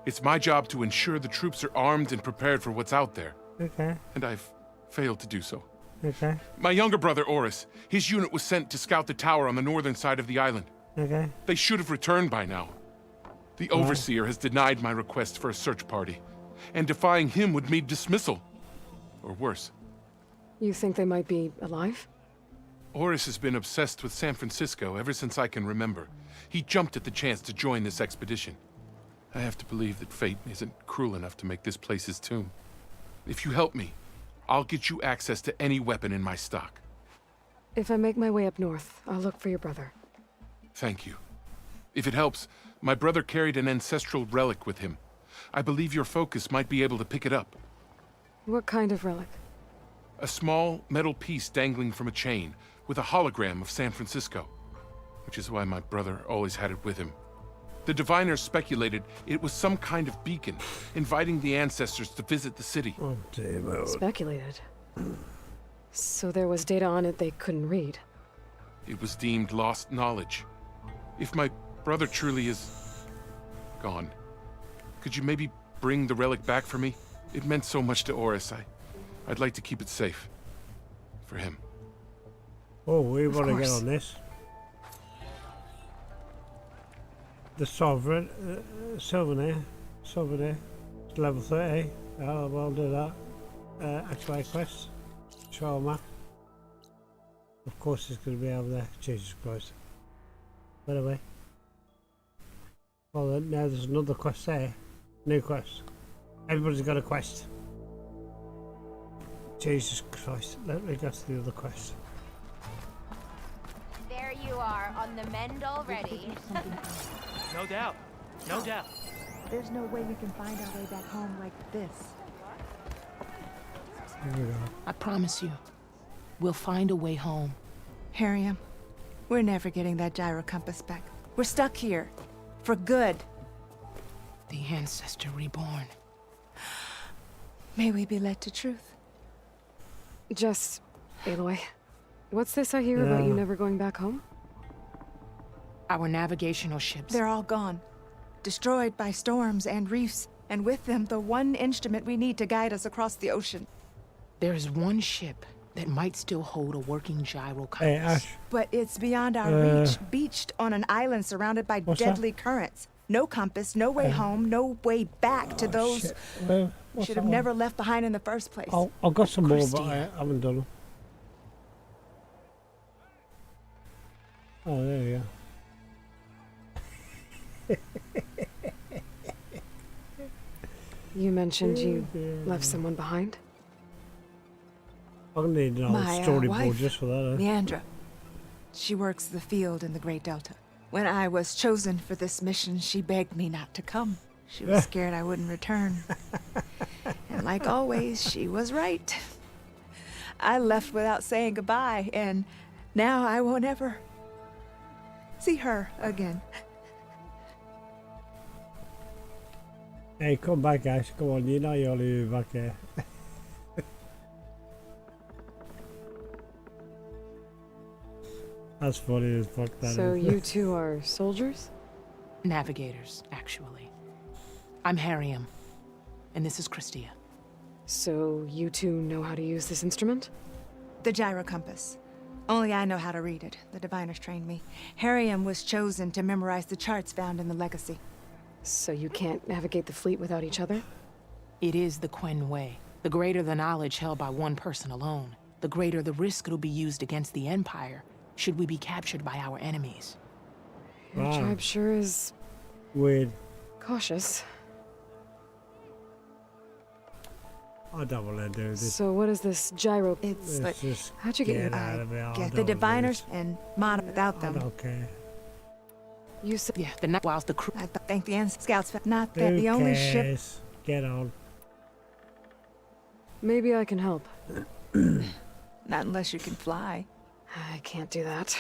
S14: It's my job to ensure the troops are armed and prepared for what's out there.
S2: Okay.
S14: And I've failed to do so.
S2: Okay.
S14: My younger brother, Joris, his unit was sent to scout the tower on the northern side of the island.
S2: Okay.
S14: They should have returned by now. The Overseer has denied my request for a search party, and defying him would mean dismissal. Or worse.
S4: You think they might be alive?
S14: Joris has been obsessed with San Francisco ever since I can remember. He jumped at the chance to join this expedition. I have to believe that fate isn't cruel enough to make this place his tomb. If you help me, I'll get you access to any weapon in my stock.
S4: If I make my way up north, I'll look for your brother.
S14: Thank you. If it helps, my brother carried an ancestral relic with him. I believe your focus might be able to pick it up.
S4: What kind of relic?
S14: A small metal piece dangling from a chain, with a hologram of San Francisco. Which is why my brother always had it with him. The diviners speculated it was some kind of beacon, inviting the ancestors to visit the city.
S2: Oh, dear.
S4: Speculated. So there was data on it they couldn't read.
S14: It was deemed lost knowledge. If my brother truly is gone, could you maybe bring the relic back for me? It meant so much to Oris. I'd like to keep it safe. For him.
S2: Oh, we want to get on this. The Sovereign, Souvenir, level 30. Oh, we'll do that. Activate quest. Show map. Of course it's going to be over there. Jesus Christ. By the way. Well then, now there's another quest there. New quest. Everybody's got a quest. Jesus Christ. Let me go to the other quest.
S15: There you are, on the mend already.
S16: No doubt. No doubt.
S6: There's no way we can find our way back home like this.
S2: Here we go.
S5: I promise you, we'll find a way home.
S17: Harriam, we're never getting that gyro compass back. We're stuck here. For good.
S5: The ancestor reborn.
S17: May we be led to truth.
S4: Just, Aloy, what's this I hear about you never going back home?
S5: Our navigational ships.
S17: They're all gone. Destroyed by storms and reefs, and with them the one instrument we need to guide us across the ocean.
S5: There is one ship that might still hold a working gyro compass.
S2: Hey, Ash.
S17: But it's beyond our reach, beached on an island surrounded by deadly currents. No compass, no way home, no way back to those should have never left behind in the first place.
S2: I've got some more, but I haven't done them. Oh, there you go.
S4: You mentioned you left someone behind?
S2: I'll need an old
S17: My
S2: storyboard
S17: wife,
S2: just for that.
S17: Leandra. She works the field in the Great Delta. When I was chosen for this mission, she begged me not to come. She was scared I wouldn't return. And like always, she was right. I left without saying goodbye, and now I won't ever see her again.
S2: Hey, come back, Ash. Come on, you know you'll be back here. That's funny as fuck, that
S4: So
S2: is.
S4: you two are soldiers?
S5: Navigators, actually. I'm Harriam, and this is Christia.
S4: So you two know how to use this instrument?
S17: The gyro compass. Only I know how to read it. The diviners trained me. Harriam was chosen to memorize the charts found in the legacy.
S4: So you can't navigate the fleet without each other?
S5: It is the Quen way. The greater the knowledge held by one person alone, the greater the risk it'll be used against the Empire should we be captured by our enemies.
S4: Your tribe sure is...
S2: weird.
S4: Cautious.
S2: I don't want to do this.
S4: So what is this gyro?
S17: It's
S2: Let's just
S4: how'd you get
S2: out of it. I
S17: Get
S2: don't
S17: the
S2: wanna do
S17: diviners
S2: this.
S17: and Mod without
S2: I
S17: them.
S2: don't care.
S4: You said...
S5: Yeah, the night whilst the crew...
S17: I think the Scouts, not that
S2: Who
S17: the only ship...
S2: cares? Get on.
S4: Maybe I can help.
S17: Not unless you can fly.
S4: I can't do that.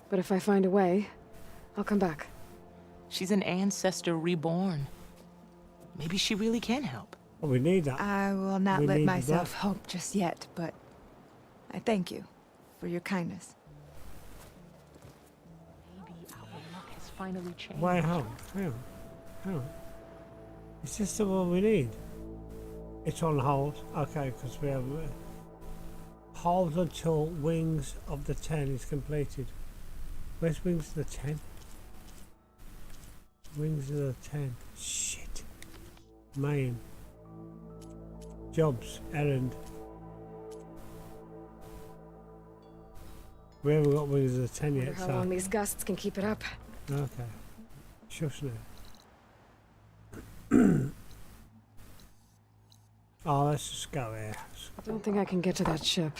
S4: But if I find a way, I'll come back.
S5: She's an ancestor reborn. Maybe she really can help.
S2: Oh, we need that.
S17: I will not
S2: We
S17: let
S2: need
S17: myself
S2: that.
S17: hope just yet, but I thank you for your kindness.
S5: Maybe our luck has finally changed.
S2: Why, how? How? Is this the one we need? It's on hold. Okay, because we have... hold until Wings of the 10 is completed. Where's Wings of the 10? Wings of the 10. Shit. Main. Jobs. Errand. We haven't got Wings of the 10
S4: Wonder
S2: yet,
S4: how
S2: so...
S4: long these gusts can keep it up.
S2: Okay. Shush now. Oh, let's just go here.
S4: I don't think I can get to that ship.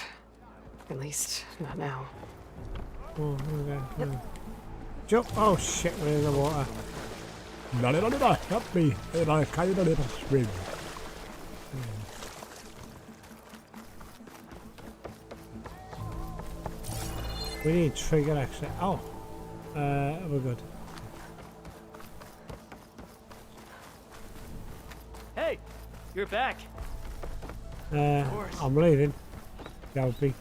S4: At least, not now.
S2: Oh, okay. Jump! Oh shit, we're in the water. Help me! I can't let us swim. We need trigger exit. Oh, we're good.
S16: Hey, you're back.
S2: I'm leaving. Galby.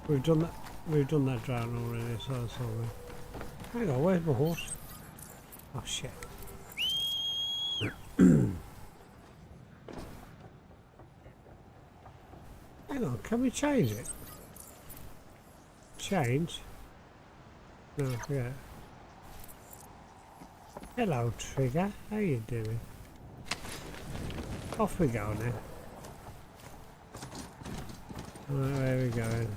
S2: We've done that. We've done that drown already, so that's all right. Hang on, where's my horse? Oh shit. Hang on, can we change it? Change? No, yeah. Hello, Trigger. How you doing? Off we go now. Right, where are we going?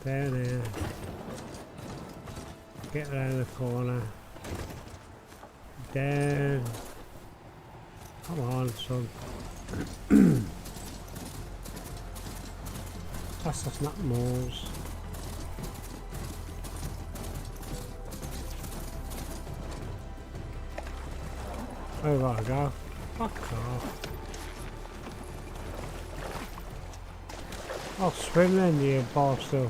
S2: Down here. Get around the corner. Down. Come on, son. That's not Moors. Where do I go? Fuck off. I'll swim then, you bastard.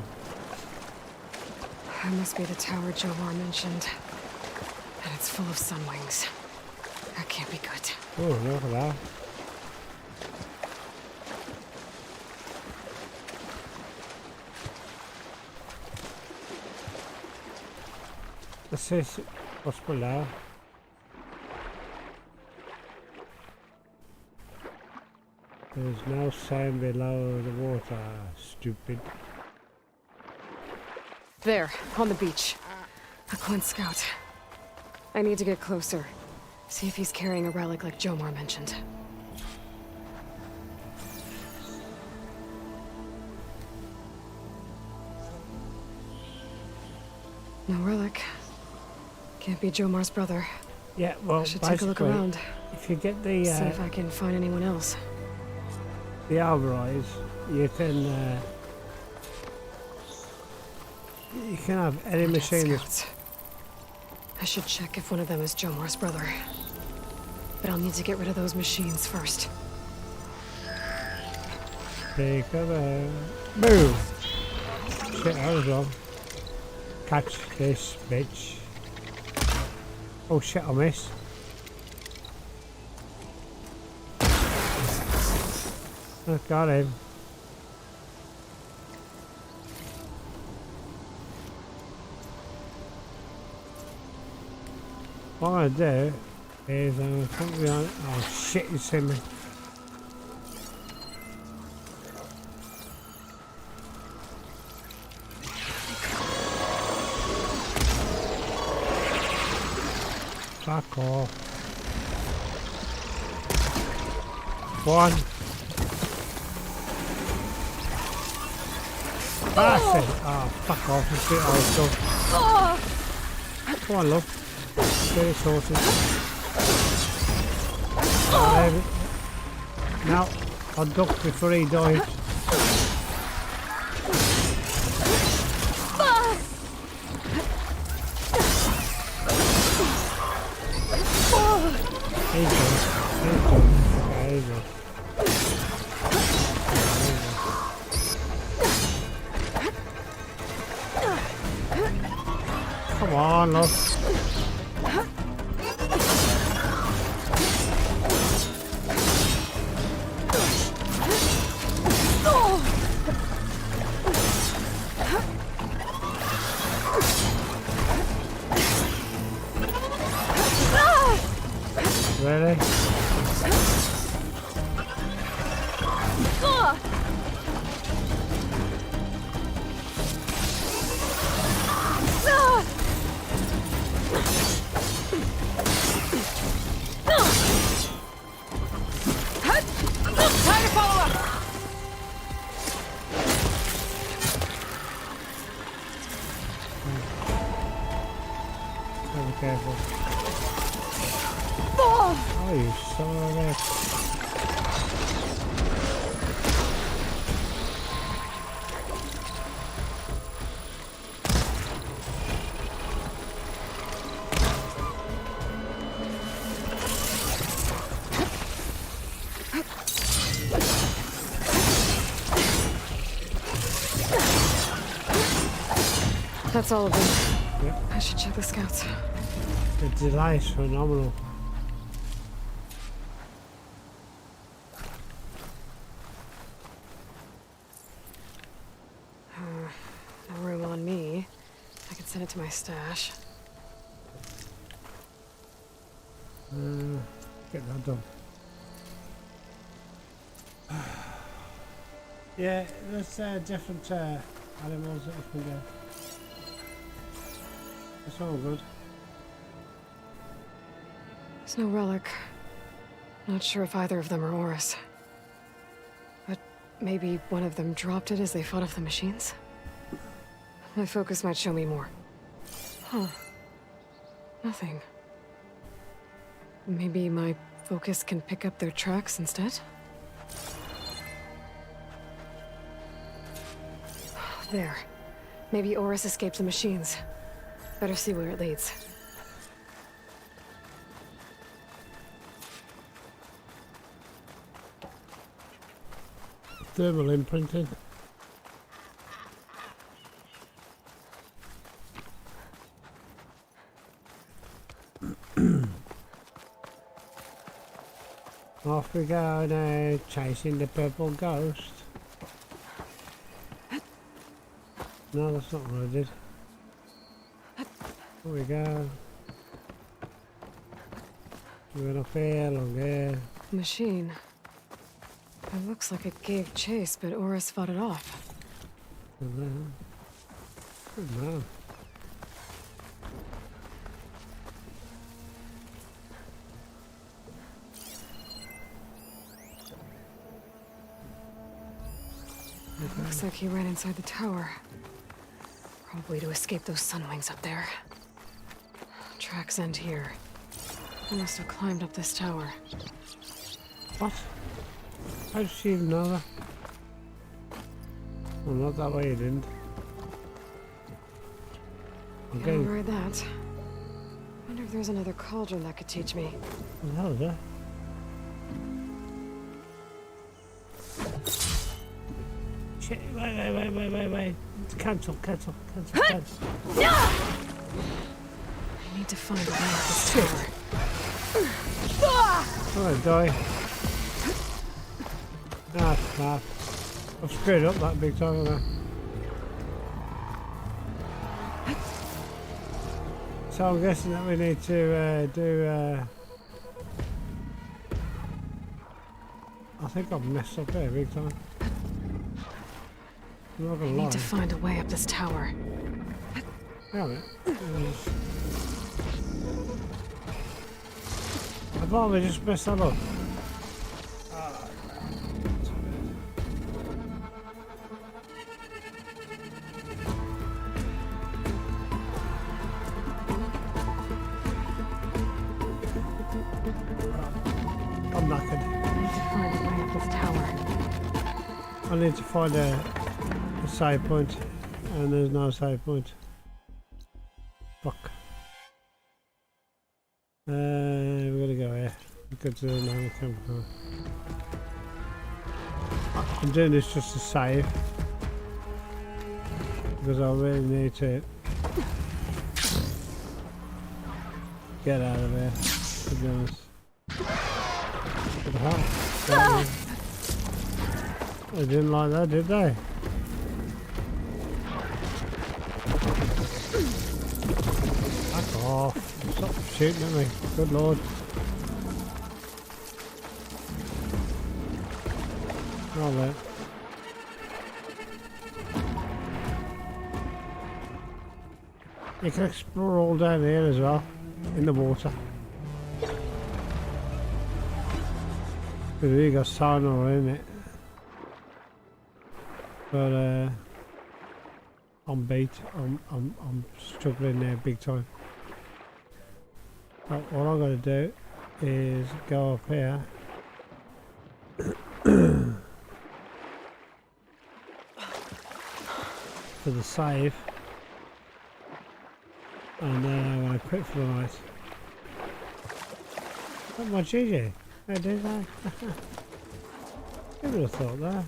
S4: That must be the tower Jomar mentioned. And it's full of sunwings. That can't be good.
S2: Oh, look at that. This is what's below. There's no sand below the water, stupid.
S4: There, on the beach. A Quinn scout. I need to get closer. See if he's carrying a relic like Jomar mentioned. No relic. Can't be Jomar's brother.
S2: Yeah, well,
S4: I should take a look around.
S2: If you get the
S4: See if I can find anyone else.
S2: the Alvarez, you can have any machine.
S4: Scouts. I should check if one of them is Jomar's brother. But I'll need to get rid of those machines first.
S2: Take a move. Shit, I was wrong. Catch this bitch. Oh shit, I missed. I got him. What I'm gonna do is I'm gonna put me on. Oh shit, you see me. Fuck off. One. That's it. Oh, fuck off. Let's get all done. Come on, love. Get it sorted. Now, I'll duck before he dies. He's done. He's done. Okay, he's done. Come on, love. Really?
S4: Time to follow up!
S2: Be careful.
S4: Oh,
S2: you son of a...
S4: that's all of them.
S2: Yeah.
S4: I should check the scouts.
S2: The delay is phenomenal.
S4: No room on me. I can send it to my stash.
S2: Get that done. Yeah, there's different animals that you can do. It's all good.
S4: There's no relic. Not sure if either of them are Oris. But maybe one of them dropped it as they fought off the machines? My focus might show me more. Huh. Nothing. Maybe my focus can pick up their tracks instead? There. Maybe Oris escaped the machines. Better see where it leads.
S2: Thermal imprinting. Off we go now, chasing the purple ghost. No, that's not what I did. Here we go. We're up here, along here.
S4: Machine. It looks like it gave chase, but Oris fought it off.
S2: Good man.
S4: Looks like he ran inside the tower. Probably to escape those sunwings up there. Tracks end here. He must have climbed up this tower.
S2: What? How did she even know that? Well, not that way, you didn't.
S4: Can't override that. Wonder if there's another cauldron that could teach me.
S2: What the hell is that? Shit, wait. Cancel.
S4: I need to find a way up this tower.
S2: Oh, die. Ah, crap. I've screwed up that big time, haven't I? So I'm guessing that we need to do... I think I've messed up there big time. I'm not gonna lie.
S4: I need to find a way up this tower.
S2: Yeah, mate. I'd rather just mess that up. I'm knackered.
S4: I need to find a way up this tower.
S2: I need to find a save point, and there's no save point. Fuck. We're gonna go here. Go to the main camp. I'm doing this just to save, because I really need to get out of there, to be honest. What the hell? They didn't like that, did they? Back off. Stop shooting at me. Good lord. All right. You can explore all down here as well, in the water. You got sonar in it. But I'm beat. I'm struggling there big time. But what I'm gonna do is go up here. For the save. And then I'm gonna quit for the night. Not much GG. I did that. Who would have thought that?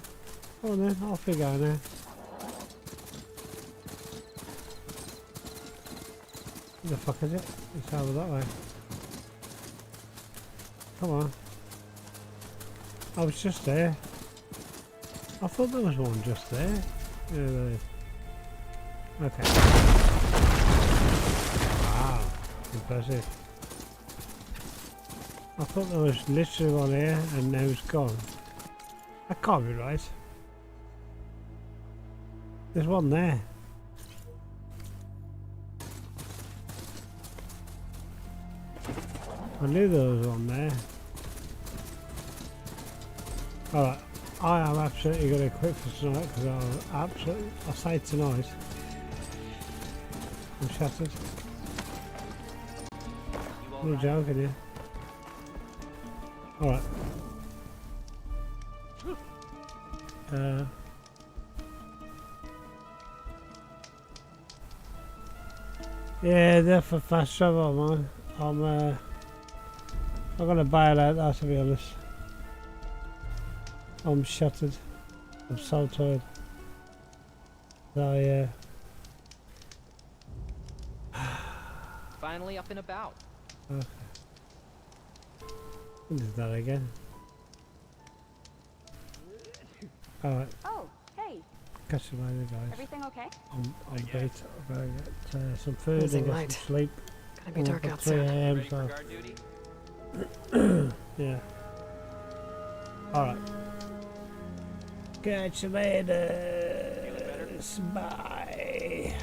S2: Come on then, off we go now. What the fuck is it? It's over that way. Come on. I was just there. I thought there was one just there. Yeah, there is. Okay. Wow. Impressive. I thought there was literally one here and now it's gone. That can't be right. There's one there. I knew there was one there. Alright, I am absolutely going to quit for tonight because I'll say tonight. I'm shattered. No joking here. Alright. Yeah, they're for fast travel, man. I'm gonna bail out there, to be honest. I'm shattered. I'm so tired. So yeah.
S10: Finally up and about.
S2: Okay. What is that again? Alright.
S18: Oh, hey.
S2: Catch you later, guys.
S18: Everything okay?
S2: I'm beat. I'm gonna get some food and get
S4: light.
S2: some sleep.
S4: Gonna be dark
S2: Up 3
S4: outside.
S2: AM,
S10: Ready
S2: so.
S10: for guard duty?
S2: Yeah. Alright. Catch you later. Bye.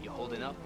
S10: You holding up?